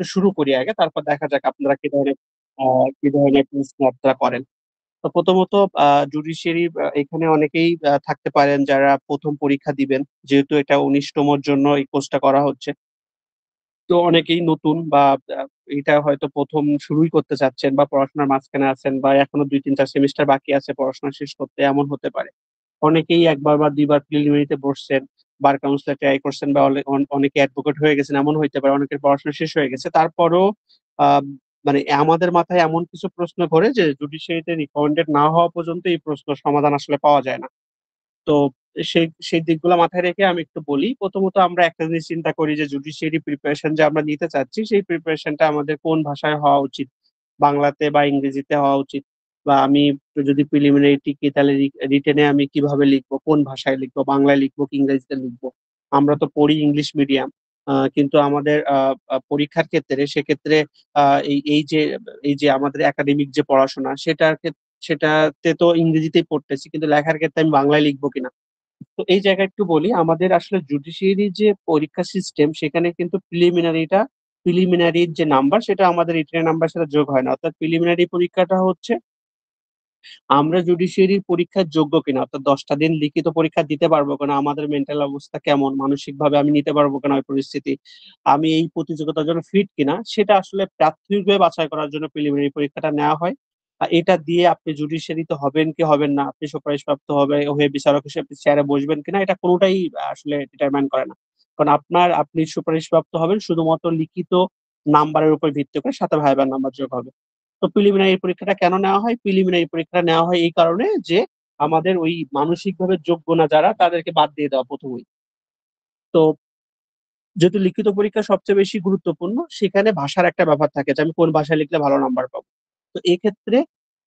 একটু শুরু করি আগে, তারপর দেখা যাক আপনারা কি ধরনের প্রশ্ন আপনারা করেন। তো প্রথমত জুডিশিয়ারি এখানে অনেকেই থাকতে পারেন যারা প্রথম পরীক্ষা দিবেন, যেহেতু এটা 19তমর জন্য এই কোর্সটা করা হচ্ছে। তো অনেকেই নতুন বা এটা হয়তো প্রথম শুরুই করতে চাচ্ছেন, বা পড়াশোনার মাঝখানে আছেন, বা এখনো 2-3-4 সেমিস্টার বাকি আছে পড়াশোনা শেষ করতে, এমন হতে পারে। অনেকেই একবার বা দুইবার প্রিলিমিনারিতে বসছেন, বার কাউন্সিলে ট্রাই করছেন, বা অনেকে অ্যাডভোকেট হয়ে গেছেন, এমন হইতে পারে। অনেকের পড়াশোনা শেষ হয়ে গেছে, তারপরও আহ মানে আমাদের মাথায় এমন কিছু প্রশ্ন ঘোরে যে জুডিশিয়ারিতে রিকমেন্ডেড না হওয়া পর্যন্ত এই প্রশ্ন সমাধান আসলে পাওয়া যায় না। তো সেই সেই দিকগুলো মাথায় রেখে আমি একটু বলি। প্রথমত আমরা একটা জিনিস চিন্তা করি যে জুডিশিয়ারি প্রিপারেশন যে আমরা নিতে চাচ্ছি, সেই প্রিপারেশনটা আমাদের কোন ভাষায় হওয়া উচিত, বাংলাতে বা ইংরেজিতে হওয়া উচিত, বা আমি যদি প্রিলিমিনারি টিকি তাহলে রিটেনে আমি কিভাবে লিখবো, কোন ভাষায় লিখবো, বাংলায় লিখবো কি ইংরেজিতে লিখবো। আমরা তো পড়ি ইংলিশ মিডিয়াম, কিন্তু আমাদের পরীক্ষার ক্ষেত্রে সেক্ষেত্রে এই যে আমাদের একাডেমিক যে পড়াশোনা সেটাতে তো ইংরেজিতেই পড়তেছি, কিন্তু লেখার ক্ষেত্রে আমি বাংলায় লিখবো কিনা। তো এই জায়গায় একটু বলি, আমাদের আসলে জুডিশিয়ারি যে পরীক্ষা সিস্টেম সেখানে কিন্তু প্রিলিমিনারির যে নাম্বার সেটা আমাদের রিটেনের নাম্বার সাথে যোগ হয় না। অর্থাৎ প্রিলিমিনারি পরীক্ষাটা হচ্ছে আমরা জুডিশিয়ারির পরীক্ষার যোগ্য কিনা, অর্থাৎ 10টা দিন লিখিত পরীক্ষা দিতে পারবো কিনা, আমাদের মেন্টাল অবস্থা কেমন, মানসিক ভাবে আমি নিতে পারবো কিনা ওই পরিস্থিতি, আমি এই প্রতিযোগিতার জন্য ফিট কিনা, সেটা আসলে প্রাথমিকভাবে বাছাই করার জন্য প্রিলিমিনারি পরীক্ষাটা নেওয়া হয়। আর এটা দিয়ে আপনি জুডিশিয়ারিতে হবেন কি হবেন না, আপনি সুপারিশপ্রাপ্ত হয়ে বিচারক হিসেবে চেয়ারে বসবেন কিনা, এটা কোনোটাই আসলে ডিটারমাইন করে না। কারণ আপনি সুপারিশপ্রাপ্ত হবেন শুধুমাত্র লিখিত নাম্বারের উপর ভিত্তি করে, সাথে ভাইবার নাম্বার যোগ হবে। তো প্রিলিমিনারি পরীক্ষাটা কেন নেওয়া হয়? প্রিলিমিনারি পরীক্ষাটা নেওয়া হয় এই কারণে যে আমাদের ওই মানসিকভাবে যোগ্য না যারা, তাদেরকে বাদ দিয়ে দেওয়া প্রথমেই। তো যেহেতু লিখিত পরীক্ষা সবচেয়ে বেশি গুরুত্বপূর্ণ, সেখানে ভাষার একটা ব্যাপার থাকে যে আমি কোন ভাষায় লিখলে ভালো নাম্বার পাবো। তো এক্ষেত্রে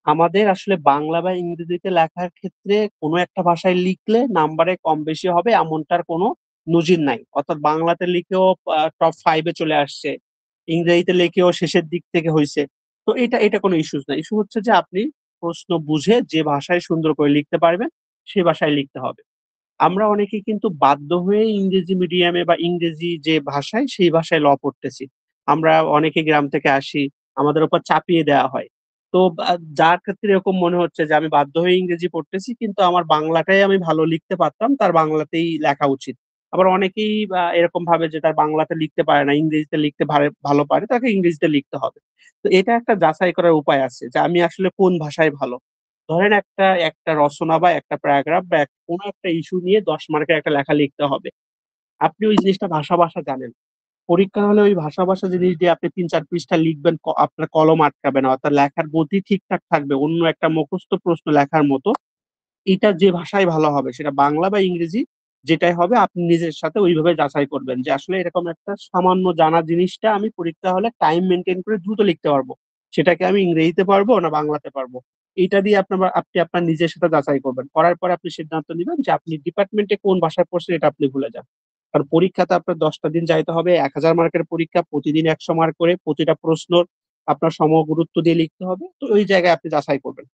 আমাদের আসলে বাংলা বা ইংরেজিতে লেখার ক্ষেত্রে কোনো একটা ভাষায় লিখলে নাম্বারে কম বেশি হবে এমনটার কোনো নজির নাই। অর্থাৎ বাংলাতে লিখেও টপ 5-এ চলে আসছে, ইংরেজিতে লিখেও শেষের দিক থেকে হয়েছে। তো এটা কোনো ইস্যুস না। ইস্যু হচ্ছে যে আপনি প্রশ্ন বুঝে যে ভাষায় সুন্দর করে লিখতে পারবেন সে ভাষায় লিখতে হবে। আমরা অনেকে কিন্তু বাধ্য হয়ে ইংরেজি মিডিয়ামে বা ইংরেজি যে ভাষায় সেই ভাষায় ল পড়তেছি। আমরা অনেকে গ্রাম থেকে আসি, আমাদের উপর চাপিয়ে দেওয়া হয়। তো যার ক্ষেত্রে এরকম মনে হচ্ছে যে আমি বাধ্য হয়ে ইংরেজি পড়তেছি, কিন্তু আমার বাংলাটাই আমি ভালো লিখতে পারতাম, তার বাংলাতেই লেখা উচিত। আবার অনেকেই এরকম ভাবে যে তার বাংলাতে লিখতে পারে না, ইংরেজিতে লিখতে ভালো পারে, তাকে ইংরেজিতে লিখতে হবে। তো এটা একটা যাচাই করার উপায় আছে যে আমি আসলে কোন ভাষায় ভালো। ধরেন একটা একটা রচনা বা একটা প্যারাগ্রাফ বা কোনো একটা ইস্যু নিয়ে 10 মার্কের একটা লেখা লিখতে হবে। আপনি ওই জিনিসটা ভাষা ভাষা জানেন, পরীক্ষা হলে ওই ভাষা ভাষা জিনিস দিয়ে আপনি 3-4 পৃষ্ঠা লিখবেন, আপনার কলম আটকাবে না, অর্থাৎ লেখার গতি ঠিকঠাক থাকবে অন্য একটা মুখস্থ প্রশ্ন লেখার মতো। এটা যে ভাষায় ভালো হবে, সেটা বাংলা বা ইংরেজি, যেটাই হবে আপনি নিজের সাথে ওইভাবে যাচাই করবেন যে আসলে এরকম একটা সামান্য জানা জিনিসটা আমি পরীক্ষা হলে টাইম মেনটেন করে দ্রুত লিখতে পারবো, সেটাকে আমি ইংরেজিতে পারবো না বাংলাতে পারবো। এটা দিয়ে আপনি আপনার নিজের সাথে যাচাই করবেন, করার পরে আপনি সিদ্ধান্ত নেবেন যে আপনি ডিপার্টমেন্টে কোন ভাষায় পড়ছেন, এটা আপনি ভুলে যান। কারণ পরীক্ষাতে আপনার 10টা দিন যাইতে হবে, 1000 মার্কের পরীক্ষা, প্রতিদিন 100 মার্ক করে, প্রতিটা প্রশ্ন আপনার সম গুরুত্ব দিয়ে লিখতে হবে। তো ওই জায়গায় আপনি যাচাই করবেন।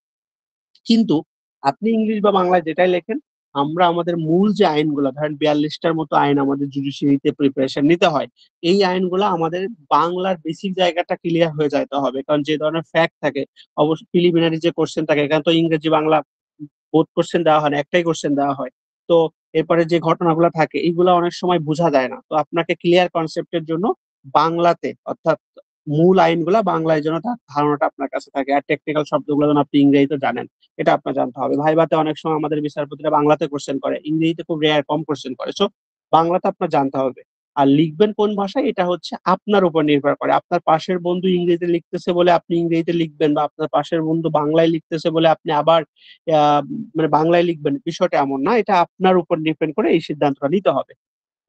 কিন্তু আপনি ইংলিশ বা বাংলায় যেটাই লেখেন, আমরা আমাদের মূল যে আইনগুলো, ধরেন 42টার মতো আইন আমাদের জুডিশিয়ারিতে প্রিপারেশন নিতে হয়, এই আইনগুলো আমাদের বাংলার বেসিক জায়গাটা ক্লিয়ার হয়ে যাইতে হবে। কারণ যে ধরনের ফ্যাক্ট থাকে, অবশ্যই প্রিলিমিনারি যে কোশ্চেন থাকে, এখানে তো ইংরেজি বাংলা বোথ কোশ্চেন দেওয়া হয় না, একটাই কোশ্চেন দেওয়া হয়। তো এরপরে যে ঘটনাগুলো থাকে এইগুলো অনেক সময় বোঝা যায় না। তো আপনাকে ক্লিয়ার কনসেপ্টের জন্য বাংলাতে, অর্থাৎ মূল আইনগুলা বাংলায় যেন তার ধারণাটা আপনার কাছে থাকে, আর টেকনিক্যাল শব্দগুলো যেন আপনি ইংরেজিতে জানেন, এটা আপনার জানতে হবে। ভাইভাতে অনেক সময় আমাদের বিচারপতিরা বাংলাতে কোশ্চেন করে, ইংরেজিতে খুব রেয়ার, কম কোশ্চেন করে। সো বাংলাতে আপনার জানতে হবে। আর লিখবেন কোন ভাষায়, এটা হচ্ছে আপনার উপর নির্ভর করে। আপনার পাশের বন্ধু ইংরেজিতে লিখতেছে বলে আপনি ইংরেজিতে লিখবেন, বা আপনার পাশের বন্ধু বাংলায় লিখতেছে বলে আপনি আবার আহ মানে বাংলায় লিখবেন, বিষয়টা এমন না। এটা আপনার উপর ডিপেন্ড করে এই সিদ্ধান্তটা নিতে হবে।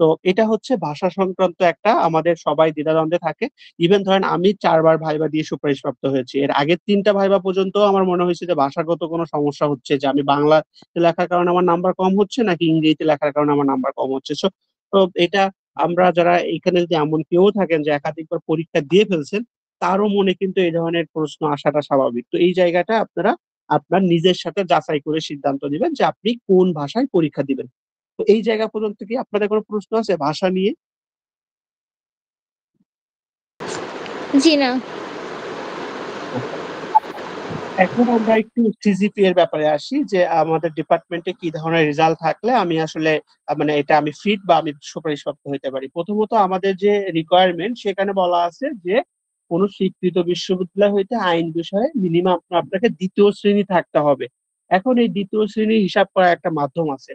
তো এটা হচ্ছে ভাষা সংক্রান্ত একটা, আমাদের সবাই দ্বিধাদ্বন্দ্বে থাকে। ইভেন ধরেন আমি 4বার ভাইবা দিয়ে সুপারিশপ্রাপ্ত হয়েছি, এর আগের 3টা ভাইবা পর্যন্ত আমার মনে হয়েছে যে ভাষাগত কোনো সমস্যা হচ্ছে, যে আমি বাংলাতে লেখার কারণে আমার নাম্বার কম হচ্ছে নাকি ইংরেজিতে লেখার কারণে আমার নাম্বার কম হচ্ছে। তো এটা আমরা যারা এখানে যদি এমন কেউ থাকেন যে একাধিকবার পরীক্ষা দিয়ে ফেলছেন, তারও মনে কিন্তু এই ধরনের প্রশ্ন আসাটা স্বাভাবিক। তো এই জায়গাটা আপনারা আপনার নিজের সাথে যাচাই করে সিদ্ধান্ত নেবেন যে আপনি কোন ভাষায় পরীক্ষা দিবেন। তো এই জায়গা পর্যন্ত কি আপনাদের কোনো প্রশ্ন আছে ভাষা নিয়ে? জি না। আচ্ছা। এখন আমরা একটু সিজিপি এর ব্যাপারে আসি যে আমাদের ডিপার্টমেন্টে কি ধরনের রেজাল্ট থাকলে আমি আসলে মানে এটা আমি ফিট বা আমি সুপারিশপ্রাপ্ত হইতে পারি। প্রথমত আমাদের যে রিকোয়ারমেন্ট সেখানে বলা আছে যে কোনো স্বীকৃত বিশ্ববিদ্যালয় হইতে আইন বিষয়ে মিনিমাম আপনাকে দ্বিতীয় শ্রেণী থাকতে হবে। এখন এই দ্বিতীয় শ্রেণী হিসাব করার একটা মাধ্যম আছে।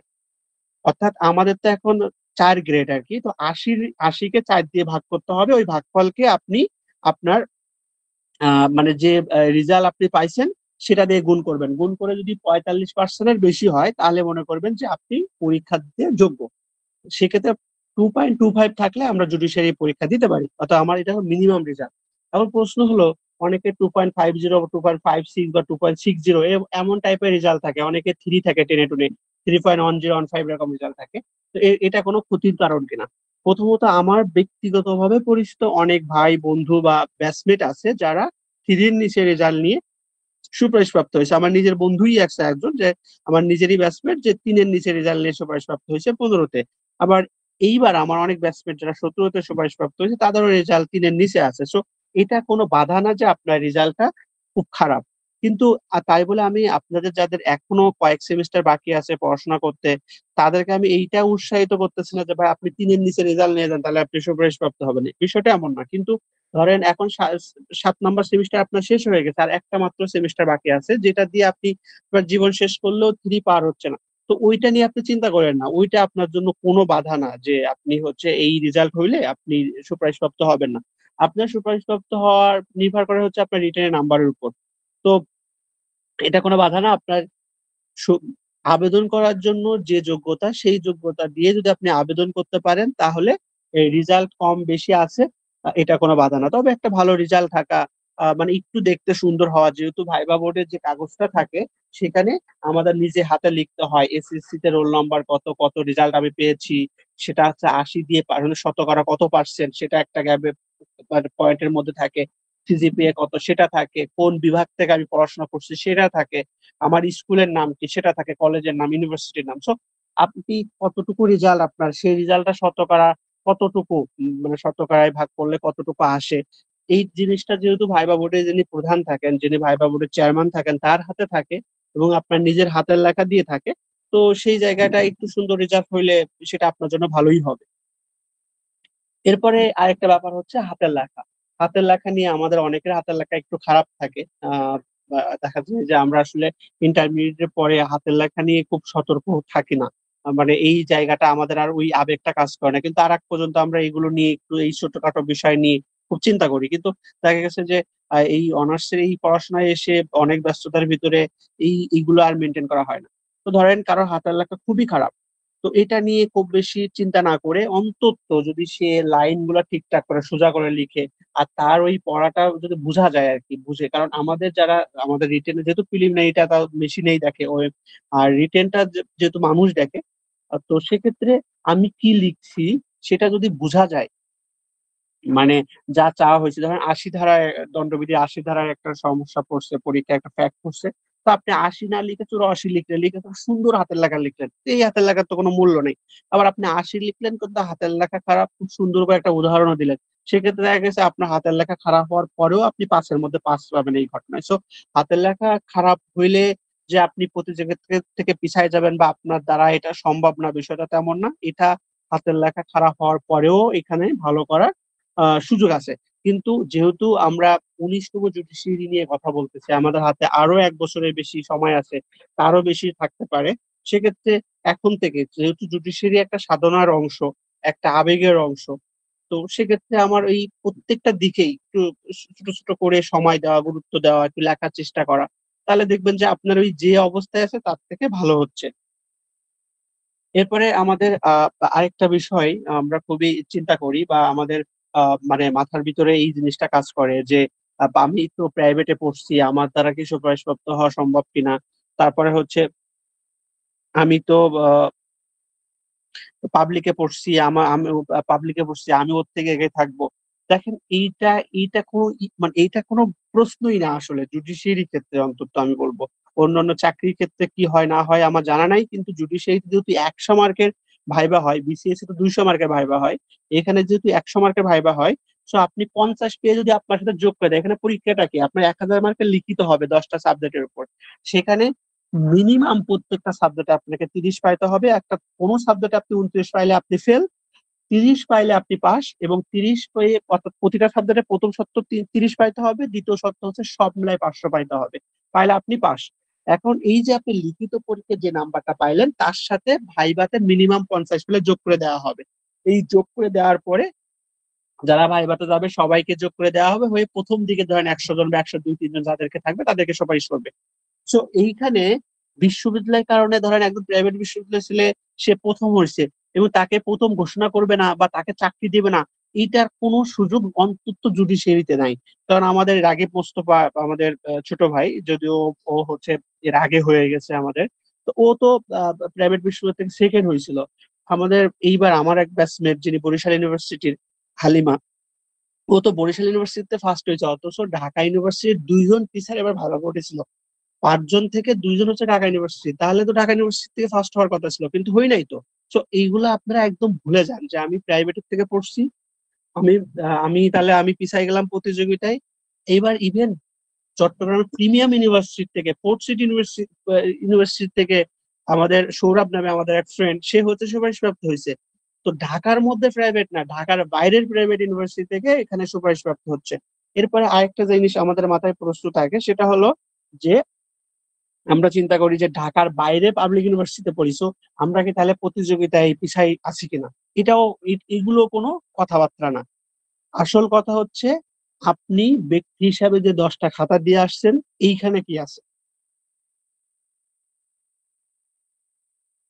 অর্থাৎ আমাদের তো এখন ৪ গ্রেড আরকি। তো ৮০ কে ৪ দিয়ে ভাগ করতে হবে। ওই ভাগফলকে আপনি আপনার আ মানে যে রেজাল্ট আপনি পাইছেন সেটা দিয়ে গুণ করবেন। গুণ করে যদি ৪৫% এর বেশি হয় তাহলে মনে করবেন যে আপনি পরীক্ষা দিতে যোগ্য। সেক্ষেত্রে 2.25 থাকলে আমরা জুডিশিয়ারি পরীক্ষা দিতে পারি। অর্থাৎ আমার এটা মিনিমাম রেজাল্ট। এখন প্রশ্ন হলো অনেকে 2.50, 2.56 বা 2.60 এমন টাইপের রেজাল্ট থাকে। অনেকে 3 থাকে টেনে টুনে। 3.1015 এরকম রেজাল্ট থাকে। তো এটা কোনো ক্ষতির কারণ কিনা? প্রথমত আমার ব্যক্তিগতভাবে পরিচিত অনেক ভাই, বন্ধু বা ব্যাচমেট আছে যারা 3 এর নিচে রেজাল্ট নিয়ে সুপারিশপ্রাপ্ত হয়েছে। আমার নিজের বন্ধুই আছে একজন যে আমার নিজেরই ব্যাচমেট যে ৩ এর নিচে রেজাল্ট নিয়ে সুপারিশপ্রাপ্ত হয়েছে ১৫ তে। আবার এইবার আমার অনেক ব্যাচমেট যারা ১৭ তে সুপারিশপ্রাপ্ত হয়েছে তাদেরও রেজাল্ট ৩ এর নিচে আছে। সো এটা কোনো বাধা না যে আপনার রেজাল্টটা খুব খারাপ। কিন্তু তাই বলে আমি আপনাদের যাদের এখনো কয়েক সেমেস্টার বাকি আছে পড়াশোনা করতে, তাদেরকে আমি এইটা উৎসাহিত করতেছি না যে ভাই আপনি ৩ এর নিচে রেজাল্ট নিয়ে যান তাহলে আপনি সুপারিশপ্রাপ্ত হবেন। বিষয়টা এমন না। কিন্তু ধরেন এখন ৭ নাম্বার সেমিস্টার আপনার শেষ হয়ে গেছে। আর একটা মাত্র সেমিস্টার বাকি আছে যেটা দিয়ে আপনি আপনার জীবন শেষ করলেও 3 পার হচ্ছে না। তো ওইটা নিয়ে আপনি চিন্তা করেন না। ওইটা আপনার জন্য কোনো বাধা না যে আপনি হচ্ছে এই রেজাল্ট হইলে আপনি সুপারিশপ্রাপ্ত হবেন না। আপনার সুপারিশপ্রাপ্ত হওয়ার নির্ভর করে হচ্ছে আপনার রিটেনের নাম্বারের উপর। তো এটা কোনো বাধা না। আপনার সু আবেদন করার জন্য যে যোগ্যতা, সেই যোগ্যতা দিয়ে যদি আপনি আবেদন করতে পারেন, তাহলে রেজাল্ট কম বেশি আছে, এটা কোনো বাধা না। তবে একটা ভালো রেজাল্ট থাকা, মানে একটু দেখতে সুন্দর হওয়া। যেহেতু ভাইবা বোর্ডের যে কাগজটা থাকে, সেখানে আমাদের নিজে হাতে লিখতে হয়। এসএসসি তে রোল নাম্বার কত, কত রেজাল্ট আমি পেয়েছি। সেটা হচ্ছে ৮০ দিয়ে মানে শতকরা কত পার্সেন্ট, সেটা একটা গ্যাবে মানে পয়েন্টের মধ্যে থাকে। সিজিপিএ কত সেটা থাকে। কোন বিভাগ থেকে আমি পড়াশোনা করছি সেটা থাকে। আমার স্কুলের নাম কি সেটা থাকে, কলেজের নাম, ইউনিভার্সিটির নাম। সো আপনি কতটুকু রেজাল্ট আপনার সেই রেজাল্টটা শতকরা কতটুকু মানে শতকরায় ভাগ করলে কতটুকু আসে, এই জিনিসটা যেহেতু ভাইবা বোর্ডে যিনি প্রধান থাকেন, যিনি ভাইবা বোর্ডের চেয়ারম্যান থাকেন তার হাতে থাকে এবং আপনার নিজের হাতের লেখা দিয়ে থাকে। তো সেই জায়গাটা একটু সুন্দর রেজাল্ট হইলে সেটা আপনার জন্য ভালোই হবে। এরপরে আরেকটা ব্যাপার হচ্ছে হাতের লেখা। হাতের লেখা নিয়ে আমাদের অনেকের হাতের লেখা একটু খারাপ থাকে। দেখা যায় যে আমরা আসলে ইন্টারমিডিয়েটের পরে হাতের লেখা নিয়ে খুব সতর্ক থাকি না। মানে এই জায়গাটা আমাদের আর ওই আবেগটা কাজ করে না। কিন্তু আর আগ পর্যন্ত আমরা এগুলো নিয়ে একটু এই ছোটখাটো বিষয় নিয়ে খুব চিন্তা করি। কিন্তু দেখা গেছে যে এই অনার্সের এই পড়াশোনায় এসে অনেক ব্যস্ততার ভিতরে এইগুলো আর মেইনটেইন করা হয় না। তো ধরেন কারো হাতের লেখা খুবই খারাপ। তো এটা নিয়ে খুব বেশি চিন্তা না করে অন্তত যদি সে লাইনগুলা ঠিকঠাক করে সোজা করে লিখে আর তার ওই পড়াটা যদি বুঝা যায় আরকি বুঝে। কারণ আমাদের যারা আমাদের রিটেন যেহেতু প্রিলিমিনারিটা তাও মেশিনেই দেখে আর রিটেনটা যেহেতু মানুষ দেখে, তো সেক্ষেত্রে আমি কি লিখছি সেটা যদি বুঝা যায়, মানে যা চাওয়া হয়েছে ধরেন ৮০ ধারায় দণ্ডবিধির ৮০ ধারায় একটা সমস্যা পড়ছে, পরীক্ষায় একটা ফ্যাক্ট পড়ছে। তো আপনি ৮০ না লিখে ৮৪ লিখলেন, লিখে খুব সুন্দর হাতের লেখা লিখলেন। এই হাতের লেখার তো কোনো মূল্য নেই। আবার আপনি ৮০ লিখলেন কিন্তু হাতের লেখা খারাপ, খুব সুন্দর করে একটা উদাহরণও দিলেন। সেক্ষেত্রে দেখা গেছে আপনার হাতের লেখা খারাপ হওয়ার পরেও আপনি ৫ এর মধ্যে ৫ পাবেন এই ঘটনায়। সো হাতের লেখা খারাপ হইলে যে আপনি প্রতিযোগিতা থেকে পিছায় যাবেন বা আপনার দ্বারা এটা সম্ভব না বিষয়টা তেমন না। এটা হাতের লেখা খারাপ হওয়ার পরেও এখানে ভালো করার সুযোগ আছে। কিন্তু যেহেতু আমরা ১৯তম জুডিশিয়ারি নিয়ে কথা বলতেছি, আমাদের হাতে আরো ১ বছরের বেশি সময় আছে, তারও বেশি থাকতে পারে। সেক্ষেত্রে এখন থেকে যেহেতু জুডিশিয়ারি একটা সাধনার অংশ, একটা আবেগের অংশ। তো সেক্ষেত্রে আমার এই প্রত্যেকটা দিকেই একটু ছোট, ছোট করে সময় দেওয়া, গুরুত্ব দেওয়া, একটু লেখার চেষ্টা করা। তাহলে দেখবেন যে আপনার ওই যে অবস্থায় আছে তার থেকে ভালো হচ্ছে। এরপরে আমাদের আরেকটা বিষয় আমরা খুবই চিন্তা করি বা আমাদের আ মানে মাথার ভিতরে এই জিনিসটা কাজ করে যে আমি তো প্রাইভেটে পড়ছি, আমার দ্বারা কি সুপারিশপ্রাপ্ত হওয়া সম্ভব কিনা? তারপরে হচ্ছে আমি তো আ পাবলিকে পড়ছি, আমি পাবলিকে পড়ছি, আমি ওর থেকে এগিয়ে থাকবো। দেখেন এইটা কোনো মানে এইটা কোনো প্রশ্নই না আসলে জুডিশিয়ারি ক্ষেত্রে অন্তত আমি বলব। অন্যান্য চাকরির ক্ষেত্রে কি হয় না হয় আমার জানা নাই। কিন্তু জুডিশিয়ারিতে যেহেতু ১০০ মার্কের ভাইবা হয়, বিসিএস এ তো ২০০ মার্কের ভাইবা হয়। এখানে যেহেতু ১০০ মার্কের ভাইবা হয়, সো আপনি 50 পেয়ে যদি আপনার সাথে যোগ করে দেয়, এখানে পরীক্ষাটা কি আপনার 1000 মার্কের লিখিত হবে 10টা সাবজেক্টের উপর। সেখানে মিনিমাম প্রত্যেকটা সাবজেক্টে আপনাকে 30 পাইতে হবে। একটা কোনো সাবজেক্টে আপনি 29 পাইলে আপনি ফেল, 30 পাইলে আপনি পাস, এবং 30 পেয়ে অর্থাৎ প্রতিটা সাবজেক্টে প্রথম শর্ত 30 পাইতে হবে, দ্বিতীয় শর্ত হচ্ছে সব মিলাই 500 পাইতে হবে, পাইলে আপনি পাস। এখন এই যে আপনি লিখিত পরীক্ষায় যে নাম্বারটা পাইলেন তার সাথে ভাইভাতে মিনিমাম 50 পেলে যোগ করে দেওয়া হবে। এই যোগ করে দেওয়ার পরে যারা ভাইভাতে যাবে সবাইকে যোগ করে দেওয়া হবে, হয়ে প্রথম দিকে ধরেন 100 জন বা 102-3 জন যাদেরকে থাকবে তাদেরকে সুপারিশ করবে। সো এইখানে বিশ্ববিদ্যালয়ের কারণে ধরেন একদম প্রাইভেট বিশ্ববিদ্যালয় ছেলে সে প্রথম হয়েছে এবং তাকে প্রথম ঘোষণা করবে না বা তাকে চাকরি দেবে না, এইটার কোনো সুযোগ অন্তত জুডিশিয়ারিতে নাই। কারণ আমাদের এর আগে মোস্তফা, আমাদের ছোট ভাই, যদিও ও হচ্ছে এর আগে হয়ে গেছে আমাদের, তো ও তো প্রাইভেট বিশ্ববিদ্যালয় থেকে সেকেন্ড হয়েছিল। আমাদের এইবার আমার এক ব্যাচমেট যিনি বরিশাল ইউনিভার্সিটির, হালিমা, ও তো বরিশাল ইউনিভার্সিটিতে ফার্স্ট হয়েছে, অথচ ঢাকা ইউনিভার্সিটির 2 জন টিচার এবার ভালো করেছিল। 5 জন থেকে 2 জন হচ্ছে ঢাকা ইউনিভার্সিটি, তাহলে তো ঢাকা ইউনিভার্সিটি থেকে ফার্স্ট হওয়ার কথা ছিল, কিন্তু হই নাই তো। তো এইগুলা আপনারা একদম ভুলে যান যে আমি প্রাইভেটের থেকে পড়ছি, আমি আমি পিছাই গেলাম প্রতিযোগিতায়। এইবার ইভেন চট্টগ্রাম প্রিমিয়াম ইউনিভার্সিটি থেকে, ফোর্থ সিটি ইউনিভার্সিটি ইউনিভার্সিটি থেকে আমাদের সৌরভ নামে আমাদের এক ফ্রেন্ড, সে হচ্ছে সুপারিশপ্রাপ্ত হয়েছে। তো ঢাকার মধ্যে প্রাইভেট না, ঢাকার বাইরের প্রাইভেট ইউনিভার্সিটি থেকে এখানে সুপারিশপ্রাপ্ত হচ্ছে। এরপরে আরেকটা জিনিস আমাদের মাথায় প্রশ্ন থাকে, সেটা হলো যে আমরা চিন্তা করি যে ঢাকার বাইরে পাবলিক ইউনিভার্সিটিতে পড়ি, সো আমরা কি তাহলে প্রতিযোগিতায় পিছাই আছি কিনা? এটাও এগুলো কোনো কথাবার্তা না। আসল কথা হচ্ছে আপনি ব্যক্তি হিসাবে যে 10টা খাতা দিয়ে আসছেন, এইখানে কি আছে,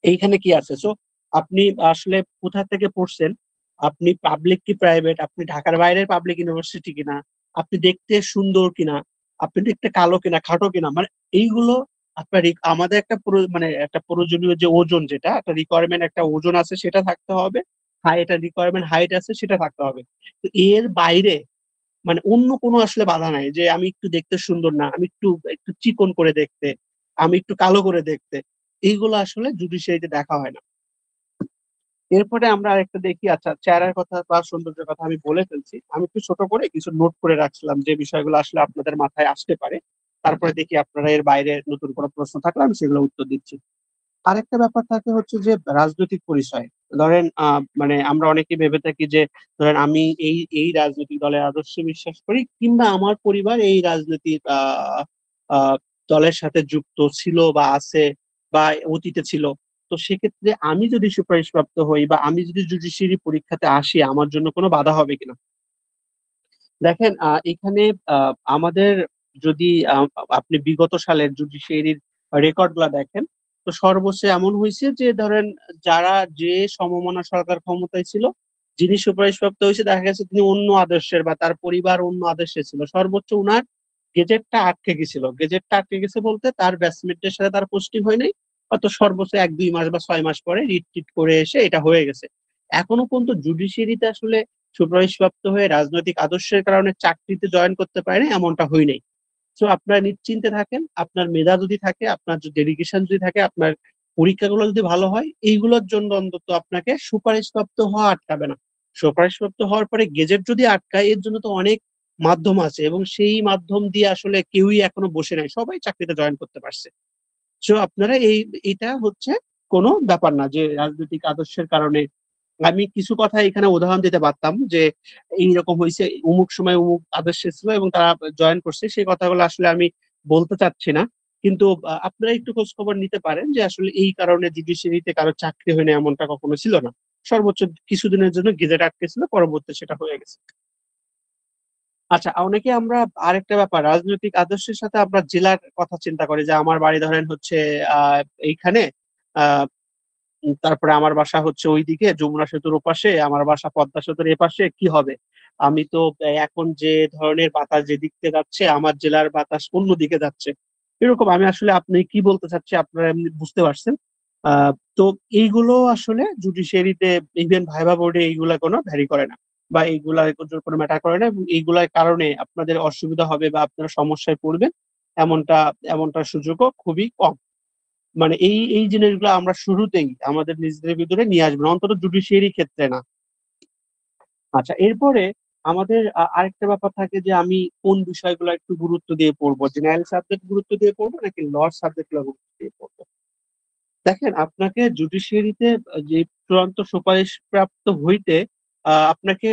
এইখানে কি আছে। সো আপনি আসলে কোথা থেকে পড়ছেন, আপনি পাবলিক কি প্রাইভেট, আপনি ঢাকার বাইরের পাবলিক ইউনিভার্সিটি কিনা, আপনি দেখতে সুন্দর কিনা, আপনি দেখতে কালো কিনা, খাটো কিনা, মানে এইগুলো আপনার আমাদের একটা মানে একটা প্রয়োজনীয় যে ওজন, যেটা একটা রিকোয়ারমেন্ট, একটা ওজন আছে সেটা থাকতে হবে, এটা রিকোয়ারমেন্ট হাইট আছে সেটা থাকতে হবে। তো এর বাইরে মানে অন্য কোনো আসলে বাধা নাই যে আমি একটু দেখতে সুন্দর না, আমি একটু একটু চিকন করে দেখতে, আমি একটু কালো করে দেখতে, এইগুলো আসলে জুডিশিয়ারিতে দেখা হয় না। এরপরে আমরা আরেকটা দেখি, আচ্ছা চেহারার কথা বা সৌন্দর্যের কথা আমি বলে ফেলছি, আমি একটু ছোট করে কিছু নোট করে রাখছিলাম যে বিষয়গুলো আসলে আপনাদের মাথায় আসতে পারে। তারপরে দেখি আপনারা এর বাইরে নতুন কোনো প্রশ্ন থাকলে আমি সেগুলো উত্তর দিচ্ছি। আরেকটা ব্যাপার থাকে হচ্ছে যে রাজনৈতিক পরিচয়। ধরেন মানে আমরা অনেকেই ভেবে থাকি যে ধরেন আমি এই এই রাজনৈতিক দলের আদর্শে বিশ্বাস করি, কিংবা আমার পরিবার এই রাজনৈতিক আহ দলের সাথে যুক্ত ছিল বা আছে বা অতীতে ছিল। তো সেক্ষেত্রে আমি যদি সুপারিশপ্রাপ্ত হই বা আমি যদি জুডিশিয়ারি পরীক্ষাতে আসি, আমার জন্য কোনো বাধা হবে কিনা? দেখেন এখানে আমাদের যদি আপনি বিগত সালের জুডিশিয়ারির রেকর্ড গুলা দেখেন, তো সর্বোচ্চ এমন হয়েছে যে ধরেন যারা যে সমমনা সরকার ক্ষমতায় ছিল, যিনি সুপারিশপ্রাপ্ত হয়েছে দেখা গেছে তিনি অন্য আদর্শের বা তার পরিবার অন্য আদর্শের ছিল, সর্বোচ্চ উনার গেজেটটা আটকে গেছিল। গেজেটটা আটকে গেছে বলতে তার ব্যাচমেটদের সাথে তার পোস্টিং হয় নাই, হয়তো সর্বোচ্চ 1-2 মাস বা 6 মাস পরে রিট টিট করে এসে এটা হয়ে গেছে। এখনো পর্যন্ত জুডিশিয়ারিতে আসলে সুপারিশপ্রাপ্ত হয়ে রাজনৈতিক আদর্শের কারণে চাকরিতে জয়েন করতে পারে না, এমনটা হয় নাই। তো আপনারা নিশ্চিন্তে থাকেন, আপনার মেধা যদি থাকে, আপনার যদি ডেডিকেশন যদি থাকে, আপনার পরীক্ষাগুলো যদি ভালো হয়, এইগুলোর জন্য অন্তত আপনাকে সুপারিশপ্রাপ্ত হওয়া আটকাবে না। সুপারিশপ্রাপ্ত হওয়ার পরে গেজেট যদি আটকায়, এর জন্য তো অনেক মাধ্যম আছে এবং সেই মাধ্যম দিয়ে আসলে কেউই এখনো বসে নাই, সবাই চাকরিতে জয়েন করতে পারছে। তো আপনারা এটা হচ্ছে কোনো ব্যাপার না যে রাজনৈতিক আদর্শের কারণে। আমি কিছু কথা এখানে উদাহরণ দিতে পারতাম যে এইরকম হয়েছে, অমুক সময় অমুক আদর্শে ছিল এবং তারা জয়েন করছে, সেই কথাগুলো আসলে আমি বলতে চাচ্ছি না। কিন্তু আপনারা একটু খোঁজ খবর নিতে পারেন যে আসলে এই কারণে জুডিশিয়ারিতে কারো চাকরি হয় না এমনটা কখনো ছিল না। সর্বোচ্চ কিছুদিনের জন্য গেজেট আটকে ছিল, পরবর্তী সেটা হয়ে গেছে। আচ্ছা, অনেকে আমরা আরেকটা ব্যাপার, রাজনৈতিক আদর্শের সাথে আমরা জেলার কথা চিন্তা করি, যে আমার বাড়ি ধরেন হচ্ছে এইখানে, তারপরে আমার বাসা হচ্ছে ওইদিকে যমুনা সেতুর ওপাশে, আমার বাসা পদ্মা সেতুর এপাশে, কি হবে? আমি তো এখন যে ধরনের বাতাস যেদিক থেকে যাচ্ছে, আমার জেলার বাতাস অন্য দিকে যাচ্ছে, এরকম। আমি আসলে আপনি কি বলতে চাচ্ছি আপনারা এমনি বুঝতে পারছেন। তো এইগুলো আসলে জুডিশিয়ারিতে, ইভেন ভাইভা বোর্ডে এইগুলা কোনো ভ্যারি করে না, বা এইগুলা কোনো ম্যাটার করে না, এবং এইগুলার কারণে আপনাদের অসুবিধা হবে বা আপনারা সমস্যায় পড়বেন, এমনটা এমনটার সুযোগও খুবই কম। মানে এই এই জিনিসগুলো আমরা শুরুতেই আমাদের নিজেদের ভিতরে নিয়ে আসবো না, অন্তত জুডিশিয়ারি ক্ষেত্রে না। আচ্ছা, এরপরে আমাদের আরেকটা ব্যাপার থাকে যে আমি কোন বিষয়গুলো একটু গুরুত্ব দিয়ে পড়বো, জেনারেল সাবজেক্ট গুরুত্ব দিয়ে পড়বো নাকি ল সাবজেক্ট গুলো গুরুত্ব দিয়ে পড়বো। দেখেন, আপনাকে জুডিশিয়ারিতে যে চূড়ান্ত সুপারিশ প্রাপ্ত হইতে আপনাকে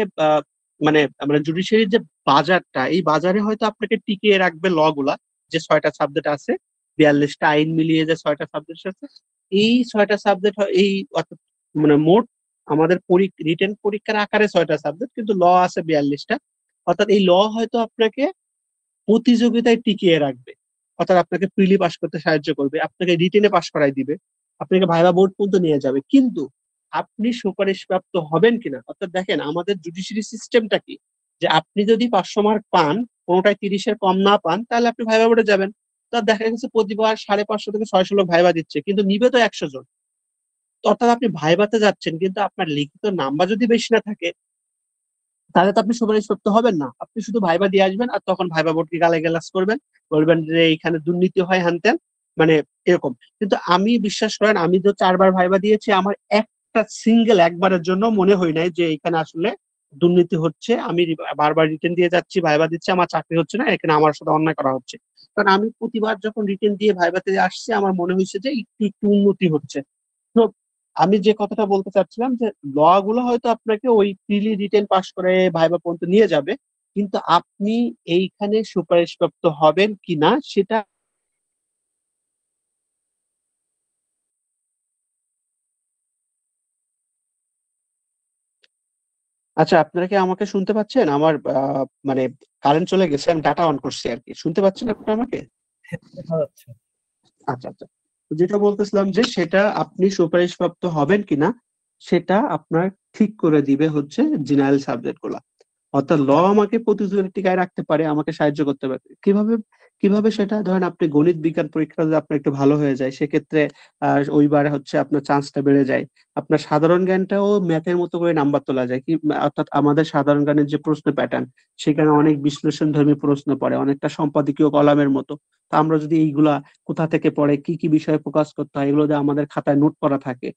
মানে মানে জুডিশিয়ারির যে বাজারটা, এই বাজারে হয়তো আপনাকে টিকিয়ে রাখবে ল গুলা, যে 6টা সাবজেক্ট আছে, 42টা আইন মিলিয়ে যে 6টা সাবজেক্ট আছে, এই 6টা সাবজেক্ট, এই অর্থাৎ মানে মোট আমাদের রিটেন পরীক্ষার আকারে 6টা সাবজেক্ট, কিন্তু ল আছে 42টা। অর্থাৎ এই ল হয়তো আপনাকে প্রতিযোগিতায় টিকিয়ে রাখবে, অর্থাৎ আপনাকে প্রিলি পাস করতে সাহায্য করবে, আপনাকে রিটেনে পাস করাই দিবে, আপনাকে ভাইভা বোর্ড পর্যন্ত নিয়ে যাবে। কিন্তু আপনি সুপারিশপ্রাপ্ত হবেন কিনা, অর্থাৎ দেখেন আমাদের জুডিশিয়ারি সিস্টেমটা কি, যে আপনি যদি 500 মার্ক পান, কোনোটায় 30-এর কম না পান, তাহলে আপনি ভাইভা বোর্ডে যাবেন। তা দেখা গেছে প্রতিবার 550 থেকে 600 লোক ভাইভা দিচ্ছে, কিন্তু নিবে তো 100 জন। তো অর্থাৎ আপনি ভাইভাতে যাচ্ছেন, কিন্তু আপনার লিখিত নাম্বার যদি বেশি না থাকে, তাহলে তো আপনি সুপারিশপ্রাপ্ত হবেন না। আপনি শুধু ভাইবা দিয়ে আসবেন, আর তখন ভাইবা বোর্ডকে গালাগালাজ করবেন, বলবেন যে এখানে দুর্নীতি হয়, হ্যান ত্যান, মানে এরকম। কিন্তু আমি, বিশ্বাস করেন, আমি তো 4বার ভাইবা দিয়েছি, আমার একটা সিঙ্গেল একবারের জন্য মনে হয় নাই যে এখানে আসলে দুর্নীতি হচ্ছে। আমি বারবার রিটেন দিয়ে যাচ্ছি, ভাইবা দিচ্ছি, আমার চাকরি হচ্ছে না, এখানে আমার সাথে অন্যায় করা হচ্ছে। কারণ আমি প্রতিবার যখন রিটেন দিয়ে ভাইবাতে আসছি, আমার মনে হয়েছে যে একটু একটু উন্নতি হচ্ছে। তো আমি যে কথাটা বলতে চাচ্ছিলাম, যে ল গুলো হয়তো আপনাকে ওই প্রিলি রিটেন পাস করে ভাইবা পর্যন্ত নিয়ে যাবে, কিন্তু আপনি এইখানে সুপারিশপ্রাপ্ত হবেন কিনা সেটা। আচ্ছা, আপনারা কি আমাকে শুনতে পাচ্ছেন? আমার মানে কারেন্ট চলে গেছে, আমি ডাটা অন করছি আর কি। শুনতে পাচ্ছেন আপনারা আমাকে? দেখা যাচ্ছে। আচ্ছা, আচ্ছা। তো যেটা বলতেছিলাম, যে সেটা আপনি সুপারিশপ্রাপ্ত হবেন কিনা সেটা আপনার ঠিক করে দিবে হচ্ছে জেনারেল সাবজেক্ট গুলা। অর্থাৎ ল আমাকে প্রতিযোগিতার টিকায় রাখতে পারে, আমাকে সাহায্য করতে পারে। কিভাবে? কিভাবে সেটা? ধরেন আপনি গণিত বিজ্ঞান পরীক্ষা যদি আপনার একটু ভালো হয়ে যায়, সেক্ষেত্রে ওইবার হচ্ছে আপনার চান্সটা বেড়ে যায়। আপনার সাধারণ জ্ঞানটাও ম্যাথের মতো করে নাম্বার তোলা যায় কি, অর্থাৎ আমাদের সাধারণ জ্ঞানের যে প্রশ্ন প্যাটার্ন, সেখানে অনেক বিশ্লেষণধর্মী প্রশ্ন পড়ে, অনেকটা সম্পাদকীয় কলামের মতো। তো আমরা যদি এইগুলা কোথা থেকে পড়ে, কি কি বিষয়ে ফোকাস করতে হয়, এগুলো যদি আমাদের খাতায় নোট করা থাকে,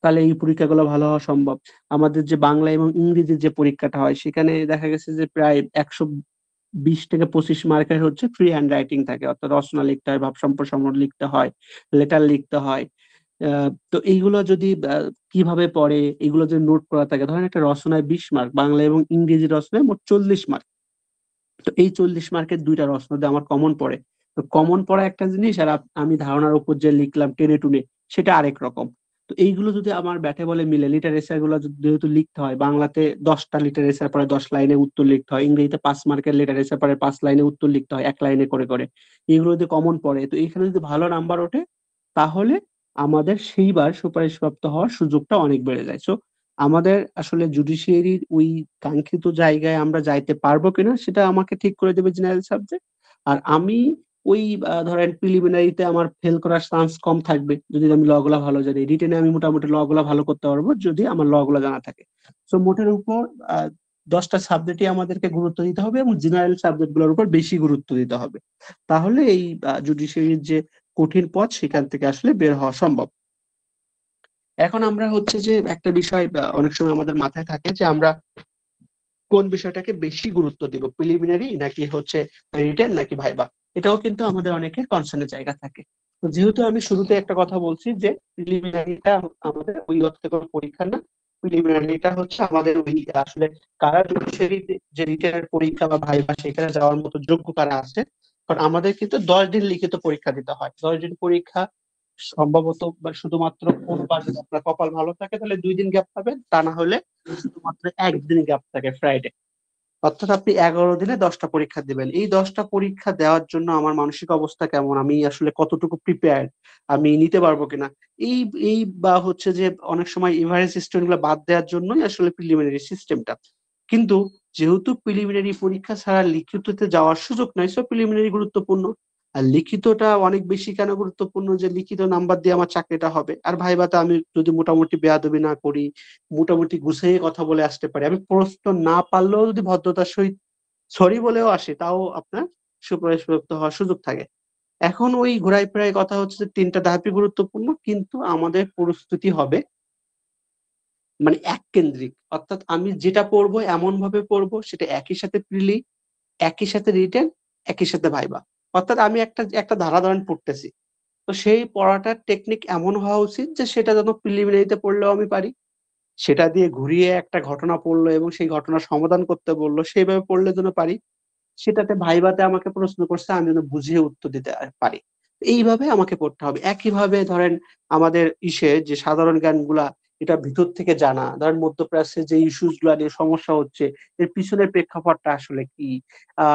তাহলে এই পরীক্ষাগুলো ভালো হওয়া সম্ভব। আমাদের যে বাংলা এবং ইংরেজির যে পরীক্ষাটা হয়, সেখানে দেখা গেছে যে প্রায় 120 থেকে 25 মার্কের হচ্ছে ফ্রি হ্যান্ড রাইটিং থাকে, অর্থাৎ রচনা লিখতে হয়, ভাব সম্প্রসারণ লিখতে হয়, লেটার লিখতে হয়। তো এইগুলো যদি কিভাবে পড়ে, এগুলো যদি নোট করা থাকে, ধরেন একটা রচনায় 20 মার্ক, বাংলা এবং ইংরেজি রচনায় মোট 40 মার্ক। তো এই 40 মার্কের দুইটা রচনা দিয়ে আমার কমন পড়ে। তো কমন পড়া একটা জিনিস, আর আমি ধারণার উপর যে লিখলাম টেনে টুনে, সেটা আরেক রকম। তো এইগুলো যদি আমার ব্যাটে বলে মিলে, লিটারেচার গুলো যেহেতু লিখতে হয়, বাংলাতে 10টা লিটারেচার পরে 10 লাইনে উত্তর লিখতে হয়, ইংরেজিতে 5 মার্কের লিটারেচার পরে 5 লাইনে উত্তর লিখতে হয়, 1 লাইনে করে করে। এইগুলো যদি কমন পড়ে, তো এখানে যদি ভালো নাম্বার ওঠে, তাহলে আমাদের সেইবার সুপারিশপ্রাপ্ত হওয়ার সুযোগটা অনেক বেড়ে যায়। সো আমাদের আসলে জুডিশিয়ারির ওই কাঙ্ক্ষিত জায়গায় আমরা যাইতে পারবো কিনা, সেটা আমাকে ঠিক করে দেবে জেনারেল সাবজেক্ট। আর আমি ওই ধরেন প্রিলিমিনারিতে আমার ফেল করার চান্স কম থাকবে যদি আমি ল গুলা ভালো জানি, রিটেনে আমি মোটামুটি ল গুলা ভালো করতে পারবো যদি আমার ল গুলা জানা থাকে। সো মোটের উপর 10টা সাবজেক্টই আমাদেরকে গুরুত্ব দিতে হবে, এবং জেনারেল সাবজেক্ট গুলোর উপর বেশি গুরুত্ব দিতে হবে। তাহলে এই জুডিশিয়ারির যে কঠিন পথ, সেখান থেকে আসলে বের হওয়া সম্ভব। এখন আমরা হচ্ছে যে একটা বিষয় অনেক সময় আমাদের মাথায় থাকে, যে আমরা কোন বিষয়টাকে বেশি গুরুত্ব দিব, প্রিলিমিনারি নাকি হচ্ছে রিটেন নাকি ভাইবা। এটাও কিন্তু আমাদের অনেকের কনসার্নের জায়গা থাকে। তো যেহেতু আমি শুরুতে একটা কথা বলছি, যে প্রিলিমিনারিটা আমাদের ওই অর্থে কোনো পরীক্ষা না, প্রিলিমিনারিটা হচ্ছে আমাদের ওই আসলে কারা জুডিশিয়ারি যে রিটেনের পরীক্ষা বা ভাইবা সেখানে যাওয়ার মতো যোগ্য কারা আছে। কারণ আমাদের কিন্তু 10 দিন লিখিত পরীক্ষা দিতে হয়, 10 দিন পরীক্ষা। সম্ভবত বা শুধুমাত্র কোনবার যদি আপনার কপাল ভালো থাকে তাহলে 2 দিন গ্যাপ পাবেন, তা না হলে শুধুমাত্র একদিন গ্যাপ থাকে, ফ্রাইডে। অর্থাৎ আপনি 11 দিনে 10টা পরীক্ষা দিবেন। এই 10টা পরীক্ষা দেওয়ার জন্য আমার মানসিক অবস্থা কেমন, আমি আসলে কতটুকু প্রিপেয়ার্ড, আমি নিতে পারবো কিনা, এই এই বা হচ্ছে যে অনেক সময় এভারেজ স্টুডেন্ট গুলো বাদ দেওয়ার জন্যই আসলে প্রিলিমিনারি সিস্টেমটা। কিন্তু যেহেতু প্রিলিমিনারি পরীক্ষা ছাড়া লিখিততে যাওয়ার সুযোগ নাই, সো প্রিলিমিনারি গুরুত্বপূর্ণ। আর লিখিতটা অনেক বেশি কেন গুরুত্বপূর্ণ, যে লিখিত নাম্বার দিয়ে আমার চাকরিটা হবে। আর ভাইভাতে আমি যদি মোটামুটি বেয়াদবি না করি, মোটামুটি গুছিয়ে কথা বলে আসতে পারি, আমি প্রশ্ন না পারলেও যদি ভদ্রতার সহিত সরি বলেও আসি, তাও আপনার সুপারিশপ্রাপ্ত হওয়ার সুযোগ থাকে। এখন ওই ঘোরায় ফেরায় কথা হচ্ছে যে 3টা ধাপই গুরুত্বপূর্ণ, কিন্তু আমাদের প্রস্তুতি হবে মানে এককেন্দ্রিক। অর্থাৎ আমি যেটা পড়বো এমনভাবে পড়বো, সেটা একই সাথে প্রিলি, একই সাথে রিটেন, একই সাথে ভাইবা। অর্থাৎ আমি একটা ধারা ধরেন পড়তেছি। তো সেই পড়াটার টেকনিক এমন হওয়া উচিত যে সেটা যেন প্রিলিমিনারিতে পড়লেও আমি পারি। সেটা দিয়ে ঘুরিয়ে একটা ঘটনা পড়লো এবং সেই ঘটনার সমাধান করতে বলল, সেইভাবে পড়লে যেন পারি। সেটাতে ভাইভাতে আমাকে প্রশ্ন করছে, আমি যেন বুঝিয়ে উত্তর দিতে পারি। এইভাবে আমাকে পড়তে হবে। একইভাবে ধরেন আমাদের যে সাধারণ জ্ঞানগুলা, এটা ভিতর থেকে জানা। ধরেন মধ্যপ্রাচ্যের যে ইস্যুস গুলা নিয়ে সমস্যা হচ্ছে, এর পিছনের প্রেক্ষাপটটা আসলে কি? আ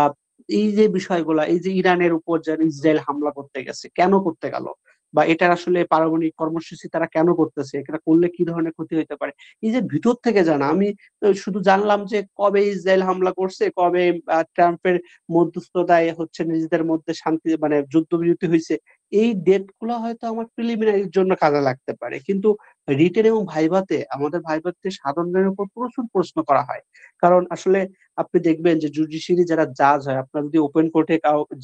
এই যে বিষয়গুলা, এই যে ইরানের উপর যে ইসরায়েল হামলা করতে গেছে, কেন করতে গেল? বা এটার আসলে পারমাণবিক কর্মসূচি তারা কেন করতেছে? এটা করলে কি ধরনের ক্ষতি হইতে পারে? এই যে ভিতর থেকে জানা, আমি শুধু জানলাম যে কবে ইসরায়েল হামলা করছে, কবে ট্রাম্পের মধ্যস্থতায় হচ্ছে নিজেদের মধ্যে শান্তি মানে যুদ্ধবিরতি হইছে। এই ডেট গুলা হয়তো আমার প্রিলিমিনারির জন্য কাজে লাগতে পারে। কিন্তু রিটেন এবং ভাইভাতে, আমাদের ভাইভাতে সাধারণ জ্ঞানের উপর প্রচুর প্রশ্ন করা হয়। কারণ আসলে আপনি দেখবেন যে জুডিশিয়ারি যারা জাজ হয়, আপনারা যদি ওপেন কোর্টে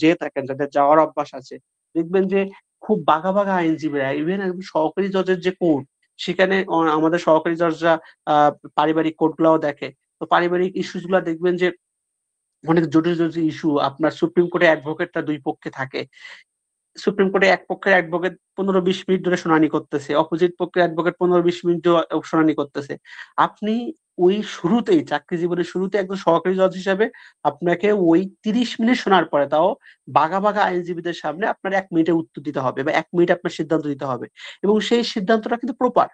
যেয়ে থাকেন, যাদের যাওয়ার অভ্যাস আছে, দেখবেন যে খুব বাঘা, বাঘা আইনজীবীরা, ইভেন একদম সহকারী জজের যে কোর্ট, সেখানে আমাদের সহকারী জজরা আ পারিবারিক কোর্ট গুলাও দেখে। তো পারিবারিক ইস্যুস গুলা দেখবেন যে অনেক জটিল, জটিল ইস্যু, আপনার সুপ্রিম কোর্টে অ্যাডভোকেটরা ২ পক্ষে থাকে। সুপ্রিম কোর্টে এক পক্ষের অ্যাডভোকেট ১৫-২০ মিনিট ধরে শুনানি করতেছে। অপোজিট পক্ষের অ্যাডভোকেট ১৫-২০ মিনিট শুনানি করতেছে। আপনি ওই শুরুতেই, চাকরি জীবনের শুরুতে একজন সহকারী জজ হিসাবে আপনাকে ওই ৩০ মিনিট শোনার পরে, তাও বাঘা, বাঘা আইনজীবীদের সামনে আপনার ১ মিনিটে উত্তর দিতে হবে বা ১ মিনিটে আপনার সিদ্ধান্ত দিতে হবে। এবং সেই সিদ্ধান্তটা কিন্তু প্রপার।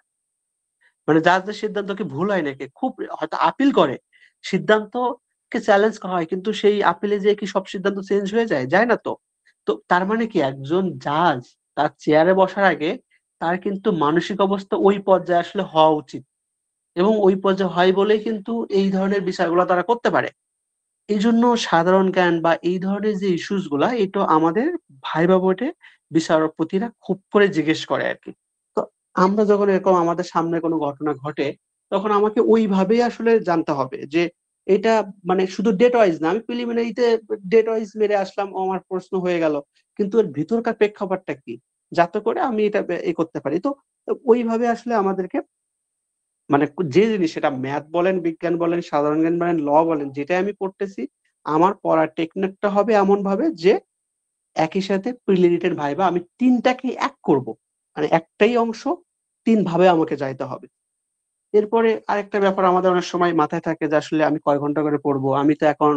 মানে জাজদের সিদ্ধান্ত কি ভুল হয় নাকি? খুব হয়তো আপিল করে। সিদ্ধান্তকে চ্যালেঞ্জ করা হয়। কিন্তু সেই আপিলে যেয়ে কি সব সিদ্ধান্ত চেঞ্জ হয়ে যায়? যায় না তো। তো তার মানে কি, একজন জাজ তার চেয়ারে বসার আগে তার কিন্তু মানসিক অবস্থা ওই পর্যায়ে আসলে হওয়া উচিত। এবং ওই পর্যায়ে হয় বলেই কিন্তু এই ধরনের বিচারগুলা তারা করতে পারে। এইজন্য সাধারণ জ্ঞান বা এই ধরনের যে ইস্যুস গুলা, এটা আমাদের ভাইবা বোর্ডে বিচারপতিরা খুব করে জিজ্ঞেস করে আরকি। তো আমরা যখন এরকম আমাদের সামনে কোনো ঘটনা ঘটে, তখন আমাকে ওইভাবেই আসলে জানতে হবে যে এটা মানে শুধু ডেট ওয়াইজ না, আমি প্রিলিমিনারিতে ডেট ওয়াইজ মেরে আসলাম, ও আমার প্রশ্ন হয়ে গেল। কিন্তু এর ভিতরকার প্রেক্ষাপটটা কি? যাতে করে আমি এটা করতে পারি। তো ওইভাবে আসলে আমাদেরকে মানে যে জিনিস, সেটা ম্যাথ বলেন, বিজ্ঞান বলেন, সাধারণ জ্ঞান বলেন, ল বলেন, যেটাই আমি পড়তেছি, আমার পড়ার টেকনিকটা হবে এমনভাবে যে একই সাথে প্রিলি, রিটেন, ভাইভা আমি ৩ টাকেই এক করব। মানে একটাই অংশ ৩ ভাবে আমাকে যাইতে হবে। এরপরে আরেকটা ব্যাপার আমাদের অনেক সময় মাথায় থাকে যে আসলে আমি কয় ঘন্টা করে পড়বো? আমি তো এখন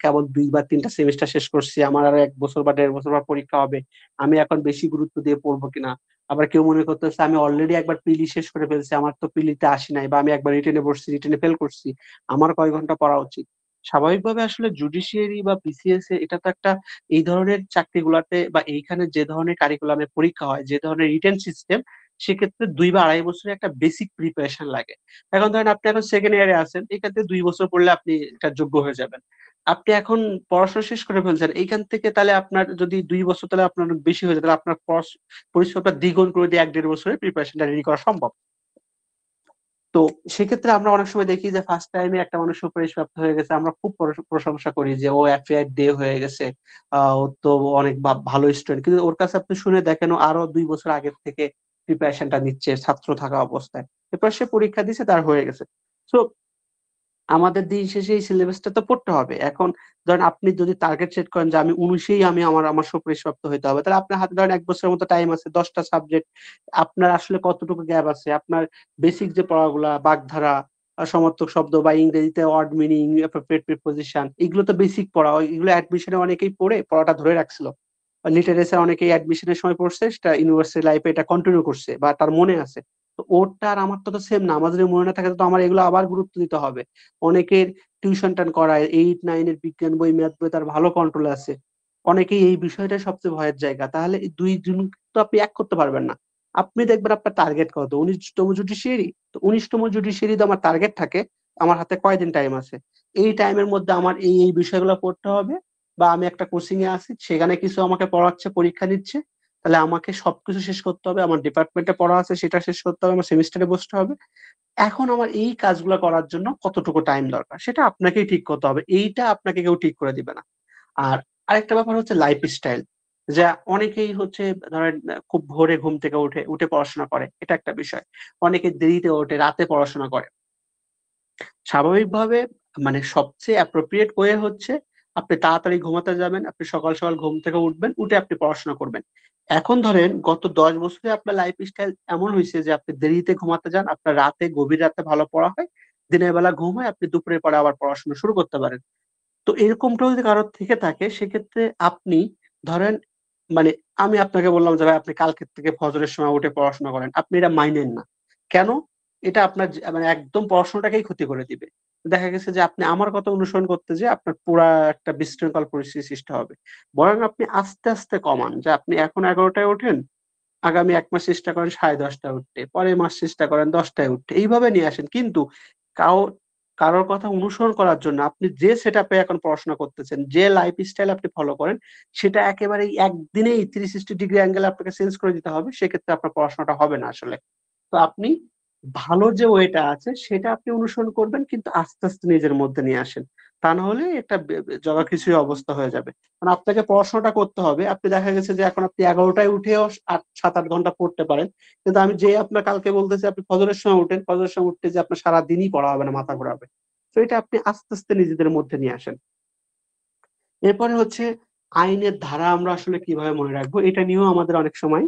কেবল ২ বা ৩ টা সেমেস্টার শেষ করছি। আমার আরো ১ বছর বা ১.৫ বছর পর পরীক্ষা হবে। আমি এখন বেশি গুরুত্ব দিয়ে পড়বো কিনা? আবার কেউ মনে করতেছে আমি অলরেডি একবার প্রিলি শেষ করে ফেলছি। আমার তো প্রিলিতে আসি নাই, বা আমি একবার রিটেনে বসছি, রিটেনে ফেল করছি। আমার কয় ঘন্টা পড়া উচিত? স্বাভাবিকভাবে আসলে জুডিশিয়ারি বা বিসিএস এটা তো একটা, এই ধরনের চাকরিগুলাতে বা এইখানে যে ধরনের কারিকুলামে পরীক্ষা হয়, যে ধরনের রিটেন সিস্টেম, সেক্ষেত্রে ২ বা ২.৫ বছরের একটা বেসিক প্রিপারেশন লাগে। এখন ধরেন আপনি এখন সেকেন্ড ইয়ারে আছেন। এখান থেকে ২ বছর পড়লে আপনি এটার যোগ্য হয়ে যাবেন। আপনি এখন পড়াশোনা শেষ করে ফেলছেন। এইখান থেকে তাহলে আপনার যদি ২ বছর, তাহলে আপনার অনেক বেশি হয়ে যায়। তাহলে আপনার পরিশ্রমটা দ্বিগুণ করে দিয়ে ১-১.৫ বছরের প্রিপারেশনটা রেডি করা সম্ভব। তো সেক্ষেত্রে আমরা অনেক সময় দেখি যে ফার্স্ট টাইমে একটা মানুষ সুপারিশপ্রাপ্ত হয়ে গেছে। আমরা খুব প্রশংসা করি যে ও এফআইআর ডে হয়ে গেছে। ও তো অনেক ভালো স্টুডেন্ট। কিন্তু ওর কাছে আপনি শুনে দেখেন, ও আরো ২ বছর আগের থেকে প্রিপারেশনটা নিচ্ছে ছাত্র থাকা অবস্থায়। এরপর সে পরীক্ষা দিছে, তার হয়ে গেছে। সো আমাদের দিন শেষে এই সিলেবাসটা তো পড়তে হবে। এখন ধরেন আপনি যদি টার্গেট সেট করেন যে আমি ১৯ এই আমি আমার সুপারিশপ্রাপ্ত হইতে হবে। তাহলে আপনার হাতে ধরেন ১ বছরের মতো টাইম আছে, ১০ টা সাবজেক্ট। আপনার আসলে কতটুকু গ্যাপ আছে? আপনার বেসিক যে পড়াগুলা, বাগধারা, সমার্থক শব্দ বা ইংরেজিতে ওয়ার্ড মিনিং, অ্যাপ্রোপ্রিয়েট প্রিপোজিশন, এগুলো তো বেসিক পড়া। এগুলো অ্যাডমিশনে অনেকেই পড়ে পড়াটা ধরে রাখছিল। লিটারেচার অনেকেই অ্যাডমিশনের সময় পড়ছে, সেটা ইউনিভার্সিটি লাইফে এটা কন্টিনিউ করছে বা তার মনে আছে। তো ওরটা আর আমারটা তো সেম না। আমার যদি মনে না থাকে, তো আমার এগুলো আবার গুরুত্ব দিতে হবে। অনেকের টিউশন করায় ৮-৯ এর বিজ্ঞান বই, ম্যাথ বই তার ভালো কন্ট্রোলে আছে। অনেকেই এই বিষয়টাই সবচেয়ে ভয়ের জায়গা। তাহলে এই ২ জন তো আপনি এক করতে পারবেন না। আপনি দেখবেন আপনার টার্গেট কত? ১৯ তম জুডিশিয়ারি। তো ১৯ তম জুডিশিয়ারিতে আমার টার্গেট থাকে, আমার হাতে কয়দিন টাইম আছে। এই টাইমের মধ্যে আমার এই বিষয়গুলো পড়তে হবে, বা আমি একটা কোচিং এ আছি, সেখানে কিছু আমাকে পড়াচ্ছে, পরীক্ষা নিচ্ছে। তাহলে আমাকে সবকিছু শেষ করতে হবে। আমার ডিপার্টমেন্টে পড়া আছে সেটা শেষ করতে হবে। আমার সেমিস্টারে বসতে হবে। এখন আমার এই কাজগুলা করার জন্য কতটুকু টাইম দরকার, সেটা আপনাকেই ঠিক করতে হবে। এইটা আপনাকে কেউ ঠিক করে দিবে না। আর আরেকটা ব্যাপার হচ্ছে লাইফস্টাইল। যে অনেকেই হচ্ছে ধরেন খুব ভোরে ঘুম থেকে উঠে পড়াশোনা করে। এটা একটা বিষয়। অনেকে দেরিতে ওঠে, রাতে পড়াশোনা করে। স্বাভাবিকভাবে মানে সবচেয়ে appropriate ওয়ে হচ্ছে আপনি তাড়াতাড়ি ঘুমাতে যাবেন, আপনি সকাল, সকাল ঘুম থেকে উঠবেন, উঠে আপনি পড়াশোনা করবেন। এখন ধরেন গত ১০ বছরে আপনার লাইফস্টাইল এমন হইছে যে আপনি দেরিতে ঘুমাতে যান, আপনার গভীর রাতে ভালো পড়া হয়, দিনের বেলা ঘুম হয়, আপনি দুপুরের পরে আবার পড়াশোনা শুরু করতে পারেন। তো এরকমটাও যদি কারোর থেকে থাকে সেক্ষেত্রে আপনি ধরেন মানে আমি আপনাকে বললাম যে ভাই আপনি কালকের থেকে ফজরের সময় উঠে পড়াশোনা করেন। আপনি এটা মাইনেন না। কেন? এটা আপনার মানে একদম পড়াশোনাটাকেই ক্ষতি করে দিবে। দেখা গেছে যে আপনি আমার কথা অনুসরণ করতে যেয়ে আপনার পুরা একটা বিশৃঙ্খল পরিস্থিতি সৃষ্টি হবে। বরং আপনি আস্তে, আস্তে কমান যে আপনি এখন ১১ টায় ওঠেন, আগামী ১ মাস চেষ্টা করেন ১০:৩০ টায় উঠতে। পরের মাস চেষ্টা করেন ১০ টায় উঠতে। এইভাবে নিয়ে আসেন। কিন্তু কাও কারোর কথা অনুসরণ করার জন্য আপনি যে সেটআপ এ এখন পড়াশোনা করতেছেন, যে লাইফস্টাইল আপনি ফলো করেন, সেটা একেবারেই একদিনেই ৩৬০ ডিগ্রি অ্যাঙ্গেল আপনাকে চেঞ্জ করে দিতে হবে। সেক্ষেত্রে আপনার পড়াশোনাটা হবে না আসলে। তো আপনি ভালো যে ওয়েটা আছে সেটা আপনি অনুসরণ করবেন কিন্তু আস্তে, আস্তে নিজের মধ্যে নিয়ে আসেন। তা না হলে একটা জগাখিচুড়ি অবস্থা হয়ে যাবে। কারণ আপনাকে পড়াশোনাটা করতে হবে। আপনি দেখা গেছে যে এখন আপনি ১১ টায় উঠেও ৭-৮ ঘন্টা পড়তে পারেন। কিন্তু আমি যে আপনার কালকে বলতেছি আপনি ফজরের সময় উঠেন, ফজরের সময় উঠতে যে আপনার সারাদিনই পড়া হবে না, মাথা ঘুরাবে। তো এটা আপনি আস্তে, আস্তে নিজেদের মধ্যে নিয়ে আসেন। এরপরে হচ্ছে আইনের ধারা আমরা আসলে কিভাবে মনে রাখবো? এটা নিয়েও আমাদের অনেক সময়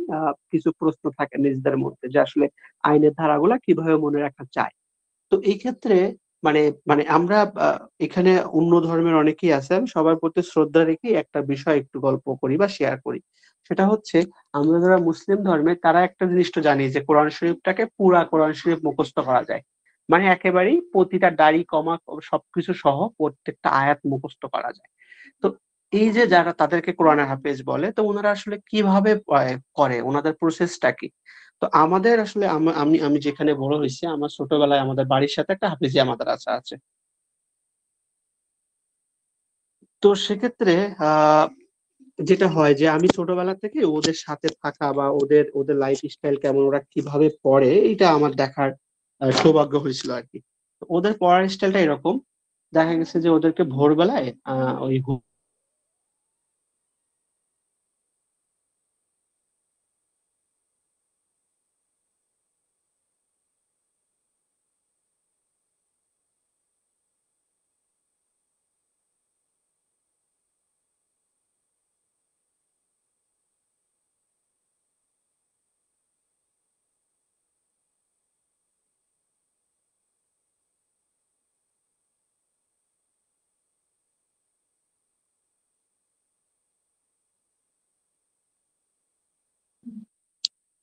কিছু প্রশ্ন থাকে নিজেদের মধ্যে যে আসলে আইনের ধারাগুলা কিভাবে মনে রাখা যায়? তো এই ক্ষেত্রে মানে মানে আমরা এখানে অন্য ধর্মের অনেকেই আছে। আমি সবার প্রতি শ্রদ্ধা রেখেই একটা বিষয় একটু গল্প করি বা শেয়ার করি। সেটা হচ্ছে আমরা যারা মুসলিম ধর্মের তারা একটা জিনিস তো জানি যে কোরআন শরীফটাকে পুরা কোরআন শরীফ মুখস্থ করা যায়। মানে একেবারেই প্রতিটা দাড়ি, কমা সবকিছু সহ প্রত্যেকটা আয়াত মুখস্থ করা যায়। তো এই যে যারা তাদেরকে কোরআনের হাফেজ বলে, তো উনারা আসলে কিভাবে করে? উনাদের প্রসেসটা কি? তো আমাদের আসলে আমি আমি যেখানে বড় হইছি, আমার ছোটবেলায় আমাদের বাড়ির সাথে একটা হাফেজিয়া মাদ্রাসা আছে। তো সেক্ষেত্রে আ যেটা হয় যে আমি ছোটবেলা থেকে ওদের সাথে থাকা বা ওদের লাইফস্টাইল কেমন, ওরা কিভাবে পড়ে এইটা আমার দেখার সৌভাগ্য হয়েছিল আরকি। তো ওদের পড়ার স্টাইলটা এরকম। দেখা গেছে যে ওদেরকে ভোরবেলায় ওই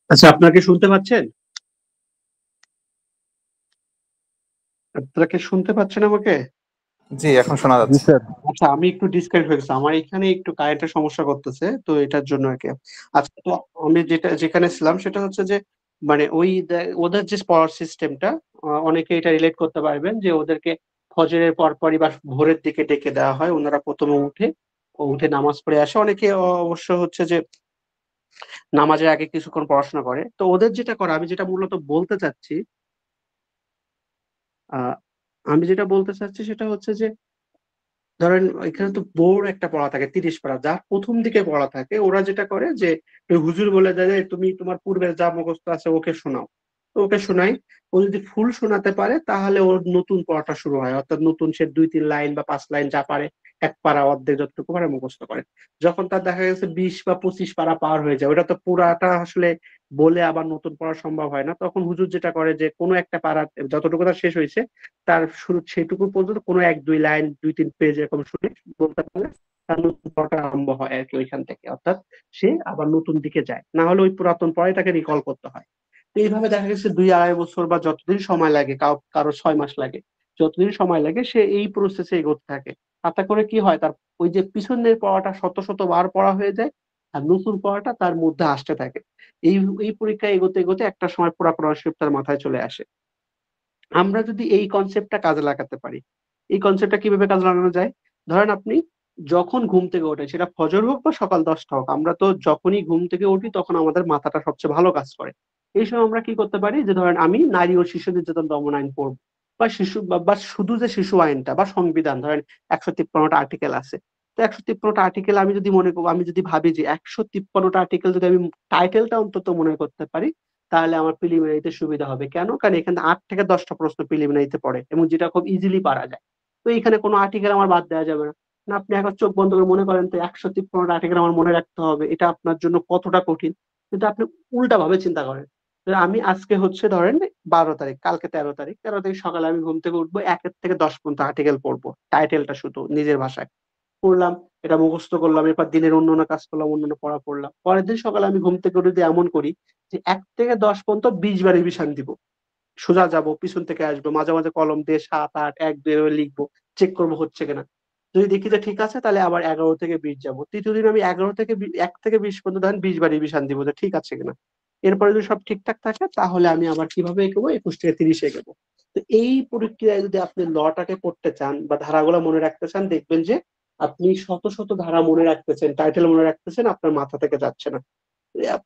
আচ্ছা আপনারা কি শুনতে পাচ্ছেন? আপনারা কি শুনতে পাচ্ছেন আমাকে? জি, এখন শোনা জি যাচ্ছে। স্যার। আচ্ছা আমি একটু ডিসকানেক্ট হয়ে গেছি। আমার এখানে একটু কারেন্টের সমস্যা করতেছে। তো এটার জন্য আরকি। আচ্ছা তো আমি যেখানে ছিলাম সেটা হচ্ছে যে মানে ওদের যে পড়ার সিস্টেমটা অনেকে এটা রিলেট করতে পারবেন যে ওদেরকে ফজরের পরপরই বা ভোরের দিকে ডেকে দেওয়া হয়। উনারা ১ম এ উঠে নামাজ পড়ে আসে। অনেকে অবশ্য হচ্ছে যে নামাজের আগে কিছুক্ষণ পড়াশোনা করে। তো ওদের যেটা করা আমি যেটা মূলত বলতে চাচ্ছি আ আমি যেটা বলতে চাচ্ছি সেটা হচ্ছে যে ধরেন এখানে তো বড় একটা পড়া থাকে ৩০ পারা। যার ১ম দিকে পড়া থাকে ওরা যেটা করে যে ওই হুজুর বলে দেয় যে, "তুমি তোমার পূর্বের যা মুখস্থ আছে ওকে শোনাও।" তো ওকে শোনাই। ও যদি ফুল শোনাতে পারে তাহলে ওর নতুন পড়াটা শুরু হয়। অর্থাৎ নতুন সে ২-৩ লাইন বা ৫ লাইন যা পারে, ১ পারা অর্ধেক যতটুকু পারে মুখস্থ করে। যখন তার দেখা গেছে ২০ বা ২৫ পারা পার হয়ে যায়, ওটা তো পুরাটা আসলে বলে আবার নতুন পড়া সম্ভব হয় না। তখন হুজুর যেটা করে যে কোন একটা পারা যতটুকু তার শেষ হইছে তার শুরু সেটুকু পর্যন্ত কোনো ১-২ লাইন ২-৩ পেজ এরকম শুনে বলতে পারলে তার নতুন পড়াটা আরম্ভ হয় আরকি ওইখান থেকে। অর্থাৎ সে আবার নতুন দিকে যায়। না হলে ওই পুরাতন পড়াই তাকে রিকল করতে হয়। তো এইভাবে দেখা গেছে ২-২.৫ বছর বা যতদিন সময় লাগে কারো ৬ মাস লাগে। যতদিন সময় লাগে সে এই প্রসেস এ এগোতে থাকে। তাতে করে কি হয় তার ওই যে পিছনের পড়াটা শত, শত বার পড়া হয়ে যায়। আর নতুন পড়াটা তার মধ্যে আসতে থাকে। এই এই পরীক্ষায় এগোতে, এগোতে একটা সময় পুরা কোরআন শরীফ তার মাথায় চলে আসে। আমরা যদি এই কনসেপ্টটা কাজে লাগাতে পারি, এই কনসেপ্টটা কিভাবে কাজে লাগানো যায়? ধরেন আপনি যখন ঘুম থেকে ওঠেন সেটা ফজর হোক বা সকাল ১০টা হোক, আমরা তো যখনই ঘুম থেকে উঠি তখন আমাদের মাথাটা সবচেয়ে ভালো কাজ করে। এই সময় আমরা কি করতে পারি যে ধরেন আমি নারী ও শিশু নির্যাতন দমন আইন পড়ব। বা শুধু যে শিশু আইনটা বা সংবিধান ধরেন ১৫৩ টা আর্টিকেল আছে। তো 153টা আর্টিকেল আমি যদি মনে করবো, আমি যদি ভাবি যে 153টা আর্টিকেল যদি আমি টাইটেলটা অন্তত মনে করতে পারি, তাহলে আমার প্রিলিমিনারিতে সুবিধা হবে। কেন? কারণ এখানে 8 থেকে 10টা প্রশ্ন প্রিলিমিনারিতে পড়ে এবং যেটা খুব ইজিলি পারা যায়। তো এখানে কোনো আর্টিকেল আমার বাদ দেওয়া যাবে না। না, আপনি এখন চোখ বন্ধ করে মনে করেন তো 153টা আর্টিকেল আমার মনে রাখতে হবে, এটা আপনার জন্য কতটা কঠিন। কিন্তু আপনি উল্টা ভাবে চিন্তা করেন, যে আমি আজকে হচ্ছে ধরেন 12 তারিখ, কালকে 13 তারিখ, 13 তারিখ সকালে আমি ঘুম থেকে উঠবো, 1 থেকে 10 পর্যন্ত আর্টিকেল পড়বো, টাইটেলটা শুধু নিজের ভাষায় পড়লাম, এটা মুখস্থ করলাম, এরপর দিনের অন্যান্য কাজ করলাম, অন্যান্য পড়া পড়লাম। পরের দিন সকালে আমি ঘুম থেকে উঠে যদি এমন করি যে 1 থেকে 10 পর্যন্ত 20 বার রিভিশন দিব, সোজা যাব, পিছন থেকে আসবো, মাঝে মাঝে কলম দিয়ে 7, 8, 1, 2 এভাবে লিখবো, চেক করবো হচ্ছে কিনা। যদি দেখি যে ঠিক আছে, তাহলে আবার 11 থেকে 20 যাবো। তৃতীয় দিন আমি 1 থেকে 20 পর্যন্ত ধরেন 20 বার রিভিশন দিব যে ঠিক আছে কিনা। এরপরে যদি সব ঠিকঠাক থাকে, তাহলে আমি আবার কিভাবে এগোবো, 21 থেকে 30 এগোবো। তো এই প্রক্রিয়ায় যদি আপনি লটাকে পড়তে চান বা ধারাগুলো মনে রাখতে চান, দেখবেন যে আপনি শত শত ধারা মনে রাখতেছেন, টাইটেল মনে রাখতেছেন, আপনার মাথা থেকে যাচ্ছে না।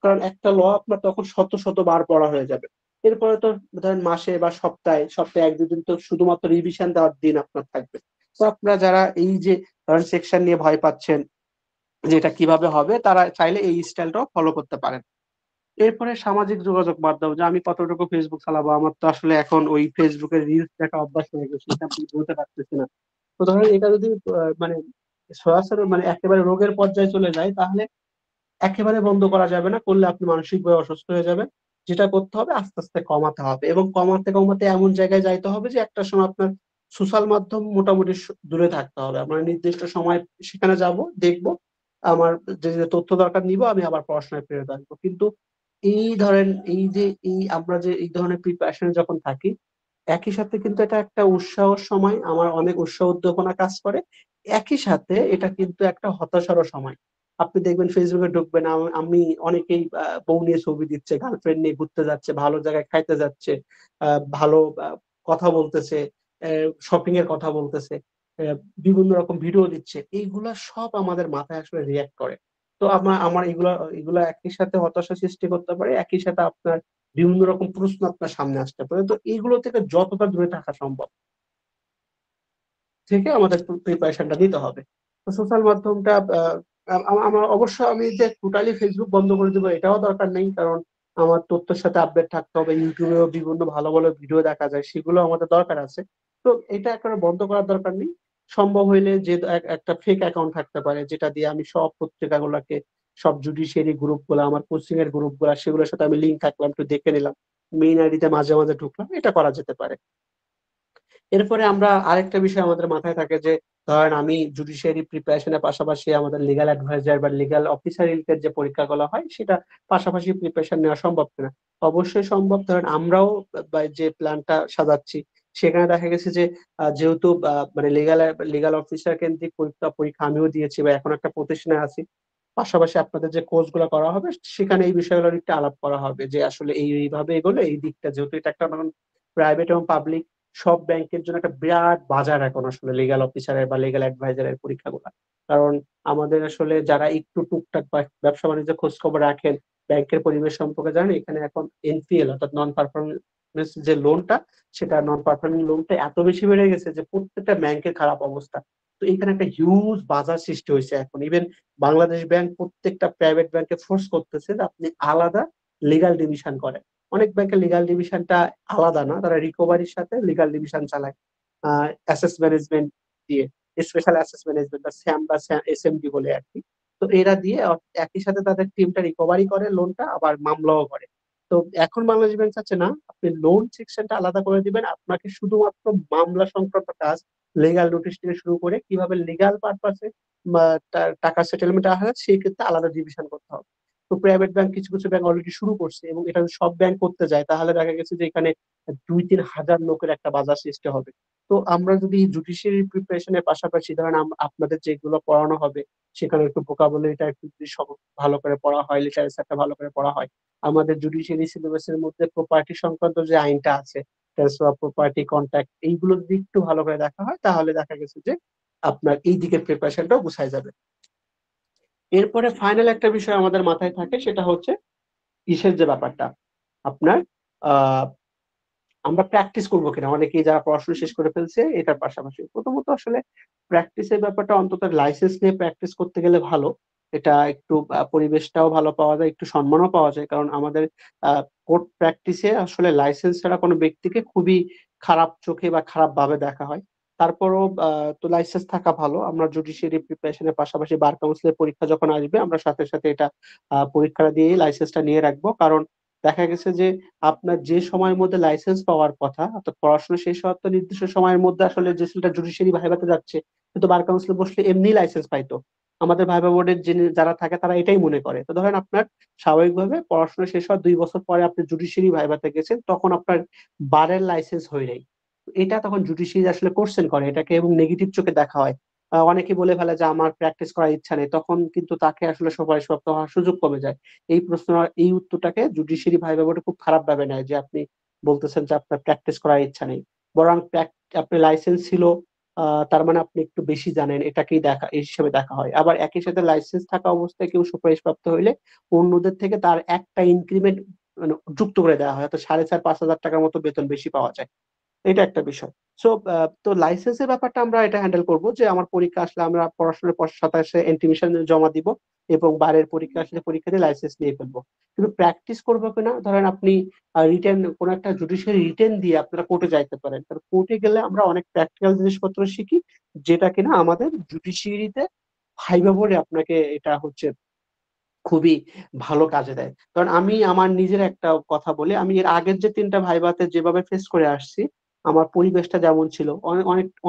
কারণ একটা ল আপনার তখন শত শত বার পড়া হয়ে যাবে। এরপরে তো ধরেন মাসে বা সপ্তাহে সপ্তাহে 1-2 দিন তো শুধুমাত্র রিভিশন দেওয়ার দিন আপনার থাকবে। তো আপনারা যারা এই যে ধরেন সেকশন নিয়ে ভয় পাচ্ছেন যে এটা কিভাবে হবে, তারা চাইলে এই স্টাইলটাও ফলো করতে পারেন। এরপরে সামাজিক যোগাযোগ মাধ্যম, যে আমি কতটুকু ফেসবুক চালাবো, আমার তো আসলে এখন ওই ফেসবুকের রিলস দেখা অভ্যাস হয়ে গেছে, এটা আমি বলতে পারতেছি না। তো ধরেন এটা যদি মানে সরাসরি মানে একেবারে রোগের পর্যায়ে চলে যায়, তাহলে একেবারে বন্ধ করা যাবে না, করলে আপনি মানসিকভাবে অসুস্থ হয়ে যাবেন। যেটা করতে হবে আস্তে আস্তে কমাতে হবে, এবং কমাতে কমাতে এমন জায়গায় যাইতে হবে যে একটা সময় আপনার সোশ্যাল মাধ্যম মোটামুটি দূরে থাকতে হবে। আমরা নির্দিষ্ট সময় সেখানে যাব, দেখব, আমার যে যে তথ্য দরকার নিব, আমি আবার পড়াশোনায় ফিরে আসবো। কিন্তু এই ধরেন এই যে এই আমরা যে এই ধরনের প্রিপারেশন যখন থাকি, একই সাথে কিন্তু এটা একটা উৎসাহর সময়, আমার অনেক উৎসাহ উদ্দীপনা কাজ করে। একই সাথে এটা কিন্তু একটা হতাশারও সময়। আপনি দেখবেন ফেসবুকে ঢুকবেন, আমি অনেকেই বউ নিয়ে ছবি দিচ্ছে, গার্লফ্রেন্ড নিয়ে ঘুরতে যাচ্ছে, ভালো জায়গায় খাইতে যাচ্ছে, ভালো কথা বলতেছে, শপিং এর কথা বলতেছে, বিভিন্ন রকম ভিডিও দিচ্ছে, এইগুলা সব আমাদের মাথায় আসলে রিয়াক্ট করে। তো আমার আমার এগুলা এগুলা একই সাথে হতাশা সৃষ্টি করতে পারে, একই সাথে আপনার বিভিন্ন রকম প্রশ্ন আপনার সামনে আসতে পারে। তো এইগুলো থেকে যতটা দূরে থাকা সম্ভব থেকে আমাদের প্রিপারেশনটা নিতে হবে। তো সোশ্যাল মাধ্যমটা আমার অবশ্য আমি যে টোটালি ফেসবুক বন্ধ করে দেবো এটাও দরকার নেই, কারণ আমার তথ্যের সাথে আপডেট থাকতে হবে। ইউটিউবেও বিভিন্ন ভালো ভালো ভিডিও দেখা যায়, সেগুলো আমাদের দরকার আছে। তো এটা একেবারে বন্ধ করার দরকার নেই। সম্ভব হইলে যে একটা ফেক অ্যাকাউন্ট থাকতে পারে, যেটা দিয়ে আমি সব পত্রিকাগুলোকে, সব জুডিশিয়ারি গ্রুপ গুলা, আমার কোচিং এর গ্রুপ গুলা, সেগুলোর সাথে আমি লিঙ্ক থাকলাম, একটু দেখে নিলাম, মেইন আইডিতে মাঝে মাঝে ঢুকলাম, এটা করা যেতে পারে। এরপরে আমরা আরেকটা বিষয় আমাদের মাথায় থাকে যে ধরেন আমি জুডিশিয়ারি প্রিপারেশনের পাশাপাশি আমাদের লিগ্যাল অ্যাডভাইজার বা লিগ্যাল অফিসার রিলেটেড যে পরীক্ষাগুলো হয়, সেটা পাশাপাশি প্রিপারেশন নেওয়া সম্ভব কিনা। অবশ্যই সম্ভব। ধরেন আমরাও যে প্ল্যানটা সাজাচ্ছি, সেখানে দেখা গেছে যে যেহেতু মানে লিগ্যাল অফিসার কেন্দ্রিক পরীক্ষা পরীক্ষা আমিও দিয়েছি বা এখন একটা প্রতিষ্ঠানে আছি, পাশাপাশি আপনাদের যে কোর্স গুলো করা হবে সেখানে এই বিষয়গুলো একটু আলাপ করা হবে, যে আসলে এইভাবে এগোলে এই দিকটা, যেহেতু এটা একটা প্রাইভেট এবং পাবলিক সব ব্যাংকের জন্য একটা বিরাট বাজার এখন আসলে লিগ্যাল অফিসারের বা লিগ্যাল অ্যাডভাইজারের পরীক্ষাগুলো। কারণ আমাদের আসলে যারা একটু টুকটাক ব্যবসা বাণিজ্য খোঁজ খবর রাখেন, ব্যাংকের পরিবেশ সম্পর্কে জানেন, এখানে এখন এনপিএল অর্থাৎ নন পারফরমেন্স যে লোনটা, সেটা নন পারফর্মিং লোনটা এত বেশি বেড়ে গেছে যে প্রত্যেকটা ব্যাংকের খারাপ অবস্থা। তো এখানে একটা হিউজ বাজার সৃষ্টি হয়েছে এখন। ইভেন বাংলাদেশ ব্যাংক প্রত্যেকটা প্রাইভেট ব্যাংকে ফোর্স করতেছে যে আপনি আলাদা লিগ্যাল ডিভিশন করেন। অনেক ব্যাংকের লিগ্যাল ডিভিশনটা আলাদা না, তারা রিকভারির সাথে লিগ্যাল ডিভিশন চালায় অ্যাসেস ম্যানেজমেন্ট দিয়ে, স্পেশাল অ্যাসেস ম্যানেজমেন্ট বা স্যাম বা এসএমডি বলে আর কি। তো এরা দিয়ে একই সাথে তাদের টিমটা রিকভারি করে লোনটা, আবার মামলাও করে। তো এখন বাংলাদেশ ব্যাংক চাচ্ছে না, আপনি লোন সেকশনটা আলাদা করে দিবেন, আপনাকে শুধুমাত্র মামলা সংক্রান্ত কাজ, লিগ্যাল নোটিশ থেকে শুরু করে কিভাবে লিগ্যাল পারপাসে টাকা সেটেলমেন্ট হয় সেই ক্ষেত্রে আলাদা ডিভিশন করতে হবে। তো প্রাইভেট ব্যাংক, কিছু কিছু ব্যাংক অলরেডি শুরু করছে, এবং এটা যদি সব ব্যাংক করতে যায় তাহলে দেখা গেছে যে এখানে 2-3 হাজার লোকের একটা বাজার সৃষ্টি হবে। তো আমরা যদি জুডিশিয়ারি প্রিপারেশনের পাশাপাশি ধরেন আপনাদের যেগুলো পড়ানো হবে, সেখানে একটু ভোকাবুলারিটা একটু যদি সব ভালো করে পড়া হয়, লিটারেচারটা ভালো করে পড়া হয়, আমাদের জুডিশিয়ারি সিলেবাসের মধ্যে প্রপার্টি সংক্রান্ত যে আইনটা আছে, ট্রান্সফার অফ প্রপার্টি, কন্ট্রাক্ট, এইগুলোর দিক একটু ভালো করে দেখা হয়, তাহলে দেখা গেছে যে আপনার এই দিকের প্রিপারেশনটাও গুছাই যাবে। এরপরে ফাইনাল একটা বিষয় আমাদের মাথায় থাকে, সেটা হচ্ছে ইসের যে ব্যাপারটা আপনার আমরা প্র্যাকটিস করবো কিনা, অনেকেই যারা পড়াশোনা শেষ করে ফেলছে এটার পাশাপাশি। প্রথমত আসলে প্র্যাকটিসের ব্যাপারটা অন্তত লাইসেন্স নিয়ে প্র্যাকটিস করতে গেলে ভালো। এটা একটু পরিবেশটাও ভালো পাওয়া যায়, একটু সম্মানও পাওয়া যায়, কারণ আমাদের কোর্ট প্র্যাকটিসে আসলে লাইসেন্স ছাড়া কোনো ব্যক্তিকে খুবই খারাপ চোখে বা খারাপ ভাবে দেখা হয়। তারপরও তো লাইসেন্স থাকা ভালো। আমরা জুডিশিয়ারি প্রিপারেশনের পাশাপাশি বার কাউন্সিলের পরীক্ষা যখন আসবে আমরা সাথে সাথে এটা পরীক্ষা দিয়ে লাইসেন্সটা নিয়ে রাখবো। কারণ দেখা গেছে যে আপনার যে সময়ের মধ্যে লাইসেন্স পাওয়ার কথা, অর্থাৎ পড়াশোনা শেষ হওয়ার তো নির্দিষ্ট সময়ের মধ্যে আসলে যে ছেলেটা জুডিশিয়ারি ভাইভাতে যাচ্ছে, কিন্তু বার কাউন্সিলে বসলে এমনি লাইসেন্স পাইতো। আমাদের ভাইভা বোর্ডের যিনি যারা থাকে তারা এটাই মনে করে। তো ধরেন আপনার স্বাভাবিকভাবে পড়াশোনা শেষ হওয়ার 2 বছর পরে আপনি জুডিশিয়ারি ভাইভাতে গেছেন, তখন আপনার বারের লাইসেন্স হয় নাই। এটা তখন জুডিশিয়ারি আসলে কোশ্চেন করে এটাকে, এবং নেগেটিভ চোখে দেখা হয়। অনেকে বলে ফেলে যে আমার প্র্যাকটিস করার ইচ্ছা নেই, তখন কিন্তু তাকে আসলে সুপারিশপ্রাপ্ত হওয়ার সুযোগ কমে যায়। এই প্রশ্ন, এই উত্তরটাকে জুডিশিয়ারি ভাইভা বোর্ডে খুব খারাপ ভাবে নেয় যে আপনি বলতেছেন যে আপনার প্র্যাকটিস করার ইচ্ছা নেই। বরং আপনার লাইসেন্স ছিল, তার মানে আপনি একটু বেশি জানেন, এটাকেই দেখা এই হিসেবে দেখা হয়। আবার একই সাথে লাইসেন্স থাকা অবস্থায় কেউ সুপারিশপ্রাপ্ত হইলে অন্যদের থেকে তার একটা ইনক্রিমেন্ট মানে যুক্ত করে দেওয়া হয়, অর্থাৎ 4,500-5,000 টাকার মতো বেতন বেশি পাওয়া যায়। এটা একটা বিষয়। সো তো লাইসেন্সের ব্যাপারটা আমরা এটা হ্যান্ডেল করব যে আমার পরীক্ষা আসলে আমরা পড়াশোনার সাথে ইন্টিমেশন জমা দিব, এবং বারের পরীক্ষা আসলে পরীক্ষা দিয়ে লাইসেন্স নিয়ে ফেলবো। কিন্তু প্র্যাকটিস করবো কিনা, ধরেন আপনি রিটেন কোন একটা জুডিশিয়ারি রিটেন দিয়ে আপনারা কোর্টে যাইতে পারেন, কারণ কোর্টে গেলে আমরা অনেক প্র্যাকটিক্যাল জিনিসপত্র শিখি, যেটা কিনা আমাদের জুডিশিয়ারিতে ভাইভা বোর্ডে আপনাকে এটা হচ্ছে খুবই ভালো কাজে দেয়। কারণ আমি আমার নিজের একটা কথা বলি, আমি এর আগের যে ৩টা ভাইভাতে যেভাবে ফেস করে আসছি, আমার পরিবেশটা যেমন ছিল,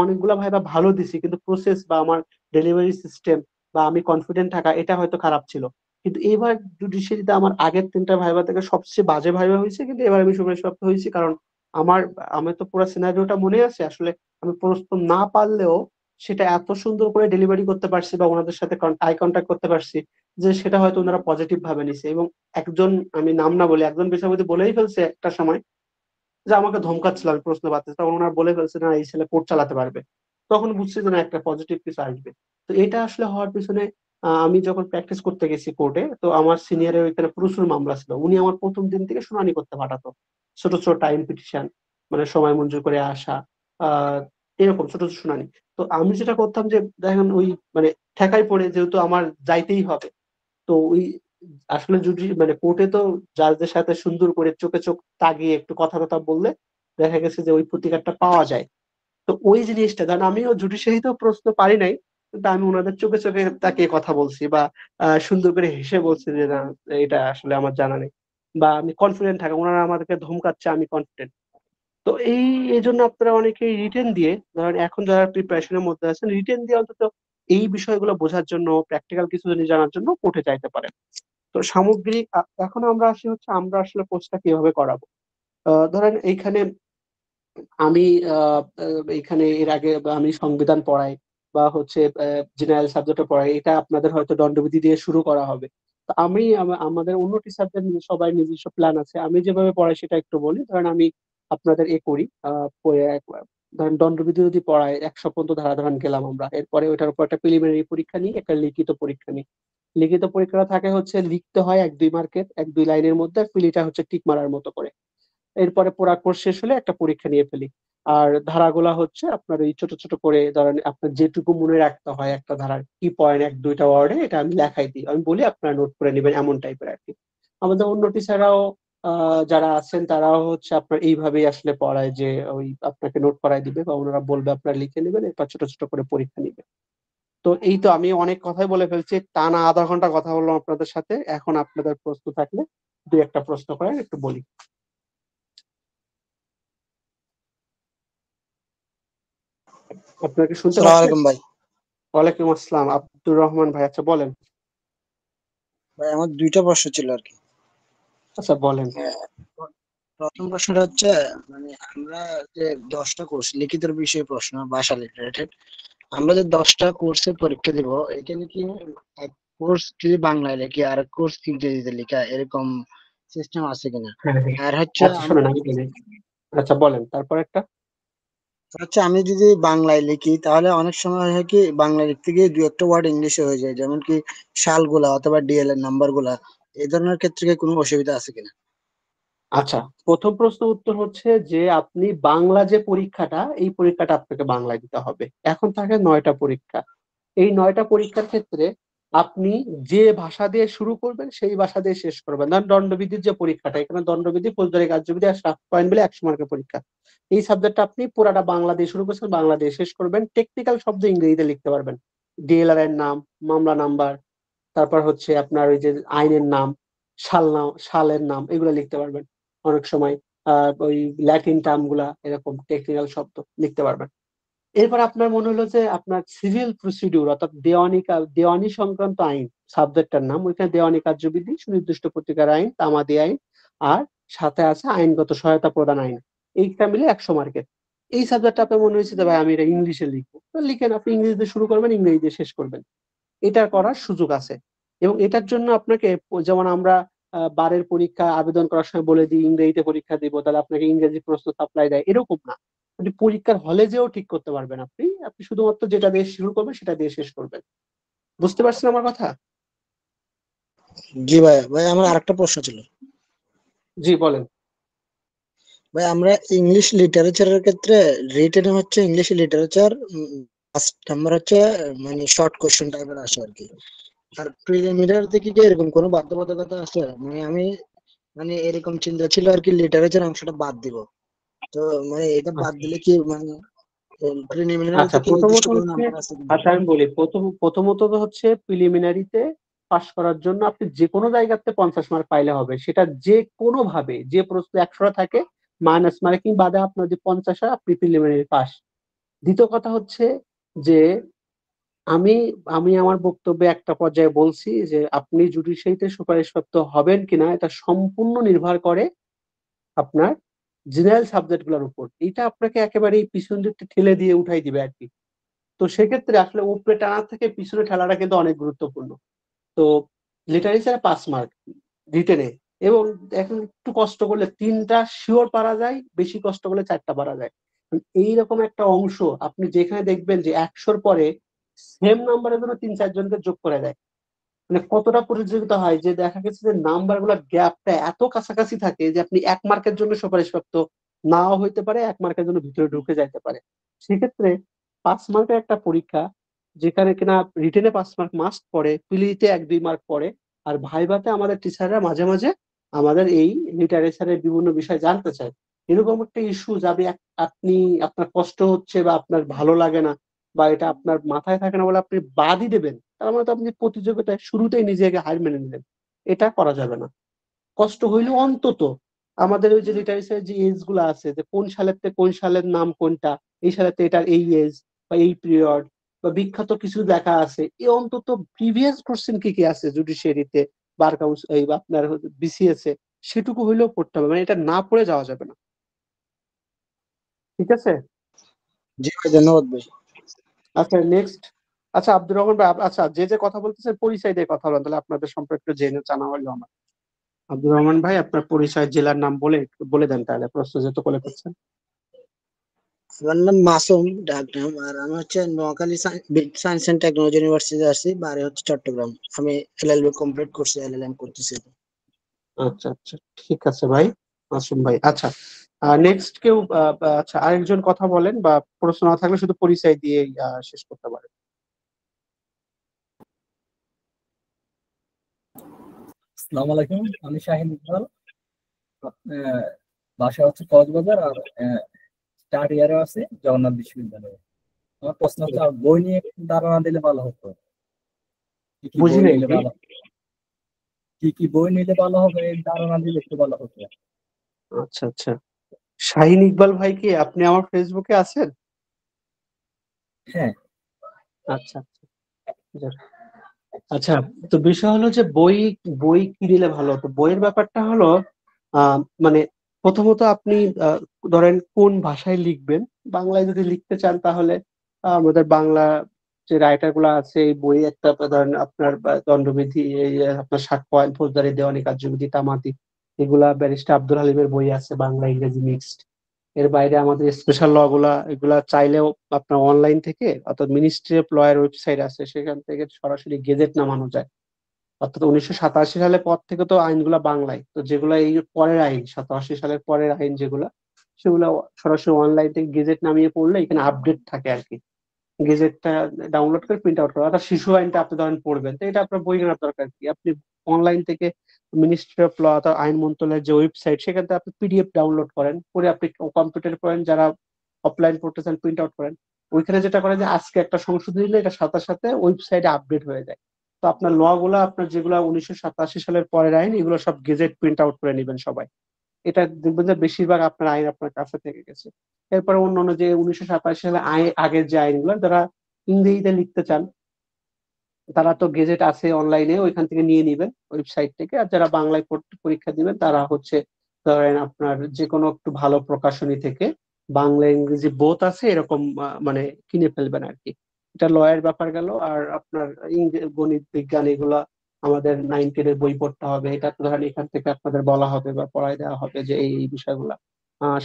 অনেকগুলা ভাইভা ভালো দিছি, কিন্তু প্রসেস বা আমার ডেলিভারি সিস্টেম বা আমি কনফিডেন্ট থাকা এটা হয়তো খারাপ ছিল। কিন্তু এবার জুডিশিয়ারিতে আমার আগের ৩টা ভাইভা থেকে সবচেয়ে বাজে ভাইভা হয়েছে, কিন্তু এবার আমি সুপারিশপ্রাপ্ত হয়েছি। কারণ আমার আমার তো পুরো সিনারিওটা মনে আছে আসলে। আমি প্রশ্ন না পারলেও সেটা এত সুন্দর করে ডেলিভারি করতে পারছি বা ওনাদের সাথে আই কন্ট্যাক্ট করতে পারছি যে সেটা হয়তো ওনারা পজিটিভ ভাবে নিছে। এবং একজন, আমি নাম না বলে, একজন বিচারপতি বলেই ফেলছে একটা সময় যে আমাকে ধমকাচ্ছিল আমি প্রশ্ন পাচ্ছি, তখন ওনারা বলে ফেলছে না এই ছেলে কোর্ট চালাতে পারবে। তখন বুঝছি যে না, একটা পজিটিভ কিছু আসবে। তো এটা আসলে হওয়ার পিছনে আমি যখন প্র্যাকটিস করতে গেছি কোর্টে, তো আমার সিনিয়রের ওইখানে প্রচুর মামলা ছিল, উনি আমার প্রথম দিন থেকে শুনানি করতে পাঠাতো। ছোট ছোট টাইম পিটিশন, মানে সময় মঞ্জুর করে আসা, আহ এরকম ছোট ছোট শুনানি। তো আমি যেটা করতাম যে দেখেন ওই মানে ঠেকাই পড়ে, যেহেতু আমার যাইতেই হবে, তো ওই আসলে যদি মানে কোর্টে তো জাজদের সাথে সুন্দর করে চোখে চোখ তাকিয়ে একটু কথা কথা বললে দেখা গেছে যে ওই প্রতিকারটা পাওয়া যায়। তো ওই জিনিসটা, কারণ আমিও জুডিশিয়ারিতেও প্রশ্ন পারি নাই, কিন্তু আমি ওনাদের চোখে চোখে তাকিয়ে কথা বলছি বা সুন্দর করে হেসে বলছি যে না, এটা আসলে আমার জানা নেই, বা আমি কনফিডেন্ট থাকা, ওনারা আমাদেরকে ধমকাচ্ছে আমি কনফিডেন্ট। তো এই জন্য আপনারা অনেকেই রিটেন দিয়ে, ধরেন এখন যারা প্রিপারেশনের মধ্যে আছেন, রিটেন দিয়ে অন্তত এই বিষয়গুলো বোঝার জন্য, প্র্যাকটিক্যাল কিছু জিনিস জানার জন্য কোর্টে চাইতে পারেন। তো সামগ্রিক এখন আমরা আসি হচ্ছে আমরা আসলে কোর্সটা কিভাবে করাবো। ধরেন এইখানে আমি এইখানে এর আগে আমি সংবিধান পড়াই বা হচ্ছে জেনারেল সাবজেক্টে পড়াই, এটা আপনাদের হয়তো দণ্ডবিধি দিয়ে শুরু করা হবে। তো আমি আমাদের অন্য টিচারদের সবাই নিজস্ব প্ল্যান আছে, আমি যেভাবে পড়াই সেটা একটু বলি। ধরেন আমি আপনাদের করি ধরেন দণ্ডবিধি যদি পড়ায় 100 পর্যন্ত ধারা ধরেন গেলাম আমরা, এরপরে ওইটার উপর একটা প্রিলিমিনারি পরীক্ষা নিই, একটা লিখিত পরীক্ষা নিই। লিখিত পরীক্ষা থাকে হচ্ছে লিখতে হয় 1-2 মার্কের, 1-2 লাইনের মধ্যে, আর ফিলিটা হচ্ছে টিক মারার মতো করে। এরপরে পুরা কোর্স শেষ হলে একটা পরীক্ষা নিয়ে ফেলি। আর ধারাগুলা হচ্ছে আপনার এই ছোট ছোট করে, ধরেন আপনার যেটুকু মনে রাখতে হয় একটা ধারার কি পয়েন্ট, 1-2টা ওয়ার্ডে, এটা আমি লেখাই দিই, আমি বলি আপনারা নোট করে নেবেন, এমন টাইপের আর কি। আমাদের অন্য টিচাররাও যারা আছেন তারাও হচ্ছে আপনার এইভাবেই আসলে পড়ায় যে ওই আপনাকে নোট করাই দিবে বা ওনারা বলবে আপনারা লিখে নেবেন, এরপর ছোট ছোট করে পরীক্ষা নিবে। তো এই তো আমি অনেক কথাই বলে ফেলছি, টানা আধা ঘন্টা কথা বললাম আপনাদের সাথে। এখন আপনাদের প্রশ্ন থাকলে 2-1টা প্রশ্ন করেন, একটু বলি। আপনাকে শুনতে সালাম পাচ্ছেন? আলাইকুম ভাই। ওয়ালাইকুম আসসালাম, আব্দুর রহমান ভাই। আচ্ছা বলেন। ভাই আমার দুইটা প্রশ্ন ছিল আর কি। আচ্ছা বলেন। আহ, প্রথম প্রশ্নটা হচ্ছে, মানে আমরা যে 10টা কোর্স লিখিত বিষয়ে প্রশ্ন ভাষা রিলেটেড, আমরা যে 10টা কোর্সের পরীক্ষা দিব, এখানে কি এক কোর্স যদি বাংলায় লিখি আর কোর্স ইংরেজিতে লেখা এরকম সিস্টেম আছে কিনা? হ্যাঁ হ্যাঁ। আর হচ্ছে আচ্ছা শোনেন আমি বলি। আচ্ছা বলেন তারপর একটা। আমি যদি বাংলায় লিখি তাহলে অনেক সময় হয় কি বাংলা লিখতে গিয়ে দু একটা ওয়ার্ড ইংলিশে হয়ে যায়, যেমন কি সালগুলা অথবা ডিএল এর নাম্বার গুলা। এই ধরনের ক্ষেত্রে কি কোনো অসুবিধা আছে কিনা? আচ্ছা, প্রথম প্রশ্ন উত্তর হচ্ছে যে আপনি বাংলা যে পরীক্ষাটা, এই পরীক্ষাটা আপনাকে বাংলায় দিতে হবে। এখন থাকে 9টা পরীক্ষা। এই 9টা পরীক্ষার ক্ষেত্রে আপনি যে ভাষা দিয়ে শুরু করবেন সেই ভাষা দিয়ে শেষ করবেন। ধরেন দণ্ডবিধির যে পরীক্ষাটা, এখানে দণ্ডবিধি, ফৌজদারি কার্যবিধি আর সাফ পয়েন্ট মিলে 100 মার্কের পরীক্ষা। এই সাবজেক্টটা আপনি পুরাটা বাংলা দিয়ে শুরু করছেন, বাংলা দিয়ে শেষ করবেন। টেকনিক্যাল শব্দ ইংরেজিতে লিখতে পারবেন। ডিএলআর এর নাম, মামলা নাম্বার, তারপর হচ্ছে আপনার ওই যে আইনের নাম, সালের নাম, এগুলো লিখতে পারবেন। অনেক সময় ওই ল্যাটিন টার্ম গুলা, এরকম টেকনিক্যাল শব্দ লিখতে পারবেন। এরপর আপনার মনে হলো যে আপনার সিভিল প্রসিডিউর অর্থাৎ দেওয়ানি সংক্রান্ত আইন সাবজেক্টটার নাম, ওইখানে দেওয়ানি কার্যবিধি, সুনির্দিষ্ট প্রতিকার আইন, তামাদি আইন, আর সাথে আছে আইনগত সহায়তা প্রদান আইন। এইটা মিলে 100 মার্কের। এই সাবজেক্টটা আপনার মনে হয়েছে যে ভাই আমি এটা ইংলিশে লিখবো, তো লিখেন, আপনি ইংরেজিতে শুরু করবেন, ইংরেজিতে শেষ করবেন। এটা করার সুযোগ আছে। এবং এটার জন্য আপনাকে যেমন আমরা বারের পরীক্ষা আবেদন করার সময় বলে দিই ইংরেজিতে পরীক্ষা দিব, তাহলে আপনাকে ইংরেজি প্রশ্ন সাপ্লাই দেয়, এরকম না। আপনি পরীক্ষার হলে যেও ঠিক করতে পারবেন। আপনি আপনি শুধুমাত্র যেটা দিয়ে শুরু করবেন সেটা দিয়ে শেষ করবেন। বুঝতে পারছেন আমার কথা? জি ভাই, ভাই আমার আরেকটা প্রশ্ন ছিল। জি বলেন। ভাই আমরা ইংলিশ লিটারেচারের ক্ষেত্রে রিটেন হচ্ছে ইংলিশ লিটারেচার, ফার্স্ট নাম্বার হচ্ছে মানে শর্ট কোশ্চেন টাইপের আসে আর কি। আর প্রিলিমিনারি থেকে কি এরকম কোনো বাধ্যবাধকতা আছে? মানে আমি মানে এরকম চিন্তা ছিল আর কি, লিটারেচার অংশটা বাদ দিব। তো মানে এটা বাদ আচ্ছা দিলে কি মানে প্রিলিমিনারি আচ্ছা, থেকে নির্দিষ্ট প্রথমত কোনো হচ্ছে, নাম্বার আছে কিনা? আচ্ছা আমি বলি, প্রথমত তো হচ্ছে প্রিলিমিনারিতে পাশ করার জন্য আপনি যে কোনো জায়গাতে 50 মার্ক পাইলে হবে। সেটা যে কোনো ভাবে, যে প্রশ্ন 100টা থাকে, মাইনাস মার্কিং বাদে আপনার যদি 50 হয়, আপনি প্রিলিমিনারি পাস। দ্বিতীয় কথা হচ্ছে যে আমি আমি আমার বক্তব্যে একটা পর্যায়ে বলছি যে আপনি জুডিশিয়ারিতে সুপারিশপ্রাপ্ত হবেন কিনা এটা সম্পূর্ণ নির্ভর করে আপনার জেনারেল সাবজেক্ট গুলোর উপর। এটা আপনাকে একেবারেই পিছন দিকটা ঠেলে দিয়ে উঠাই দিবে আর কি। তো সেক্ষেত্রে আসলে উপরে টানা থেকে পিছনে ঠেলাটা কিন্তু অনেক গুরুত্বপূর্ণ। তো লিটারেচারে 5 মার্ক, রিটেনে, এবং এখন একটু কষ্ট করলে 3টা শিওর পারা যায়, বেশি কষ্ট করলে 4টা পারা যায়। এইরকম একটা অংশ আপনি যেখানে দেখবেন যে 100-র পরে সেম নাম্বারের জন্য 3-4 জনকে যোগ করে দেয়। মানে কতটা প্রতিযোগিতা হয় যে দেখা গেছে যে নাম্বার গুলা গ্যাপটা এত কাছাকাছি থাকে যে আপনি 1 মার্কের জন্য সুপারিশপ্রাপ্ত নাও হইতে পারে, 1 মার্কের জন্য ভিতরে ঢুকে যাইতে পারে। সেক্ষেত্রে 5 মার্কের একটা পরীক্ষা, যেখানে কিনা রিটেনে 5 মার্ক মাস্ট পড়ে, প্রিলিতে 1-2 মার্ক পড়ে, আর ভাইভাতে আমাদের টিচাররা মাঝে মাঝে আমাদের এই লিটারেচারের বিভিন্ন বিষয় জানতে চায়। এরকম একটা ইস্যু যাবে, আপনি আপনার কষ্ট হচ্ছে বা আপনার ভালো লাগে না বা এটা আপনার মাথায় থাকে না বলে আপনি বাদই দেবেন, তার মানে তো আপনি প্রতিযোগিতায় শুরুতেই নিজেকে হার মেনে নিলেন। এটা করা যাবে না। কষ্ট হইলেও অন্তত আমাদের ওই যে লিটারেচারের যে এজ গুলো আছে, যে কোন সালের থেকে কোন সালের নাম কোনটা, এই সালের থেকে এটার এই এজ বা এই পিরিয়ড, বা বিখ্যাত কিছু লেখা আছে, এই অন্তত প্রিভিয়াস কোশ্চেন কি কি আছে জুডিশিয়ারিতে, বার কাউন্সিল, এই বা আপনার বিসিএস এ, সেটুকু হইলেও পড়তে হবে। মানে এটা না পড়ে যাওয়া যাবে না। ঠিক আছে? জি ভাই, ধন্যবাদ ভাই। আচ্ছা নেক্সট। আচ্ছা আব্দুর রহমান ভাই, আচ্ছা যে যে কথা বলতেছেন পরিচয় দিয়ে কথা বলেন, তাহলে আপনাদের সম্পর্কে একটু জেনে জানা হলো আমার। আব্দুর রহমান ভাই, আপনার পরিচয়, জেলার নাম বলে একটু বলে দেন তাহলে, প্রশ্ন যেহেতু করে করছেন। আমার নাম মাসুম, ডাক নাম। আর আমি হচ্ছে Noakhali Science and Technology University আসছি, বাড়ি হচ্ছে চট্টগ্রাম। আমি এলএলবি কমপ্লিট করছি, এলএলএম করতেছি। আচ্ছা আচ্ছা, ঠিক আছে ভাই, মাসুম ভাই। আচ্ছা নেক্সট কেউ, আচ্ছা আরেকজন কথা বলেন, বা প্রশ্ন না থাকলে শুধু পরিচয় দিয়ে শেষ করতে পারেন। আসসালামু আলাইকুম, আমি শাহিন ইকবাল। আহ, বাসা হচ্ছে কক্সবাজার, আর স্টার্ট ইয়ারে আছে জগন্নাথ বিশ্ববিদ্যালয়ে। আমার প্রশ্ন হচ্ছে, আর বই নিয়ে একটু ধারণা দিলে ভালো হতো। কি কি বুঝি বই নাই নিলে ভাই। ভালো, কি কি বই নিলে ভালো হবে, এই ধারণা দিলে একটু ভালো হতো। আচ্ছা আচ্ছা, শাহিন ইকবাল ভাই কি আপনি আমার ফেসবুকে আছেন? হ্যাঁ। আচ্ছা আচ্ছা, যাক। আচ্ছা, তো বিষয় হলো যে বই বই কি দিলে ভালো হতো। বইয়ের ব্যাপারটা হলো মানে প্রথমত আপনি আহ, ধরেন কোন ভাষায় লিখবেন। বাংলায় যদি লিখতে চান তাহলে আমাদের বাংলা যে রাইটার গুলো আছে, এই বই একটা ধরেন আপনার দণ্ডবিধি, এই আপনার সাক্ষ্য আইন, ফৌজদারি, দেওয়ানি কার্যবিধি, তামাদি, এগুলা ব্যারিস্টার আব্দুল হালিমের বই আছে, বাংলা ইংরেজি মিক্সড। এর বাইরে আমাদের স্পেশাল ল গুলা, এগুলা চাইলেও আপনার অনলাইন থেকে, অর্থাৎ মিনিস্ট্রি অফ ল এর ওয়েবসাইট আছে, সেখান থেকে সরাসরি গেজেট নামানো যায়। অর্থাৎ 1987 সালের পর থেকে তো আইনগুলা বাংলায়, তো যেগুলো এই পরের আইন 87 সালের পরের আইন যেগুলা, সেগুলো সরাসরি অনলাইন থেকে গেজেট নামিয়ে পড়লে এখানে আপডেট থাকে আর কি। গেজেটটা ডাউনলোড করে প্রিন্ট আউট করা, অর্থাৎ শিশু আইনটা আপনি ধরেন পড়বেন, তো এটা আপনার বই কেনার দরকার কি, আপনি অনলাইন থেকে মিনিস্ট্রি অফ ল অথবা আইন মন্ত্রণালয়ের যে ওয়েবসাইট, সেখান থেকে আপনি পিডিএফ ডাউনলোড করেন, করে আপনি কম্পিউটারে পড়েন, যারা অফলাইন পড়তে চান প্রিন্ট আউট করেন। ওইখানে যেটা করে যে আজকে একটা সংশোধনী দিলে এটা সাথে সাথে ওয়েবসাইটে আপডেট হয়ে যায়। তো আপনার ল গুলা, আপনার যেগুলো 1987 সালের পরের আইন, এগুলো সব গেজেট প্রিন্ট আউট করে নেবেন সবাই। এটা দেখবেন যে বেশিরভাগ আপনার আইন আপনার কাছে থেকে গেছে। এরপরে অন্যান্য যে 1987 সালে আগের যে আইনগুলো, যারা ইংরেজিতে লিখতে চান তারা তো গেজেট আছে অনলাইনে, ওইখান থেকে নিয়ে নিবেন ওয়েবসাইট থেকে। আর যারা বাংলায় পরীক্ষা দিবেন তারা হচ্ছে ধরেন আপনার যে কোনো একটু ভালো প্রকাশনী থেকে বাংলা ইংরেজি বোথ আছে এরকম মানে কিনে ফেলবেন আর কি। এটা লয়ের ব্যাপার গেল। আর আপনার গণিত বিজ্ঞান এগুলা আমাদের 9-10 এর বই পড়তে হবে, এটা তো ধরেন এখান থেকে আপনাদের বলা হবে বা পড়ায় দেওয়া হবে যে এই বিষয়গুলা।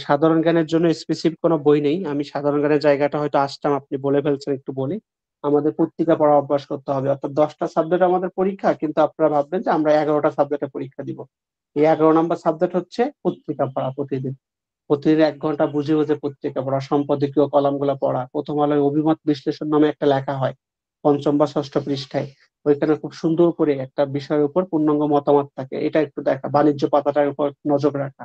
সাধারণ জ্ঞানের জন্য স্পেসিফিক কোনো বই নেই, আমি সাধারণ জ্ঞানের জায়গাটা হয়তো আসতাম, আপনি বলে ফেলছেন, একটু বলি। আমাদের পত্রিকা পড়া অভ্যাস করতে হবে, অর্থাৎ 10টা সাবজেক্ট আমাদের পরীক্ষা, কিন্তু আপনারা ভাববেন যে আমরা 11টা সাবজেক্টে পরীক্ষা দিব। এই 11 নম্বর সাবজেক্ট হচ্ছে পত্রিকা পড়া প্রতিদিন। প্রতিদিন 1 ঘন্টা বুঝে বুঝে পত্রিকা পড়া, সম্পাদকীয় কলাম গুলা পড়া। প্রথম আলোয় অভিমত বিশ্লেষণ নামে একটা লেখা হয় 5ম বা 6ষ্ঠ পৃষ্ঠায়, ওইখানে খুব সুন্দর করে একটা বিষয়ের উপর পূর্ণাঙ্গ মতামত থাকে, এটা একটু দেখা। বাণিজ্য পাতাটার উপর নজর রাখা,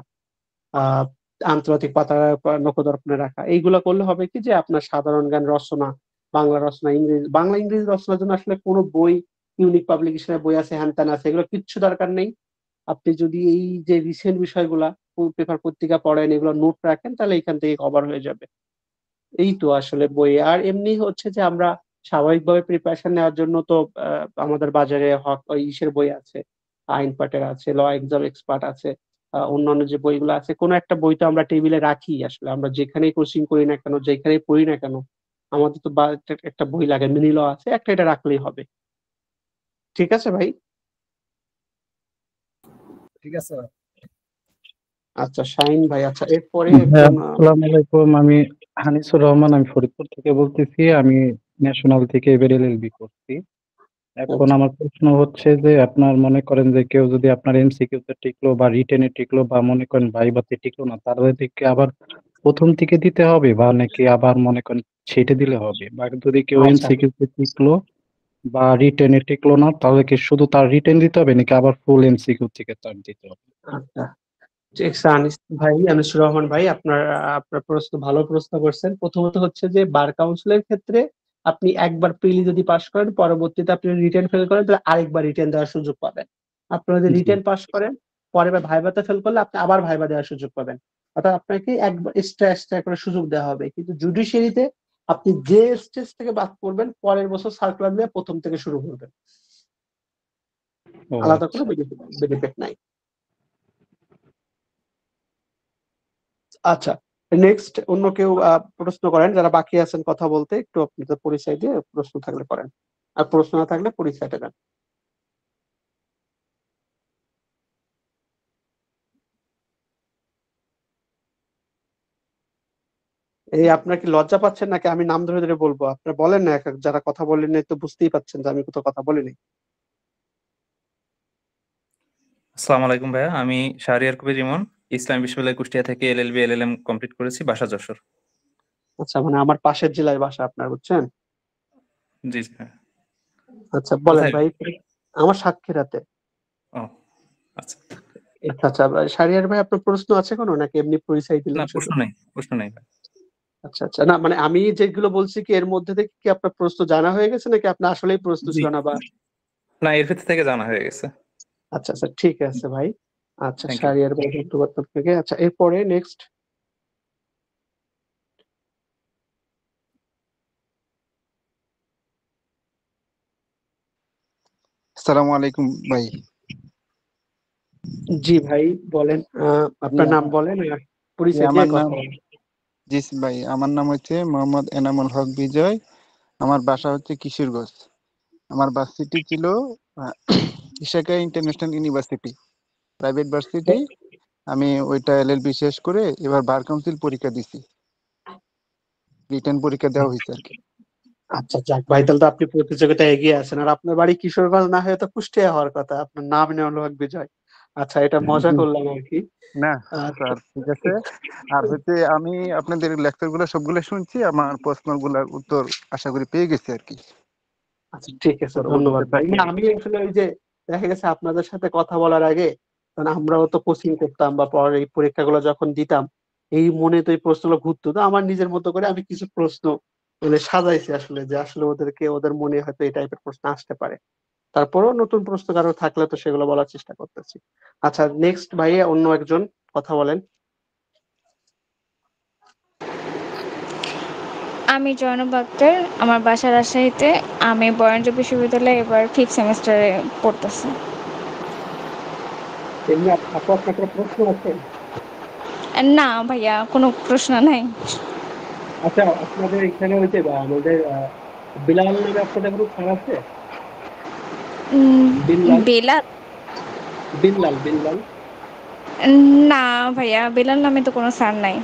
আহ আন্তর্জাতিক পাতার উপর নখদর্পণে রাখা, এইগুলা করলে হবে কি যে আপনার সাধারণ জ্ঞান রচনা, বাংলা রচনা, ইংরেজি, বাংলা ইংরেজি রচনার জন্য আসলে কোনো বই, ইউনিক পাবলিকেশনের বই আছে, হ্যান ত্যান আছে, এগুলো কিচ্ছু দরকার নেই। আপনি যদি এই যে রিসেন্ট বিষয়গুলা পেপার পত্রিকা পড়েন, এগুলো নোট রাখেন, তাহলে এখান থেকে কভার হয়ে যাবে। এই তো আসলে বই। আর এমনি হচ্ছে যে আমরা স্বাভাবিকভাবে প্রিপারেশন নেওয়ার জন্য তো আমাদের বাজারে হক ওই ইসের বই আছে, আইন পাটের আছে, ল এক্সাম এক্সপার্ট আছে, অন্যান্য যে বইগুলো আছে, কোনো একটা বই তো আমরা টেবিলে রাখি। আসলে আমরা যেখানেই কোচিং করি না কেন, যেখানেই পড়ি না কেন, আমাদের তো একটা বই লাগে, মিনি ল আছে একটা, এটা রাখলেই হবে। ঠিক আছে ভাই? ঠিক আছে ভাই। আচ্ছা শাহিন ভাই, আচ্ছা এরপরে হ্যাঁ, একজন আসসালামু আলাইকুম। আমি হানিসুর রহমান, আমি ফরিদপুর থেকে বলতেছি। আমি ন্যাশনাল থেকে এবার এলএলবি করছি। এখন আচ্ছা, আমার প্রশ্ন হচ্ছে যে আপনার মনে করেন যে কেউ যদি আপনার এমসিকিউ তে টিকলো বা রিটেনে টিকলো বা মনে করেন ভাইভাতে টিকলো না, তাদেরকে আবার প্রথম থেকে দিতে হবে বা নাকি আবার মনে করেন ছেটে দিলে হবে? বা যদি কেউ আচ্ছা, এমসিকিউ তে টিকলো বা রিটেনে টিকলো না, তাহলে কি শুধু তার রিটেন দিতে হবে নাকি আবার ফুল এমসিকিউ থেকে তার দিতে হবে? আচ্ছা। ঠিক আছে আনিস ভাই, আনিসুর রহমান ভাই, আপনার আপনার প্রশ্ন, ভালো প্রশ্ন করছেন। প্রথমত হচ্ছে যে বার কাউন্সিলের ক্ষেত্রে আপনি একবার প্রিলি যদি পাশ করেন, পরবর্তীতে আপনি রিটেন ফেল করেন, তাহলে আরেকবার রিটেন দেওয়ার সুযোগ পাবেন। আপনি যদি জি। রিটেন পাশ করেন, পরের বার ভাইভাতে ফেল করলে আপনি আবার ভাইভা দেওয়ার সুযোগ পাবেন। অর্থাৎ আপনাকে একবার এক্সট্রা এক্সট্রা করে সুযোগ দেওয়া হবে। কিন্তু জুডিশিয়ারিতে আপনি যে স্টেজ থেকে বাদ করবেন, পরের বছর সার্কুলার দিয়ে প্রথম থেকে শুরু করবেন, ও আলাদা কোনো আচ্ছা। বেনিফিট নাই। আচ্ছা, নেক্সট অন্য কেউ প্রশ্ন করেন, যারা বাকি আছেন কথা বলতে, একটু আপনাদের পরিচয় দিয়ে প্রশ্ন থাকলে করেন, আর প্রশ্ন না থাকলে পরিচয়টা দেন। এই আপনার কি লজ্জা পাচ্ছেন নাকি আমি নাম ধরে ধরে বলবো? আপনার বলেন না, যারা কথা বলেন নাই তো বুঝতেই পাচ্ছেন যে আমি কোথাও কথা বলিনি। আসসালামু আলাইকুম ভাইয়া, আমি শাহরিয়ার কবির ইমন, ইসলামী বিশ্ববিদ্যালয় কুষ্টিয়া থেকে এলএলবি এলএলএম কমপ্লিট করেছি, বাসা যশোর। আচ্ছা, মানে আমার পাশের জেলায় বাসা আপনার, বুঝছেন? জি হ্যাঁ। আচ্ছা বলেন কোথায়? ভাই। আমার সাতক্ষীরাতে। ও আচ্ছা। আচ্ছা আচ্ছা, শাহরিয়ার ভাই, আপনার প্রশ্ন আছে কোনো নাকি এমনি পরিচয় না, দিলেন শুধু? প্রশ্ন নেই ভাই। আচ্ছা আচ্ছা, না মানে আমি যেগুলো বলছি কি এর মধ্যে থেকে কি আপনার প্রশ্ন জানা হয়ে গেছে, নাকি আপনার আসলেই প্রশ্ন জি, ছিল না বা? না এর ভিতর থেকে জানা হয়ে গেছে। আচ্ছা আচ্ছা, ঠিক আছে ভাই। আচ্ছা, থ্যাংক ইউ। শাহরিয়ার ভাই ধন্যবাদ আপনাকে। আচ্ছা এরপরে নেক্সট। আসসালামু আলাইকুম ভাই। জি ভাই বলেন, জি আপনার নাম বলেন আর জি, পরিচয় দিয়ে আমার নাম কথা বলেন। জি ভাই, আমার নাম হচ্ছে মোহাম্মদ এনামুল হক বিজয়। আমার বাসা হচ্ছে কিশোরগঞ্জ। আমার ভার্সিটি ছিল ah, Ishakha International University, private varsity. আমি ওইটা এলএলবি শেষ করে এবার বার কাউন্সিল পরীক্ষা দিছি, রিটেন পরীক্ষা দেওয়া হয়েছে আর কি। আচ্ছা যাক ভাই, তাহলে তো আপনি প্রতিযোগিতায় এগিয়ে আছেন। আর আপনার বাড়ি কিশোরগঞ্জ না হয়ে তো কুষ্টিয়া হওয়ার কথা, আপনার নাম এনামুল হক বিজয়। আচ্ছা, এটা মজা করলাম আর কি। না আহ, স্যার, ঠিক আছে। আর হচ্ছে আমি আপনাদের লেকচার গুলো সবগুলো শুনছি, আমার প্রশ্নগুলোর উত্তর আশা করি পেয়ে গেছি আর কি। আচ্ছা ঠিক আছে, ধন্যবাদ পরবর্তীতে ভাই। থাকলে না, আমি আসলে ওই যে দেখা গেছে আপনাদের সাথে কথা বলার আগে, কারণ আমরাও তো কোচিং করতাম বা পরে এই পরীক্ষাগুলো যখন দিতাম, এই মনে তো এই প্রশ্নগুলো ঘুরতো, তো আমার নিজের মতো করে আমি কিছু প্রশ্ন মানে সাজাইছি আসলে, যে আসলে ওদেরকে ওদের মনে হয়তো এই টাইপের প্রশ্ন আসতে পারে। তারপরেও নতুন প্রশ্ন কারো থাকলে তো সেগুলো বলার চেষ্টা করতেছি। আচ্ছা, নেক্সট ভাইয়া অন্য একজন কথা বলেন। আমি জয়নব আক্তার, আমার বাসা রাজশাহীতে। আমি বরেন্দ্র বিশ্ববিদ্যালয়ে এবার 5th সেমিস্টারে পড়তেছি। এমনি আপু, আপনার কোনো প্রশ্ন আছে? না ভাইয়া, কোনো প্রশ্ন নাই। আচ্ছা, আপনাদের এখানে ওই যে আমাদের বিলাল নামে আপনাদের কোনো স্যার আছে? বিল্লাল, বেলাল? বিল্লাল। না ভাইয়া, বেলাল নামে তো কোনো স্যার নাই।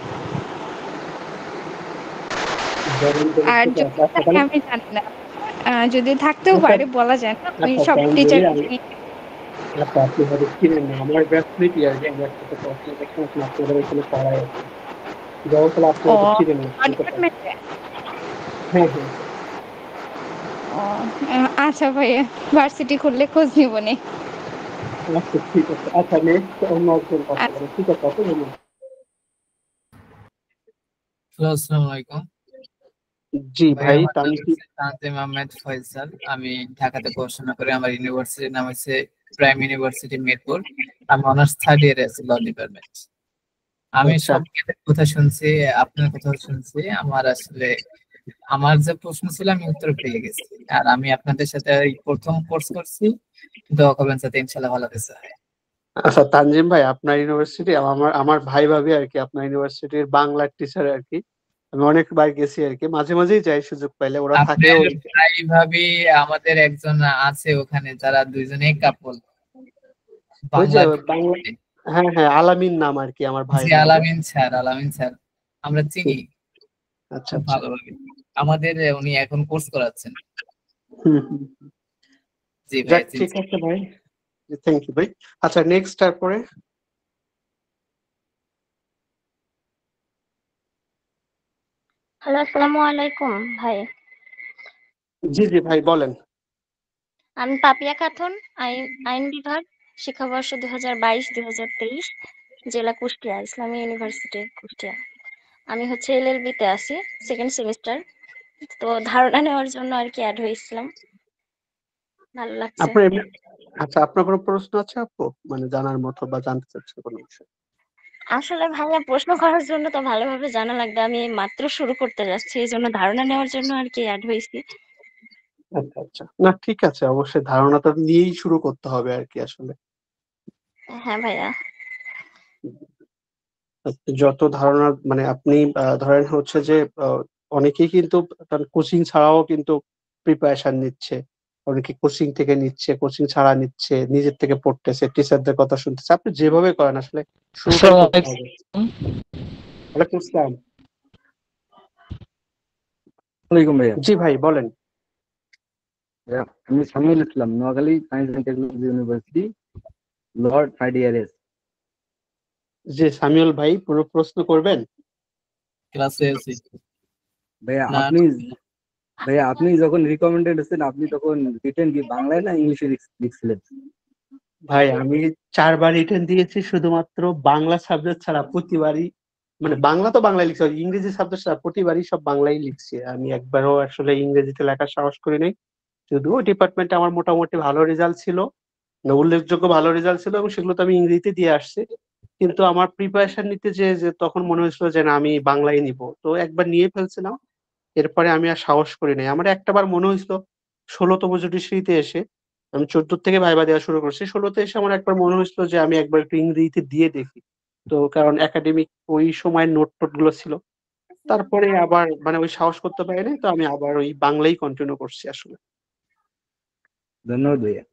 বরেন্দ্র আর থেকে যদি আছে। আচ্ছা থাকে তাহলে, আমি জানি না। যদি থাকতেও আচ্ছা পারে, বলা যায় না। আমি আচ্ছা সব তানজিম, টিচার। আচ্ছা আপনি হয়তো চিনেন না, আমার ব্যাচমেটই আর কি, আমি একসাথে পড়াশোনা করতাম, এখন আপনাদের এখানে পড়ায় আর কি। যাওয়ার ফলে আপনি ও, হয়তো চিনেন না, চিনতে পারেন। ডিপার্টমেন্টে? হ্যাঁ হ্যাঁ। ও, আচ্ছা ভাইয়া, ভার্সিটি খুললে খোঁজ নিব নে। আচ্ছা ঠিক আছে। আচ্ছা, নেক্সট অন্য একজন কথা বলেন। ঠিক আছে আপু, ধন্যবাদ। হ্যালো, আসসালামু আলাইকুম জি ভাই। ভাই, আমার নাম তানজিম। হচ্ছে তানজিম আহমেদ ফয়সাল। আমি ঢাকাতে পড়াশোনা করি। আমার ইউনিভার্সিটির নাম হচ্ছে প্রাইম ইউনিভার্সিটি মিরপুর। আমি অনার্স থার্ড ইয়ারে আছি, ল ডিপার্টমেন্ট। আমি আচ্ছা সব কথা শুনছি, আপনার কথা শুনছি। আমার আসলে আমার যে প্রশ্ন ছিল আমি উত্তর পেয়ে গেছি। আর আমি আপনাদের সাথে এই প্রথম কোর্স করছি, দোয়া করবেন যাতে ইনশাল্লাহ ভালো কিছু হয়। আচ্ছা তানজিম ভাই, আপনার ইউনিভার্সিটি, আমার আমার ভাই ভাবি আর কি আপনার ইউনিভার্সিটির বাংলার টিচার আর কি। আমি অনেকবার গেছি আর কি, মাঝে মাঝেই যাই সুযোগ পাইলে, ওরা থাকে আপনার ওই। ভাই ভাবি আমাদের একজন আছে ওখানে, যারা দুইজনেই কাপল ওই যে বাংলা বাংলা, ডিপার্টমেন্টে। হ্যাঁ হ্যাঁ, আলামিন নাম আর কি আমার জি, ভাইয়ের হবে। আলামিন স্যার, আলামিন স্যার আমরা চিনি আচ্ছা খুব আচ্ছা। ভালোভাবে। আমাদের উনি এখন কোর্স করাচ্ছেন। হুম হুম। জি ভাই, যাক জি ঠিক জি। আছে ভাই, থ্যাংক ইউ ভাই। আচ্ছা নেক্সট, তারপরে। হ্যালো, আসসালামু আলাইকুম ভাই। জি জি ভাই বলেন। আমি পাপিয়া খাতুন, আইন বিভাগ, শিক্ষাবর্ষ 2022-2023, জেলা কুষ্টিয়া, ইসলামী ইউনিভার্সিটি কুষ্টিয়া। আমি হচ্ছে এলএলবি তে আছি, সেকেন্ড সেমিস্টার। তো ধারণা নেওয়ার জন্য আর কি অ্যাড হয়েছিলাম, ভালো লাগছে। আপনার আচ্ছা, আপনার কোনো প্রশ্ন আছে আপু, মানে জানার মতো বা জানতে চাচ্ছেন কোনো বিষয়? আসলে ভাইয়া, প্রশ্ন করার জন্য তো ভালোভাবে জানা লাগবে। আমি মাত্র শুরু করতে যাচ্ছি, এই জন্য ধারণা নেওয়ার জন্য আর কি অ্যাড হয়েছি। আচ্ছা আচ্ছা, না ঠিক আছে, অবশ্যই ধারণাটা নিয়েই শুরু করতে হবে আর কি আসলে। হ্যাঁ ভাইয়া। যত ধারণা মানে আপনি ধরেন হচ্ছে যে অনেকেই কিন্তু কোচিং ছাড়াও কিন্তু প্রিপারেশন নিচ্ছে, অনেকে কোচিং থেকে নিচ্ছে, কোচিং ছাড়া নিচ্ছে, নিজের থেকে পড়তেছে, টিচারদের কথা শুনতেছে। আপনি যেভাবে করেন আসলে শুরুটাই আসসালামু করতে আলাইকুম। হবে। ওয়ালাইকুম আসসালাম। ওয়ালাইকুম ভাইয়া। জি ভাই বলেন। ভাইয়া, আমি Samiul Islam, Noakhali Science and Technology University, লর্ড থার্ড ইয়ারের। জি সামিউল ভাই, পুরো প্রশ্ন করবেন। ক্লাসে আছি ভাইয়া না? আপনি ভাইয়া আপনি যখন রিকমেন্ডেড হচ্ছেন, আপনি তখন রিটেন কি বাংলায় না ইংলিশে লিখছিলেন? ভাই আমি 4বার রিটেন দিয়েছি, শুধুমাত্র বাংলা সাবজেক্ট ছাড়া প্রতিবারই, মানে বাংলা তো বাংলায় লিখছি, ইংরেজি সাবজেক্ট ছাড়া প্রতিবারই সব বাংলায় লিখছি। আমি একবারও আসলে ইংরেজিতে লেখার সাহস করি নাই। যদিও ওই ডিপার্টমেন্টে আমার মোটামুটি ভালো রেজাল্ট ছিল, মানে উল্লেখযোগ্য ভালো রেজাল্ট ছিল, এবং সেগুলো তো আমি ইংরেজিতে দিয়ে আসছি। কিন্তু আমার প্রিপারেশন নিতে যে যে তখন মনে হয়েছিল যে না, আমি বাংলায় নিব, তো একবার নিয়ে ফেলছিলাম। এরপরে আমি আর সাহস করি নাই। আমার একটাবার মনে হয়েছিল 16তম জুডিশিয়ারিতে এসে, আমি 14 থেকে ভাইবা দেওয়া শুরু করছি, 16তে এসে আমার একবার মনে হয়েছিল যে আমি একবার একটু ইংরেজিতে দিয়ে দেখি। তো কারণ একাডেমিক ওই সময় নোট টোট গুলো ছিল। তারপরে আবার মানে ওই সাহস করতে পারিনি, তো আমি আবার ওই বাংলাই কন্টিনিউ করছি আসলে। ধন্যবাদ ভাইয়া।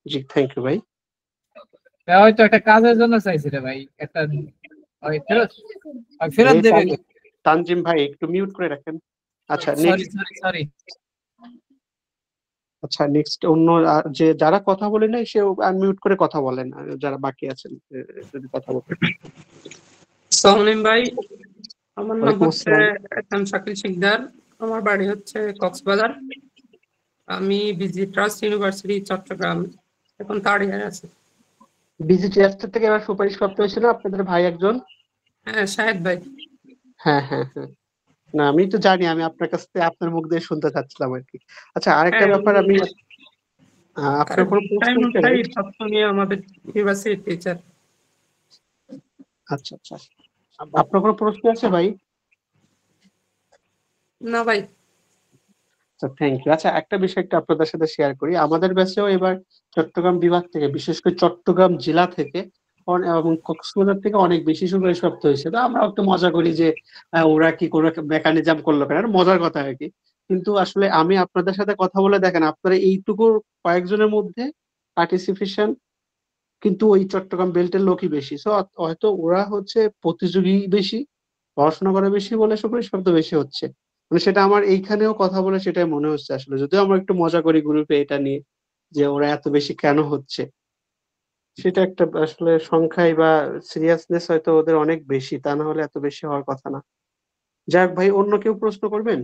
জি থ্যাংক ইউ ভাই। ভাই, হয়তো একটা কাজের জন্য চাইছি রে ভাই, একটা ওই ফেরত এই দেবে। তানজিম ভাই একটু মিউট করে রাখেন। আচ্ছা সরি নেক্সট সরি সরি আচ্ছা নেক্সট অন্য যে যারা কথা বলে নাই সে আনমিউট করে কথা বলেন, আর যারা বাকি আছেন যদি কথা বলতে চান। সালাম ভাই, আমার নাম ওয়ালাইকুম হচ্ছে আসসালাম। এম শাকিল শিকদার। আমার বাড়ি হচ্ছে কক্সবাজার। আমি বিজি ট্রাস্ট ইউনিভার্সিটি চট্টগ্রাম এখন থার্ড ইয়ারে আছি। বিজি ট্রাস্টের থেকে এবার সুপারিশ প্রাপ্ত হয়েছিল আপনাদের ভাই একজন। হ্যাঁ শাহেদ ভাই। হ্যাঁ হ্যাঁ হ্যাঁ, না আমি তো জানি, আমি আপনার কাছ থেকে আপনার মুখ দিয়ে শুনতে চাচ্ছিলাম আর কি। আচ্ছা আরেকটা হ্যাঁ ব্যাপার, আমি আপনার কোনো প্রশ্ন আছে ভাই? তথ্য নিয়ে আমাদের ইউনিভার্সিটি টিচার। আচ্ছা আচ্ছা, আপনার কোনো প্রশ্ন আছে ভাই? না ভাই। আচ্ছা থ্যাংক ইউ। আচ্ছা একটা বিষয় একটু আপনাদের সাথে শেয়ার করি, আমাদের ব্যাচেও এবার চট্টগ্রাম বিভাগ থেকে, বিশেষ করে চট্টগ্রাম জেলা থেকে এবং কক্সবাজার থেকে অনেক বেশি সুপারিশ প্রাপ্ত হয়েছে। তো আমরা একটু মজা করি যে ওরা কি কোনো মেকানিজম করলো কেন, মজার কথা আর কি। কিন্তু আসলে আমি আপনাদের সাথে কথা বলে দেখেন, আপনারা এইটুকু কয়েকজনের মধ্যে পার্টিসিপেশন কিন্তু ওই চট্টগ্রাম বেল্টের লোকই বেশি। সো হয়তো ওরা হচ্ছে প্রতিযোগী বেশি, পড়াশোনা করে বেশি বলে সুপারিশ প্রাপ্ত বেশি হচ্ছে। মানে সেটা আমার এইখানেও কথা বলে সেটাই মনে হচ্ছে আসলে, যদিও আমরা একটু মজা করি গ্রুপে এটা নিয়ে যে ওরা এত বেশি কেন হচ্ছে, সেটা একটা আসলে সংখ্যায় বা সিরিয়াসনেস হয়তো ওদের অনেক বেশি, তা না হলে এত বেশি হওয়ার কথা না। যাক ভাই, অন্য কেউ প্রশ্ন করবেন?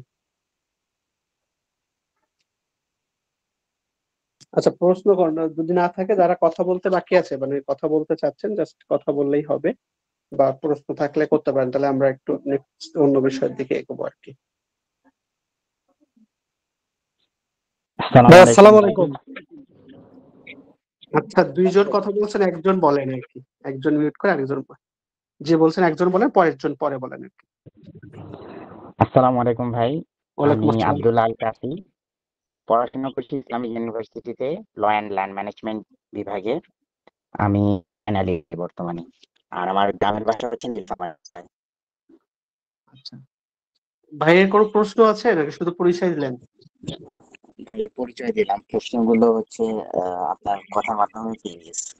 আচ্ছা প্রশ্ন যদি না থাকে, যারা কথা বলতে বাকি আছে মানে কথা বলতে চাচ্ছেন, জাস্ট কথা বললেই হবে, বা প্রশ্ন থাকলে করতে পারেন, তাহলে আমরা একটু নেক্সট অন্য বিষয়ের দিকে এগোবো আর কি। আসসালামু আলাইকুম। আচ্ছা দুইজন কথা বলছেন, একজন বলেন আর কি, একজন মিউট করে আরেকজন যে বলছেন একজন বলেন, পরের জন পরে বলেন আর কি। আসসালামু আলাইকুম ভাই, ওয়ালাইকুম আমি আসসালাম। আব্দুল আল কাসি, পড়াশোনা করছি ইসলামিক ইউনিভার্সিটিতে ল অ্যান্ড ল্যান্ড ম্যানেজমেন্ট বিভাগে। আমি ফাইনাল ইয়ারে বর্তমানে, আর আমার গ্রামের বাসা হচ্ছে নীলফামারী। আচ্ছা ভাইয়ের কোনো প্রশ্ন আছে নাকি শুধু পরিচয় দিলেন? ভাই পরিচয় দিলাম, প্রশ্নগুলো হচ্ছে আপনার কথার মাধ্যমে পেয়ে গেছি।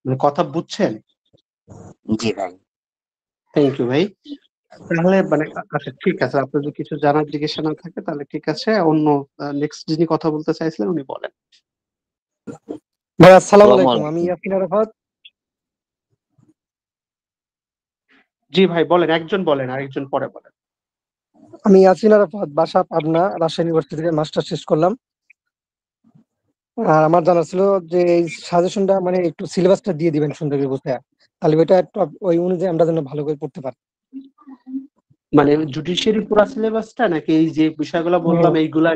মানে কথা বুঝছেন? জি ভাই। থ্যাংক ইউ ভাই। তাহলে মানে আচ্ছা ঠিক আছে, আপনার যদি কিছু জানার জিজ্ঞাসা না থাকে তাহলে ঠিক আছে, অন্য নেক্সট যিনি কথা বলতে চাইছিলেন উনি বলেন। ভাই আসসালামু আলাইকুম, আমি ইয়াসিন আরাফাত। জি ভাই বলেন, একজন বলেন আরেকজন পরে বলেন। আমি ইয়াসিন আরাফাত, বাসা পাবনা, রাজশাহী ইউনিভার্সিটি থেকে মাস্টার শেষ করলাম। আর আমার জানা ছিল যে এই সাজেশনটা মানে একটু সিলেবাসটা দিয়ে দিবেন সুন্দর করে বুঝে, তাহলে ওইটা একটু ওই অনুযায়ী আমরা যেন ভালো করে পড়তে পারি। মানে জুডিশিয়ারি পুরো সিলেবাসটা নাকি এই যে বিষয়গুলো বললাম এইগুলা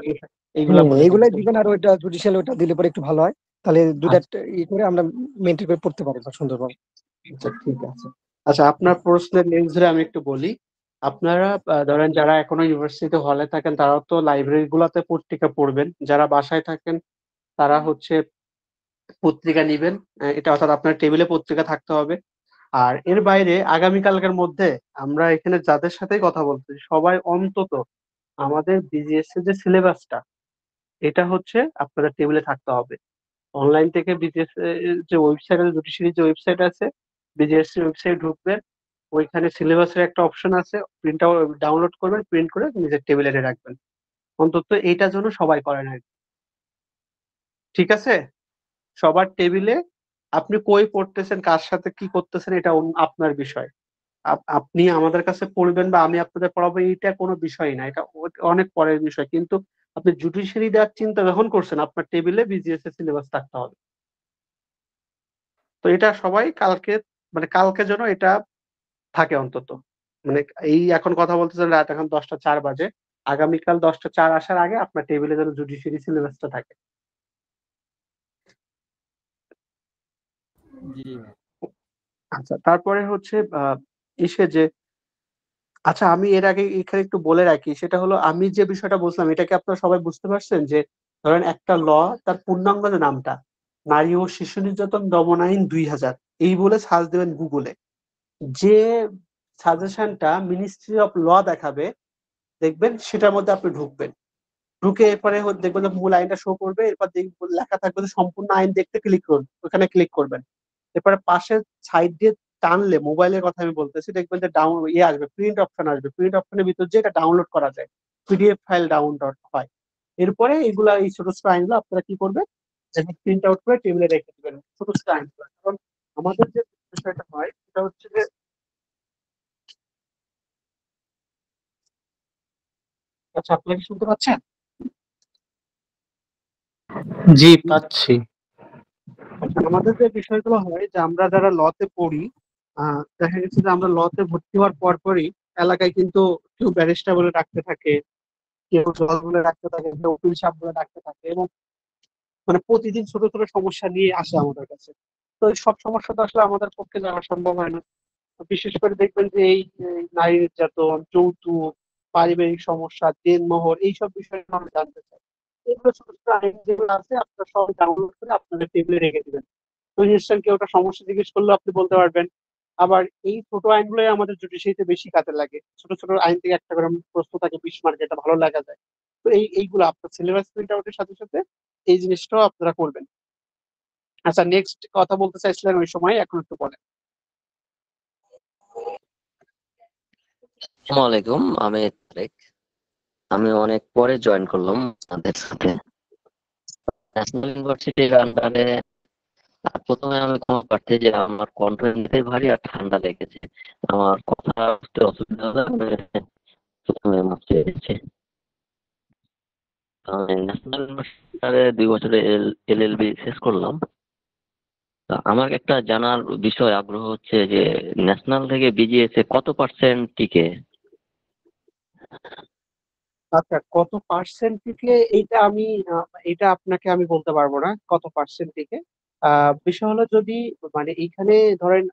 বলে এইগুলাই দিচ্ছেন? দিবেন, আর ওইটা জুডিশিয়াল ওইটা দিলে পরে একটু ভালো হয়, তাহলে দুইটা আচ্ছা ই করে আমরা মেনটেন করে পড়তে পারি সুন্দরভাবে। আচ্ছা ঠিক আছে। আচ্ছা আপনার প্রশ্নের লেন্স ধরে আমি একটু বলি। আপনারা ধরেন যারা এখনো ইউনিভার্সিটি হলে থাকেন তারা তো লাইব্রেরি গুলাতে পত্রিকা পড়বেন, যারা বাসায় থাকেন তারা হচ্ছে পত্রিকা নিবেন। এটা অর্থাৎ আপনার টেবিলে পত্রিকা থাকতে হবে। আর এর বাইরে আগামীকালকের মধ্যে আমরা এখানে যাদের সাথেই কথা বলতেছি সবাই অন্তত আমাদের বিজিএস এর যে সিলেবাসটা এটা হচ্ছে আপনাদের টেবিলে থাকতে হবে। অনলাইন থেকে বিজিএস যে ওয়েবসাইট আছে, দুটি সিরিজ যে ওয়েবসাইট আছে, বিজিএস ওয়েবসাইট ঢুকবেন, ওইখানে সিলেবাসের একটা অপশন আছে, প্রিন্ট আউট ডাউনলোড করবেন, প্রিন্ট করে নিজের টেবিলে রাখবেন। অন্তত এইটার জন্য সবাই করেন আর কি। ঠিক আছে, সবার টেবিলে আপনি কই পড়তেছেন, কার সাথে কি করতেছেন এটা আপনার বিষয়। আপনি আমাদের কাছে পড়বেন বা আমি আপনাদের পড়াবো এইটা কোনো বিষয় না, এটা অনেক পরের বিষয়। কিন্তু আপনি জুডিশিয়ারি দেওয়ার চিন্তা যখন করছেন আপনার টেবিলে বিজিএস এর সিলেবাস থাকতে হবে। তো এটা সবাই কালকে মানে কালকে যেন এটা থাকে অন্তত। মানে এই এখন কথা বলতেছেন রাত এখন 10টা 4 বাজে, আগামীকাল 10টা 4 আসার আগে আপনার টেবিলে যেন জুডিশিয়ারি সিলেবাসটা থাকে। জি আচ্ছা তারপরে হচ্ছে ইসে যে আচ্ছা আমি এর আগে এখানে একটু বলে রাখি, সেটা হলো আমি যে বিষয়টা বলছিলাম এটা কি আপনারা সবাই বুঝতে পারছেন? যে ধরেন একটা ল, তার পূর্ণাঙ্গ যে নামটা নারী ও শিশু নির্যাতন দমন আইন 2000 এই বলে সার্চ দেবেন গুগলে, যে সাজেশনটা মিনিস্ট্রি অফ ল দেখাবে দেখবেন সেটার মধ্যে আপনি ঢুকবেন, ঢুকে এরপরে দেখবেন যে মূল আইনটা শো করবে, এরপর লেখা থাকবে যে সম্পূর্ণ আইন দেখতে ক্লিক করুন, ওখানে ক্লিক করবেন। এরপরে পাশে সাইড দিয়ে টানলে, মোবাইলের কথা আমি বলতেছি, দেখবেন যে আসবে, প্রিন্ট অপশন আসবে, প্রিন্ট অপশনের ভিতর যে এটা ডাউনলোড করা যায়, পিডিএফ ফাইল ডাউনলোড হয়। এরপরে এগুলা, এই ছোট ছোট আইনগুলো আপনারা কি করবেন, প্রিন্ট আউট করে টেবিলে রেখে দিবেন, ছোট ছোট আইনগুলো। কারণ আমাদের যে বিষয়টা হয় সেটা হচ্ছে যে, আচ্ছা আপনারা কি শুনতে পাচ্ছেন? জি, পাচ্ছি। আচ্ছা, আমাদের যে বিষয়গুলো হয় যে আমরা যারা লতে পড়ি, দেখা গেছে যে আমরা লতে ভর্তি হওয়ার পরপরই এলাকায় কিন্তু কেউ ব্যারিস্টার বলে ডাকতে থাকে, কেউ জজ বলে ডাকতে থাকে, কেউ উকিল সাহেব বলে ডাকতে থাকে, এবং মানে প্রতিদিন ছোট ছোট সমস্যা নিয়ে আসে আমাদের কাছে। তো এই সব সমস্যা তো আসলে আমাদের পক্ষে জানা সম্ভব হয় না। বিশেষ করে দেখবেন যে এই নারী নির্যাতন, যৌতুক, পারিবারিক সমস্যা, দেনমোহর, এইসব বিষয়ে আমরা জানতে চাই। এগুলো ছোট ছোট আইন যেগুলো আছে আপনারা সব ডাউনলোড করে আপনাদের টেবিলে রেখে দিবেন। তো ইনস্ট্যান্ট কেউ একটা সমস্যা জিজ্ঞেস করলেও আপনি বলতে পারবেন। আবার এই ছোট আইনগুলোই আমাদের জুডিশিয়ারিতে বেশি কাজে লাগে। ছোট ছোট আইন থেকে একটা করে প্রশ্ন থাকে 20 মার্ক, এটা ভালো লাগা যায়। তো এইগুলো আপনার সিলেবাস প্রিন্ট আউটের সাথে সাথে এই জিনিসটাও আপনারা করবেন। আচ্ছা, নেক্সট কথা বলতে চাইছিলেন ওই সময়, এখন একটু বলেন। আসসালামু আলাইকুম, আমি তারেক। আমি অনেক পরে জয়েন করলাম আপনাদের সাথে। ন্যাশনাল ইউনিভার্সিটির আন্ডারে প্রথমে আমি ক্ষমা প্রার্থী যে আমার কণ্ঠ এমনিতেই ভারী আর ঠান্ডা লেগেছে। আমার কথা বলতে অসুবিধা হলে আমি প্রথমে মাফ চেয়ে দিচ্ছি। আমি ন্যাশনাল ইউনিভার্সিটিতে 2 বছরে এলএলবি শেষ করলাম। তা আমার একটা জানার বিষয় আগ্রহ হচ্ছে যে ন্যাশনাল থেকে বিজিএস এ কত পার্সেন্ট টিকে? আচ্ছা, কত পার্সেন্ট টিকে এইটা আমি এটা আপনাকে আমি বলতে পারবো না কত পার্সেন্ট টিকে। বিষয় হলো, যদি মানে এইখানে ধরেন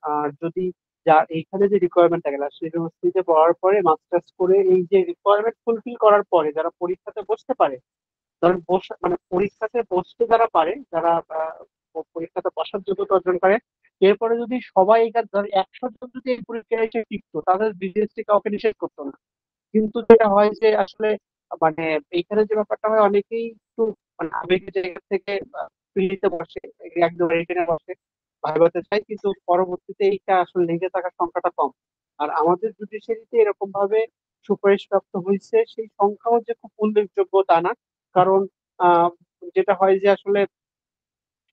যদি যা এইখানে যে রিকোয়ারমেন্ট থাকে, রাজশাহী ইউনিভার্সিটিতে পড়ার পরে মাস্টার্স করে এই যে রিকোয়ারমেন্ট ফুলফিল করার পরে যারা পরীক্ষাতে বসতে পারে, ধরেন মানে পরীক্ষাতে বসতে যারা পারে, যারা পরীক্ষাতে বসার যোগ্যতা অর্জন করে, এরপরে যদি সবাই এখানে ধর 100 জন যদি এই পরীক্ষায় এসে টিকতো, তাদের বিদেশি কাউকে নিষেধ করতো না। কিন্তু যেটা হয় যে আসলে মানে এইখানে যে ব্যাপারটা হয়, অনেকেই একটু মানে আবেগের জায়গা থেকে পিড়িতে বসে, একদম রিটেনে বসে, ভাইভাতে চাই, কিন্তু পরবর্তীতে এইটা আসলে লেগে থাকার সংখ্যাটা কম। আর আমাদের জুডিশিয়ারিতে এরকম ভাবে সুপারিশপ্রাপ্ত হয়েছে সেই সংখ্যাও যে খুব উল্লেখযোগ্য তা না। কারণ আহ যেটা হয় যে আসলে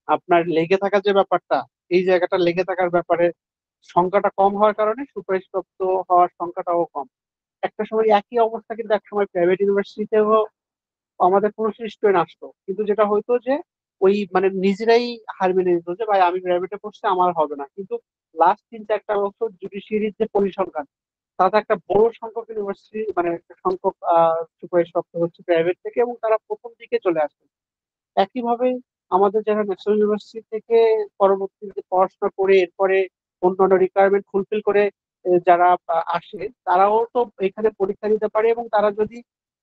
আপনার লেগে থাকার যে ব্যাপারটা, এই জায়গাটা লেগে থাকার ব্যাপারে সংখ্যাটা কম হওয়ার কারণে সুপারিশপ্রাপ্ত হওয়ার সংখ্যাটাও কম। একটা সময় একই অবস্থা কিন্তু এক সময় প্রাইভেট ইউনিভার্সিটিতেও আমাদের পুরুষের স্টুডেন্ট আসতো, কিন্তু যেটা হইতো যে ওই মানে নিজেরাই হার মেনে নিত যে ভাই আমি প্রাইভেটে পড়ছি, আমার হবে না। কিন্তু লাস্ট 3-4 বছর জুডিশিয়ারির যে পরিসংখ্যান, তাতে একটা বড় সংখ্যক ইউনিভার্সিটি মানে একটা সংখ্যক সুপারিশপ্রাপ্ত হচ্ছে প্রাইভেট থেকে, এবং তারা প্রথম দিকে চলে আসছে। একইভাবে আমাদের যারা ন্যাশনাল ইউনিভার্সিটি থেকে পরবর্তীতে পড়াশোনা করে এরপরে অন্যান্য রিকোয়ারমেন্ট ফুলফিল করে যারা আসে, তারাও তো এখানে পরীক্ষা দিতে পারে, এবং তারা যদি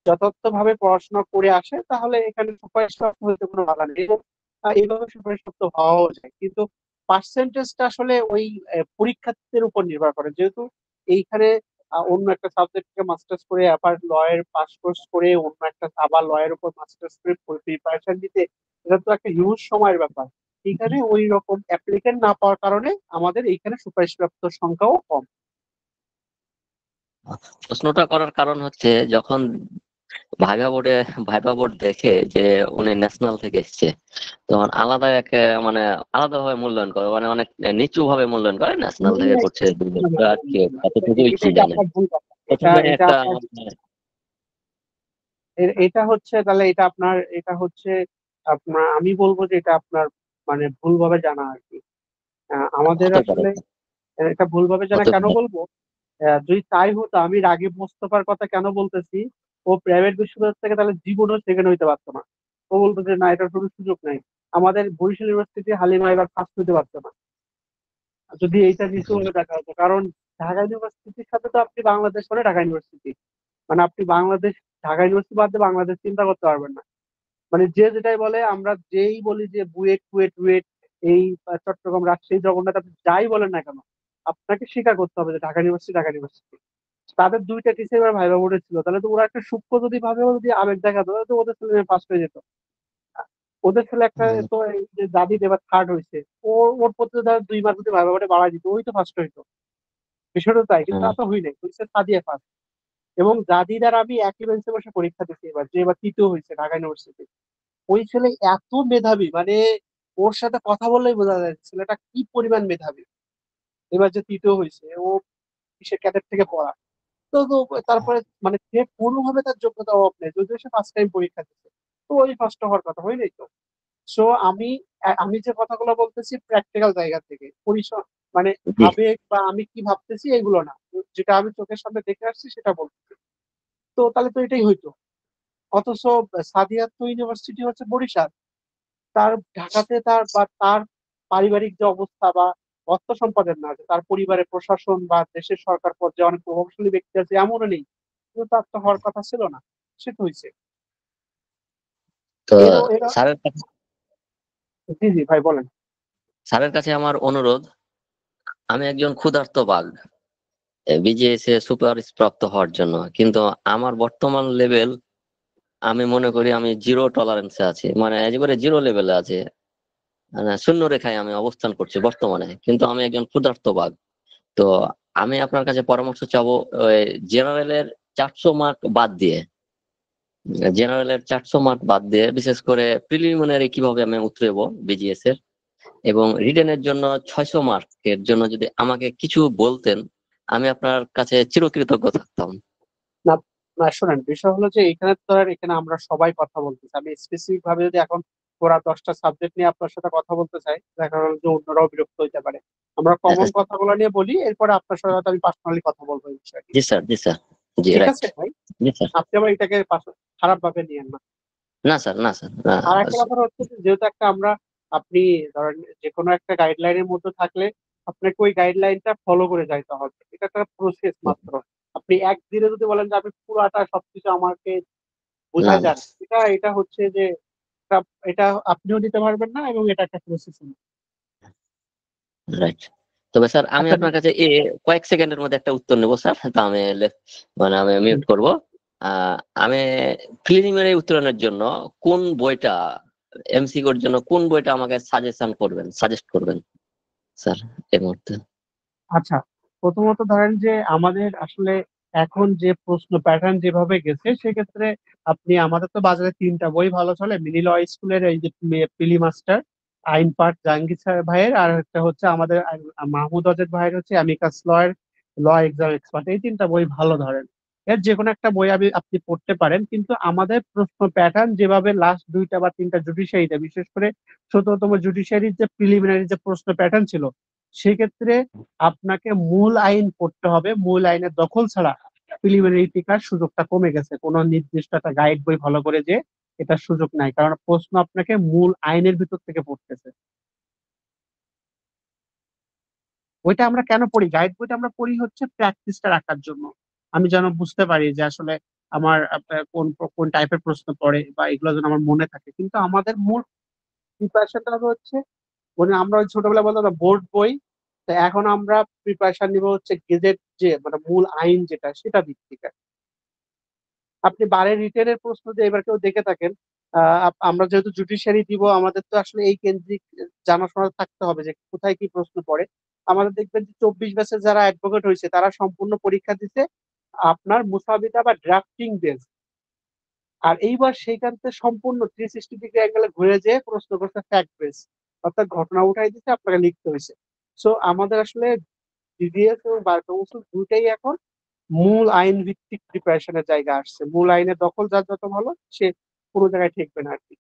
যথার্থভাবে পড়াশোনা করে আসে তাহলে এখানে সুপারিশপ্রাপ্ত হতে কোনো বাধা নেই, এবং এইভাবে সুপারিশপ্রাপ্ত হওয়াও যায়। কিন্তু পার্সেন্টেজটা আসলে ওই পরীক্ষার্থীদের উপর নির্ভর করে, যেহেতু এইখানে অন্য একটা সাবজেক্ট থেকে মাস্টার্স করে আবার লয়ের পাস কোর্স করে অন্য একটা আবার লয়ের উপর মাস্টার্স করে প্রিপারেশন দিতে, এটা তো একটা হিউজ সময়ের ব্যাপার। এখানে ওই রকম অ্যাপ্লিকেন্ট না পাওয়ার কারণে আমাদের এইখানে সুপারিশপ্রাপ্ত সংখ্যাও কম। প্রশ্নটা করার কারণ হচ্ছে যখন ভাইবা বোর্ড দেখে যে উনি ন্যাশনাল থেকে এসছে, তখন আলাদা এক মানে আলাদাভাবে মূল্যায়ন করে, মানে অনেক নিচু ভাবে মূল্যায়ন করে, ন্যাশনাল থেকে করছে এতটুকুই কি এটা জানে আপনার ভুল কথা। এটা প্রথমে এটা একটা আপনার এটা হচ্ছে, তাহলে এটা হচ্ছে আপনার, আমি বলবো যে এটা আপনার মানে ভুলভাবে জানা আর কি। আমাদের হতে পারে আসলে এটা ভুলভাবে জানা হতে কেন পারে বলবো, যদি তাই হতো, আমি রাগিব মোস্তফার কথা কেন বলতেছি, ও প্রাইভেট বিশ্ববিদ্যালয় থেকে তাহলে জীবনও সেখানে হইতে পারতো না। ও বলতো যে না, এটার কোনো সুযোগ নাই। আমাদের বরিশাল ইউনিভার্সিটি হালিমা এবার ফার্স্ট হইতে পারতো না যদি এইটা নিচু হয়ে দেখা হতো। কারণ ঢাকা ইউনিভার্সিটির সাথে তো আপনি বাংলাদেশ মানে ঢাকা ইউনিভার্সিটি, মানে আপনি বাংলাদেশ, ঢাকা ইউনিভার্সিটি বাদ দিয়ে বাংলাদেশ চিন্তা করতে পারবেন না। মানে যে যেটাই বলে, আমরা যেই বলি যে বুয়েট কুয়েট রুয়েট, এই চট্টগ্রাম রাজশাহী জগন্নাথ, আপনি যাই বলেন না কেন, আপনাকে স্বীকার করতে হবে যে ঢাকা ইউনিভার্সিটি ঢাকা ইউনিভার্সিটি। তাদের দুইটা টিচার এবার ভাইবা বোর্ডে ছিল, তাহলে তো ওরা একটা সূক্ষ্ম যদি ভাবে যদি আবেগ দেখাতো, তাহলে তো ওদের ছেলে পাস হয়ে যেত। ওদের ছেলে একটা তো এই যে জাবিদ এবার থার্ড হয়েছে, ওর প্রতি ধর 2 মার্ক যদি ভালোভাবে বাড়ায় দিত ওই তো ফার্স্ট হইতো। বিষয়টা তাই, কিন্তু তা তো হই নাই, হয়েছে সাদিয়া ফার্স্ট। এবং জাদিদ আর আমি একই বেঞ্চে বসে পরীক্ষা দিচ্ছি এবার, যে এবার তৃতীয় হয়েছে ঢাকা ইউনিভার্সিটি। ওই ছেলে এত মেধাবী, মানে ওর সাথে কথা বললেই বোঝা যায় ছেলেটা কি পরিমাণ মেধাবী। এবার যে তৃতীয় হয়েছে, ও কিসের ক্যাডেট থেকে পড়া। তো তারপরে মানে সে কোনোভাবে তার যোগ্যতা অভাব নেই, যদিও সে ফার্স্ট টাইম পরীক্ষা দিচ্ছে, তো ওই ফার্স্ট হওয়ার কথা হয় নাই তো। সো আমি যে কথাগুলো বলতেছি প্র্যাকটিক্যাল জায়গা থেকে, পরিসর মানে আবেগ বা আমি কি ভাবতেছি এগুলো না, যেটা আমি চোখের সামনে দেখে আসছি সেটা বলতেছি। তো তাহলে তো এটাই হইতো। অথচ সাদিয়াত তো ইউনিভার্সিটি হচ্ছে বরিশাল, তার ঢাকাতে তার পারিবারিক যে অবস্থা বা অর্থ সম্পাদন না আছে, তার পরিবারের প্রশাসন বা দেশের সরকার পর্যায়ে অনেক প্রভাবশালী ব্যক্তি আছে এমনও নেই, কিন্তু তার তো হওয়ার কথা ছিল না, সে তো হয়েছে। তো এরা এরা স্যারের কাছে জি জি ভাই বলেন। স্যারের কাছে আমার অনুরোধ, আমি একজন ক্ষুধার্ত বাঘ বিজিএস এ সুপার প্রাপ্ত হওয়ার জন্য, কিন্তু আমার বর্তমান লেভেল আমি মনে করি আমি জিরো টলারেন্সে আছি, মানে একেবারে জিরো লেভেলে আছে, মানে শূন্য রেখায় আমি অবস্থান করছি বর্তমানে, কিন্তু আমি একজন ক্ষুধার্ত বাঘ। তো আমি আপনার কাছে পরামর্শ চাবো, জেনারেলের 400 মার্ক বাদ দিয়ে, বিশেষ করে প্রিলিমিনারি কিভাবে আমি উতরাবো বিজিএস এর, এবং রিটেনের জন্য 600 মার্কের জন্য যদি আমাকে কিছু বলতেন, আমি আপনার কাছে চিরকৃতজ্ঞ থাকতাম। না না শোনেন, বিষয় হলো যে এখানে তো আর এখানে আমরা সবাই কথা বলতেছি, আমি স্পেসিফিক ভাবে যদি এখন পুরা 10টা সাবজেক্ট নিয়ে আপনার সাথে কথা বলতে চাই, দেখা গেল যে অন্যরাও বিরক্ত হইতে পারে। আমরা কমন কথাগুলো নিয়ে বলি, এরপরে আপনার সাথে হয়তো আমি পার্সোনালি কথা বলবো এই বিষয়টি। জি স্যার, জি স্যার, জি ঠিক রাইট, আছে ভাই? জি স্যার। আপনি আবার এটাকে খারাপ ভাবে নিয়েন না। না স্যার, না স্যার, আর একটা ব্যাপার হচ্ছে যে, যেহেতু একটা আপনি ধরেন যে কোনো একটা গাইডলাইনের মধ্যে থাকলে আপনাকে ওই গাইডলাইনটা ফলো করে যাইতে হবে, এটা একটা প্রসেস মাত্র। আপনি একদিনে যদি বলেন যে আমি পুরাটা সবকিছু আমাকে না বোঝাই না, যান, এটা হচ্ছে যে এটা এটা আপনিও দিতে পারবেন না, এবং এটা একটা প্রসেস। রাইট। তবে স্যার আমি আচ্ছা আপনার কাছে কয়েক সেকেন্ডের মধ্যে একটা উত্তর নেবো স্যার, তো আমি মানে আমি মিউট করব। আমি প্রিলিমিনারি উত্তরণের জন্য কোন বইটা, এমসিকিউর জন্য কোন বইটা আমাকে সাজেস্ট করবেন স্যার এই মুহূর্তে? আচ্ছা, প্রথমত ধরেন যে আমাদের আসলে এখন যে প্রশ্ন প্যাটার্ন যেভাবে গেছে, সেক্ষেত্রে আপনি, আমাদের তো বাজারে 3টা বই ভালো চলে, মিনি ল স্কুলের এই যে পিলি মাস্টার, আইন পাঠ জাহাঙ্গীর স্যার ভাইয়ের, আর একটা হচ্ছে আমাদের মাহমুদ অজেদ ভাইয়ের হচ্ছে অ্যামিকাস লয়ের ল এক্সাম এক্সপার্ট। এই 3টা বই ভালো ধরেন, এর যে কোনো একটা বই আপনি পড়তে পারেন। কিন্তু আমাদের প্রশ্ন প্যাটার্ন যেভাবে লাস্ট 2টা বা 3টা জুডিশিয়ারিতে, বিশেষ করে 17তম জুডিশিয়ারির যে প্রিলিমিনারি যে প্রশ্ন প্যাটার্ন ছিল, সেক্ষেত্রে আপনাকে মূল আইন পড়তে হবে। মূল আইনের দখল ছাড়া প্রিলিমিনারি টিকার সুযোগটা কমে গেছে, কোনো নির্দিষ্ট একটা গাইড বই ফলো করে যে এটার সুযোগ নাই, কারণ প্রশ্ন আপনাকে মূল আইনের ভিতর থেকে পড়তেছে। ওইটা আমরা কেন পড়ি, গাইড বইটা আমরা পড়ি হচ্ছে প্র্যাকটিসটা রাখার জন্য, আমি যেন বুঝতে পারি যে আসলে আমার কোন কোন টাইপের প্রশ্ন পড়ে বা এগুলো যেন আমার মনে থাকে। কিন্তু আমাদের মূল প্রিপারেশনটা হচ্ছে, মানে আমরা ওই ছোটবেলায় বলতাম না বোর্ড বই, তো এখন আমরা প্রিপারেশন নিব হচ্ছে গেজেট, যে মানে মূল আইন যেটা, সেটা দিক থেকে। আপনি বারের রিটেনের প্রশ্ন যে এবার কেউ দেখে থাকেন, আমরা যেহেতু জুডিশিয়ারি দিব, আমাদের তো আসলে এই কেন্দ্রিক জানাশোনা থাকতে হবে যে কোথায় কি প্রশ্ন পড়ে। আমাদের দেখবেন যে 24 ব্যাচের যারা অ্যাডভোকেট হয়েছে তারা সম্পূর্ণ পরীক্ষা দিতে আপনার মুসাবিদা বা ড্রাফটিং বেস, আর এইবার সেইখান থেকে সম্পূর্ণ 360 ডিগ্রি অ্যাঙ্গেলে ঘুরে যেয়ে প্রশ্ন করছে ফ্যাক্ট বেস, অর্থাৎ ঘটনা উঠাই দিতে আপনাকে লিখতে হয়েছে। সো আমাদের আসলে বিবিএস এবং বার কাউন্সিল দুইটাই এখন মূল আইন ভিত্তিক প্রিপারেশনের জায়গা আসছে। মূল আইনের দখল যার যত ভালো, সে কোনো জায়গায় ঠেকবে না আর কি।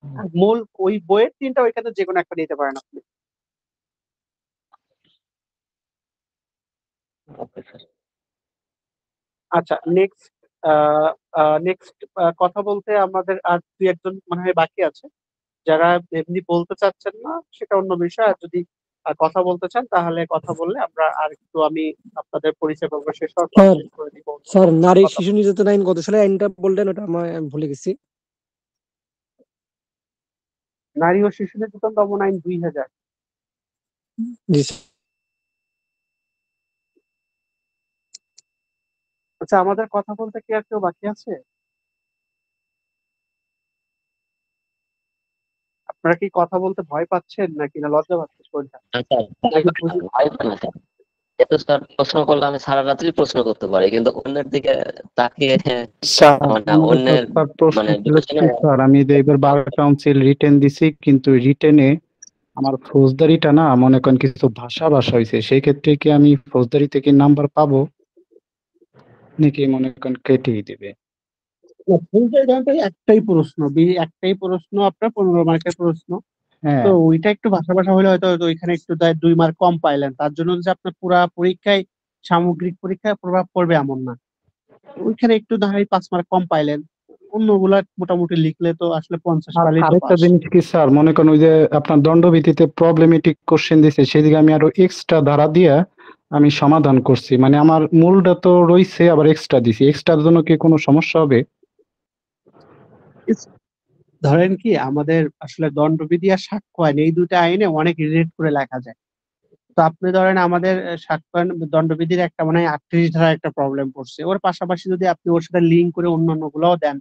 আর মূল ওই বইয়ের 3টা ওইখানে যে কোনো একটা নিতে পারেন আপনি। Okay sir. আচ্ছা, নেক্সট কথা বলতে আমাদের আর 2-1 জন মনে হয় বাকি আছে, যারা এমনি বলতে চাচ্ছেন না সেটা অন্য বিষয়। আর যদি কথা বলতে চান তাহলে কথা বললে আমরা আর একটু, আমি আপনাদের পরিচয় পর্ব শেষ হওয়ার পর স্যার শেষ করে দিব। স্যার নারী কথা শিশু নির্যাতন আইন কত সালে আইনটা বললেন, ওটা আমি ভুলে গেছি। নারী ও শিশু নির্যাতন দমন আইন 2000। জি আচ্ছা, আমাদের কথা বলতে কি আর কেউ বাকি আছে? আপনারা কি কথা বলতে ভয় পাচ্ছেন নাকি না লজ্জা পাচ্ছেন কোনটা? আচ্ছা, নাকি বুঝি ভয় পান না স্যার। এত স্যার প্রশ্ন করলে আমি সারা রাত্রি প্রশ্ন করতে পারি, কিন্তু অন্যের দিকে তাকিয়ে স্যার মানে আমার তো অন্যের স্যার প্রশ্ন মানে ছিল কি বিবেচনায় স্যার, আমি যে এবার বার কাউন্সিল রিটেন দিছি, কিন্তু রিটেনে আমার ফৌজদারিটা না মনে করেন কিছু ভাষা হয়েছে, সেই ক্ষেত্রে কি আমি ফৌজদারি থেকে নাম্বার পাবো নাকি মনে করেন কেটেই দেবে? না, ফৌজদারি ধরেন একটাই প্রশ্ন আপনার 15 মার্কের প্রশ্ন। হ্যাঁ তো ওইটা একটু ভাষা হলে হয়তো ওইখানে একটু 2 মার্ক কম পাইলেন, তার জন্য যে আপনার পুরা পরীক্ষায় সামগ্রিক পরীক্ষায় প্রভাব পড়বে এমন না। ওইখানে একটু দাঁড়াই 5 মার্ক কম পাইলেন, অন্যগুলা মোটামুটি লিখলে তো আসলে 50 আর পাইলেই তো আরেকটা পাস। জিনিস কি স্যার, মনে করেন ওই যে আপনার দণ্ডবিধিতে প্রবলেমেটিক কোশ্চেন দিছে, সেদিকে আমি আরো এক্সট্রা ধারা দিয়ে আমি সমাধান করছি, মানে আমার মূলটা তো রইছে, আবার এক্সট্রা দিছি। এক্সট্রার জন্য কি কোনো সমস্যা হবে? ধরেন কি আমাদের আসলে দণ্ডবিধি আর সাক্ষ্য আইন এই দুটো আইনে অনেক রিলেট করে লেখা যায়। তো আপনি ধরেন আমাদের সাক্ষ্য আইন দণ্ডবিধির একটা মানে 38 ধারা একটা প্রবলেম পড়ছে, ওর পাশাপাশি যদি আপনি ওর সাথে লিঙ্ক করে অন্যান্য গুলাও দেন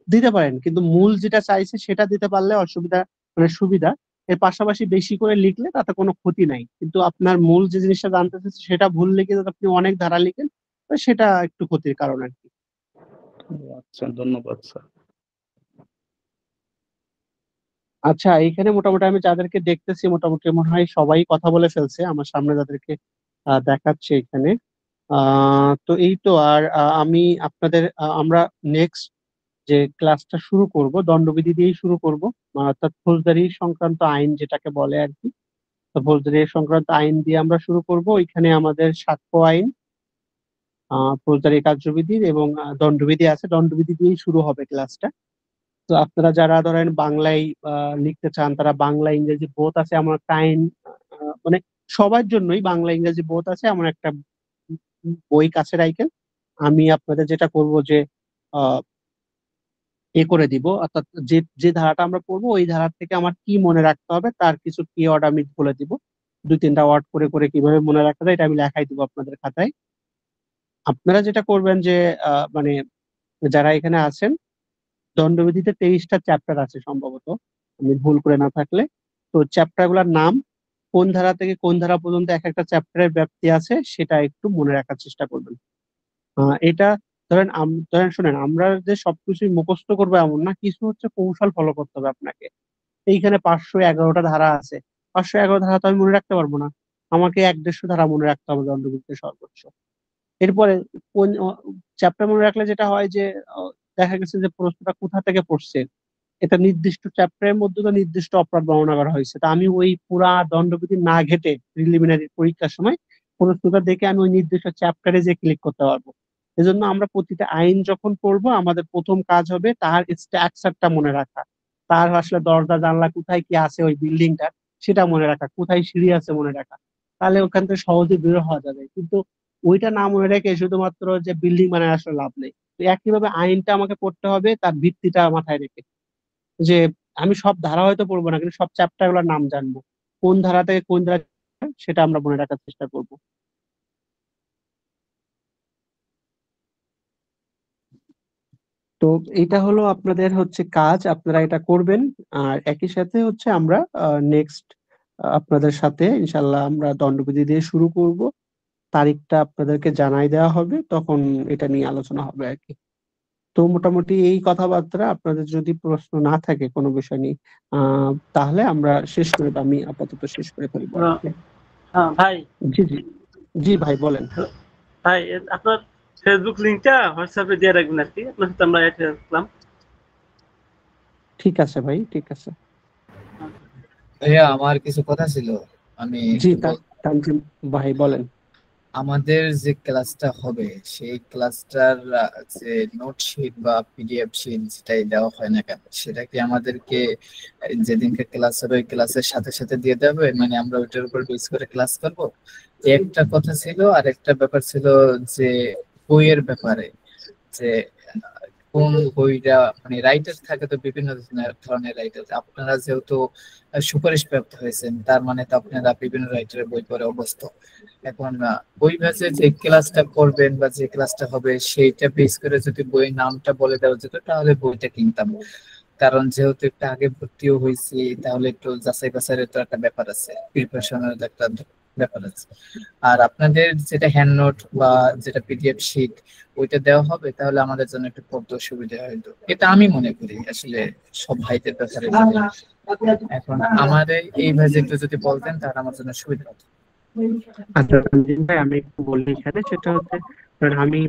দিতে পারেন, কিন্তু মূল যেটা চাইছে সেটা দিতে পারলে অসুবিধা মানে সুবিধা। এর পাশাপাশি বেশি করে লিখলে তাতে কোনো ক্ষতি নাই, কিন্তু আপনার মূল যে জিনিসটা জানতে চাচ্ছে সেটা ভুল লিখে যদি আপনি অনেক ধারা লিখেন তো সেটা একটু ক্ষতির কারণ আর কি। আচ্ছা, ধন্যবাদ স্যার। আচ্ছা, এইখানে মোটামুটি আমি যাদেরকে দেখতেছি মোটামুটি মনে হয় সবাই কথা বলে ফেলছে আমার সামনে যাদেরকে দেখাচ্ছে এখানে। তো এই তো আর আমি আপনাদের আমরা নেক্সট যে ক্লাসটা শুরু করব দণ্ডবিধি দিয়েই শুরু করব, অর্থাৎ ফৌজদারি সংক্রান্ত আইন যেটাকে বলে আর কি। তো ফৌজদারি সংক্রান্ত আইন দিয়ে আমরা শুরু করব। ওইখানে আমাদের সাক্ষ্য আইন, ফৌজদারি কার্যবিধি এবং দণ্ডবিধি আছে, দণ্ডবিধি দিয়েই শুরু হবে ক্লাসটা। তো আপনারা যারা ধরেন বাংলায় লিখতে চান তারা বাংলা ইংরেজি বোথ আছে এমন একটা আইন, মানে সবার জন্যই বাংলা ইংরেজি বোথ আছে এমন একটা বই কাছে রাখেন। আমি আপনাদের যেটা করব যে আহ, করে দিব, অর্থাৎ যে যে ধারাটা আমরা পড়বো ওই ধারা থেকে আমার কি মনে রাখতে হবে তার কিছু কিওয়ার্ড আমি বলে দিব। 2-3টা ওয়ার্ড করে করে কিভাবে মনে রাখা যায় এটা আমি লেখাই দিব আপনাদের খাতায়। আপনারা যেটা করবেন যে মানে যারা এখানে আছেন দণ্ডবিধিতে 23টা চ্যাপ্টার আছে সম্ভবত, আমি ভুল করে না থাকলে। তো চ্যাপ্টার গুলার নাম, কোন ধারা থেকে কোন ধারা পর্যন্ত এক একটা চ্যাপ্টারের ব্যাপ্তি আছে সেটা একটু মনে রাখার চেষ্টা করবেন। এটা ধরেন শুনেন, আমরা যে সবকিছুই মুখস্থ করবো এমন না, কিছু হচ্ছে কৌশল ফলো করতে হবে আপনাকে। এইখানে 511টা ধারা আছে, 511 ধারা তো আমি মনে রাখতে পারবো না, আমাকে 1-150 ধারা মনে রাখতে হবে দণ্ডবিধিতে সর্বোচ্চ। এরপরে কোন চ্যাপ্টার মনে রাখলে যেটা হয় যে দেখা গেছে যে প্রশ্নটা কোথা থেকে পড়ছে, এটা নির্দিষ্ট চ্যাপ্টারের মধ্যে তো নির্দিষ্ট অপরাধ বর্ণনা করা হয়েছে, তা আমি ওই পুরা দণ্ডবিধি না ঘেটে প্রিলিমিনারি পরীক্ষার সময় প্রশ্নটা দেখে আমি ওই নির্দিষ্ট চ্যাপ্টারে যে ক্লিক করতে পারবো। এজন্য আমরা প্রতিটা আইন যখন পড়বো আমাদের প্রথম কাজ হবে তার স্ট্রাকচারটা মনে রাখা, তার আসলে দরজা জানলা কোথায় কি আছে ওই বিল্ডিংটা সেটা মনে রাখা, কোথায় সিঁড়ি আছে মনে রাখা, তাহলে ওখান থেকে সহজে বের হওয়া যাবে। কিন্তু ওইটা না মনে রেখে শুধুমাত্র যে বিল্ডিং বানায় আসলে লাভ নেই। তো একইভাবে আইনটা আমাকে পড়তে হবে তার ভিত্তিটা মাথায় রেখে, যে আমি সব ধারা হয়তো পড়বো না কিন্তু সব চ্যাপ্টার গুলোর নাম জানবো, কোন ধারা থেকে কোন ধারা সেটা আমরা মনে রাখার চেষ্টা করব। তো এইটা হলো আপনাদের হচ্ছে কাজ, আপনারা এটা করবেন। আর একই সাথে হচ্ছে আমরা নেক্সট আপনাদের সাথে ইনশাল্লাহ আমরা দণ্ডবিধি দিয়ে শুরু করব, তারিখটা আপনাদেরকে জানাই দেওয়া হবে, তখন এটা নিয়ে আলোচনা হবে আর কি। তো মোটামুটি এই কথাবার্তা, আপনাদের যদি প্রশ্ন না থাকে কোনো বিষয় নিয়ে তাহলে আমরা শেষ করে আমি আপাতত শেষ করে ফেলবো। ভাই জি জি জি ভাই বলেন। ভাই আপনার ফেসবুক লিংকটা হোয়াটসঅ্যাপে দিয়ে রাখবেন আর কি, আপনার সাথে আমরা অ্যাড রাখলাম। ঠিক আছে ভাই, ঠিক আছে। ভাইয়া আমার কিছু কথা ছিল, আমি জি তানজিম ভাই বলেন। আমাদের যে ক্লাসটা হবে সেই ক্লাসটার যে নোট শিট বা পিডিএফ শিট যেটাই দেওয়া হয় না কেন, সেটা কি আমাদেরকে যেদিনকে ক্লাস হবে ওই ক্লাসের সাথে সাথে দিয়ে দেবে, মানে আমরা ওইটার উপর বেস করে ক্লাস করব? একটা কথা ছিল। আর একটা ব্যাপার ছিল যে বইয়ের ব্যাপারে, যে কোন বইটা, মানে রাইটার থাকে তো বিভিন্ন ধরনের রাইটার, আপনারা যেহেতু সুপারিশ প্রাপ্ত হয়েছেন তার মানে তো আপনারা বিভিন্ন রাইটারের বই পড়ে অভ্যস্ত। এখন বই ভাষে যে ক্লাসটা করবেন বা যে ক্লাসটা হবে সেইটা বেস করে যদি বইয়ের নামটা বলে দেওয়া যেত তাহলে বইটা কিনতাম। কারণ যেহেতু একটু আগে ভর্তিও হয়েছি, তাহলে একটু যাচাই বাছাইয়ের তো একটা ব্যাপার আছে, প্রিপারেশনের একটা ব্যাপার আছে। আর আপনাদের যেটা হ্যান্ড নোট বা যেটা পিডিএফ শিট ওইটা দেওয়া হবে, তাহলে আমাদের জন্য একটু পড়তে সুবিধা হইতো, এটা আমি মনে করি আসলে সব ভাইদের ব্যাপারে। এখন আমাদের এইভাবে একটু যদি বলতেন তাহলে আমার জন্য সুবিধা হতো। আচ্ছা রঞ্জিত ভাই, আমি একটু বলি এখানে, সেটা হচ্ছে কারণ আমি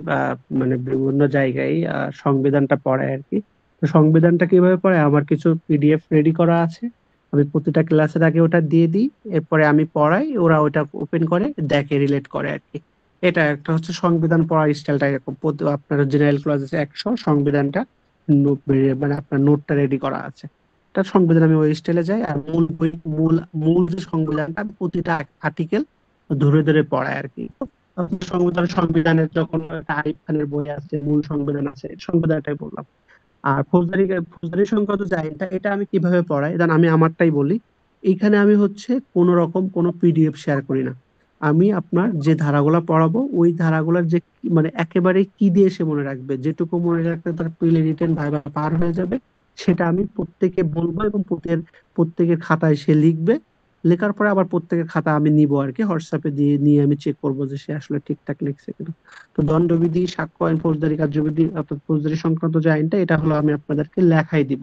মানে বিভিন্ন জায়গায় সংবিধানটা পড়াই আর কি। তো সংবিধানটা কিভাবে পড়াই, আমার কিছু পিডিএফ রেডি করা আছে, আমি প্রতিটা ক্লাসের আগে ওটা দিয়ে দিই, এরপরে আমি পড়াই, ওরা ওটা ওপেন করে দেখে, রিলেট করে আর কি। এটা একটা হচ্ছে সংবিধান পড়ার স্টাইলটা এরকম। আপনার জেনারেল ক্লাস আছে 100, সংবিধানটা মানে আপনার নোটটা রেডি করা আছে। তার সংবিধান আমি ওই স্টাইলে যাই, আর মূল মূল যে সংবিধানটা আমি প্রতিটা আর্টিকেল ধরে ধরে পড়ায় আর কি। সংবিধানের যখন একটা আরিফ খানের বই আছে, মূল সংবিধান আছে, সংবিধানটাই বললাম। আর ফৌজদারি সংক্রান্ত যে আইনটা, এটা আমি কিভাবে পড়াই, দেন আমি আমারটাই বলি। এইখানে আমি হচ্ছে কোন রকম কোনো পিডিএফ শেয়ার করি না। আমি আপনার যে ধারাগুলা পড়াবো ওই ধারাগুলার যে মানে একেবারে কি দিয়ে সে মনে রাখবে, যেটুকু মনে রাখতে তার প্রিলি রিটেন ভাইবা পার হয়ে যাবে, সেটা আমি প্রত্যেকে বলবো, এবং প্রত্যেকের খাতায় সে লিখবে। লেখার পরে আবার প্রত্যেকের খাতা আমি নিব আর কি, হোয়াটসঅ্যাপে দিয়ে নিয়ে আমি চেক করবো যে সে আসলে ঠিকঠাক লিখছে কিনা। তো দণ্ডবিধি, সাক্ষ্য আইন, ফৌজদারি কার্যবিধি অর্থাৎ ফৌজদারি সংক্রান্ত যে আইনটা, এটা হলো আমি আপনাদেরকে লেখাই দিব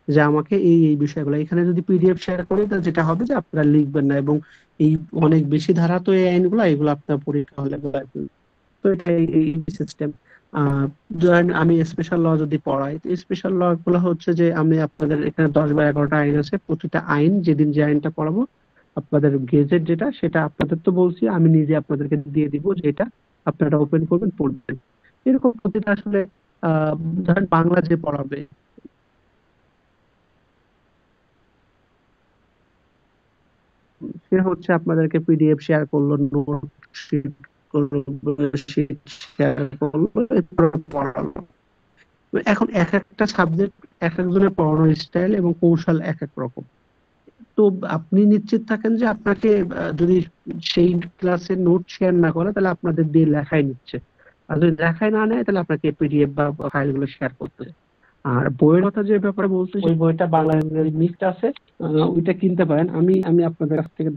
যে আমাকে এই এই বিষয়গুলো। এখানে যদি পিডিএফ শেয়ার করি তাহলে যেটা হবে যে আপনারা লিখবেন না, এবং এই অনেক বেশি ধারা তো এই আইনগুলো, এগুলো আপনার পরীক্ষা হলে বলাই ফেলবে। তো এটা এই সিস্টেম। ধরেন আমি স্পেশাল ল যদি পড়াই, স্পেশাল ল গুলো হচ্ছে যে আমি আপনাদের এখানে 10 বা 11টা আইন আছে, প্রতিটা আইন যেদিন যে আইনটা পড়াবো, আপনাদের গেজেট যেটা, সেটা আপনাদের তো বলছি, আমি নিজে আপনাদেরকে দিয়ে দিব, যেটা আপনারা ওপেন করবেন, পড়বেন। এরকম প্রতিটা আসলে আহ ধরেন বাংলা যে পড়াবে, সে হচ্ছে আপনাদেরকে পিডিএফ শেয়ার করলো, নোট শিট করলো, শিট শেয়ার করলো, এরপর পড়ালো। তো এখন এক একটা সাবজেক্ট এক একজনের পড়ানোর স্টাইল এবং কৌশল এক এক রকম। তো আপনি নিশ্চিত থাকেন যে আপনাকে যদি সেই ক্লাসে নোট শেয়ার না করে, তাহলে আপনাদের দিয়ে লেখাই নিচ্ছে। আর যদি লেখায় না নেয়, তাহলে আপনাকে পিডিএফ বা ফাইল গুলো শেয়ার করতে হবে। আর বইয়ের কথা যে ব্যাপারে বলতে, ওই বইটা বাংলা ইংরেজি মিক্সড আছে, ওইটা কিনতে পারেন। আমি আপনাদের কাছ থেকে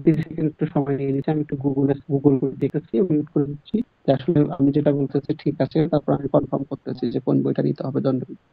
30 সেকেন্ড একটু সময় নিয়ে নিচ্ছি, আমি একটু গুগল করে দেখেছি, মিউট করে দিচ্ছি, যে আসলে আমি যেটা বলতেছি ঠিক আছে, তারপর আমি কনফার্ম করতেছি যে কোন বইটা নিতে হবে দণ্ডবিধি।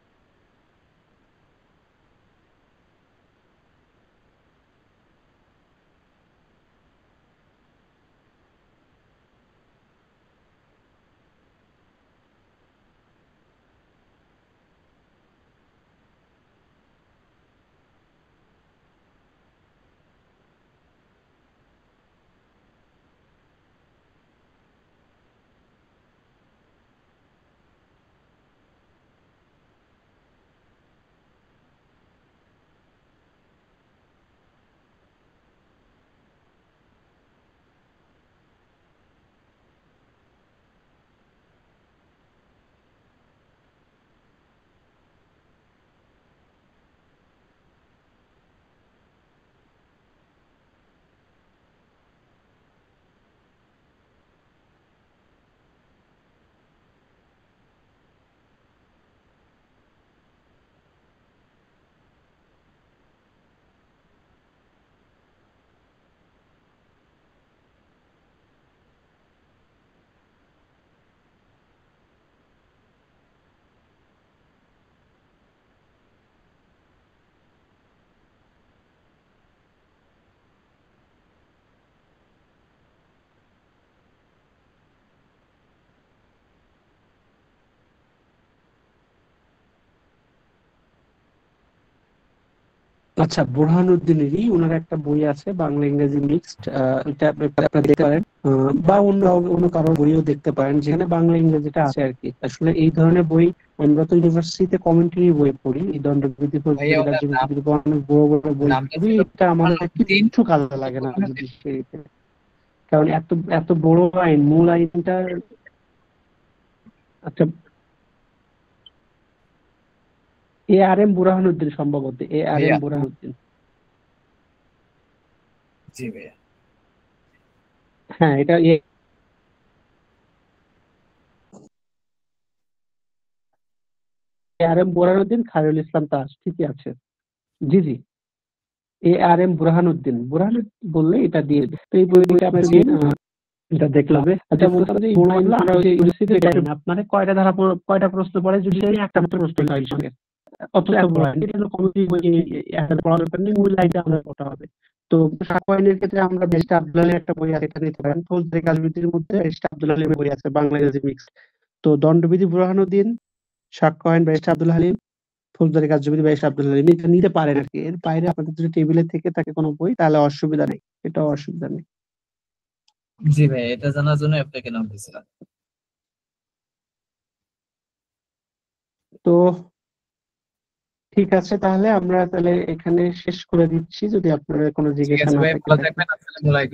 আচ্ছা, বোরহানুদ্দিনেরই ওনার একটা বই আছে, বাংলা ইংরেজি মিক্সড, এটা আপনারা দেখতে পারেন, বা অন্য অন্য কারোর বইও দেখতে পারেন, যেখানে বাংলা ইংরেজিটা আছে আর কি। আসলে এই ধরনের বই আমরা তো ইউনিভার্সিটিতে কমেন্ট্রি বই পড়ি, এই দণ্ডবিধি, ভাইয়া ফৌজদারি ওনার কার্যবিধি, অনেক বড় বড় বই নামটা পড়ি, ছিল এটা আমাদের বুরহানুদ্দিন। কিছু কাজে লাগে না জুডিশিয়ারিতে, কারণ এত এত বড় আইন, মূল আইনটা। আচ্ছা, ARM বুরহানুদ্দিন, সম্ভবত ARM ভাইয়া বুরহানুদ্দিন। জি ভাইয়া। হ্যাঁ, এটা ARM বুরহানুদ্দিন, খায়রুল ইসলাম তাজ, ঠিকই আছে। জি জি, ARM বুরহানুদ্দিন, বললে এটা দিয়ে দিবে। তো এই বইটা আপনার এটা দেখলাম। আচ্ছা বলতাম যে আমরা ওই ইউনিভার্সিটি আপনার কয়টা প্রশ্ন পড়ে যদি একটা মাত্র প্রশ্ন হয় সঙ্গে অত কমিটি বই একটা পড়ার ব্যাপার নেই, মূল লাইনটা আমরা পড়তে হবে। তো সাকওয়াইনের ক্ষেত্রে আমরা ব্যারিস্টার আব্দুল আলীর একটা বই আছে, এটা নিতে পারেন। ফৌজদারি কাজবিধির মধ্যে ব্যারিস্টার আব্দুল আলীর বই আছে, বাংলা ইংরেজি মিক্স। তো দণ্ডবিধি বুরহানুদ্দিন, সাক্ষ্য আইন ব্যারিস্টার আব্দুল হালিম, ফৌজদারি কার্যবিধি ব্যারিস্টার আব্দুল হালিম, এটা নিতে পারেন আর কি। এর বাইরে আপনাদের যদি টেবিলে থেকে থাকে কোনো বই তাহলে অসুবিধা নেই, এটাও অসুবিধা নেই। জি ভাই, এটা জানার জন্য আপনাকে নাম দিয়েছিলাম। তো ঠিক আছে, তাহলে আমরা তাহলে এখানে শেষ করে দিচ্ছি, যদি আপনাদের কোনো ঠিক জিজ্ঞাসা আছে না ভাই, থাকে। ভালো থাকবেন। আসসালামু আলাইকুম।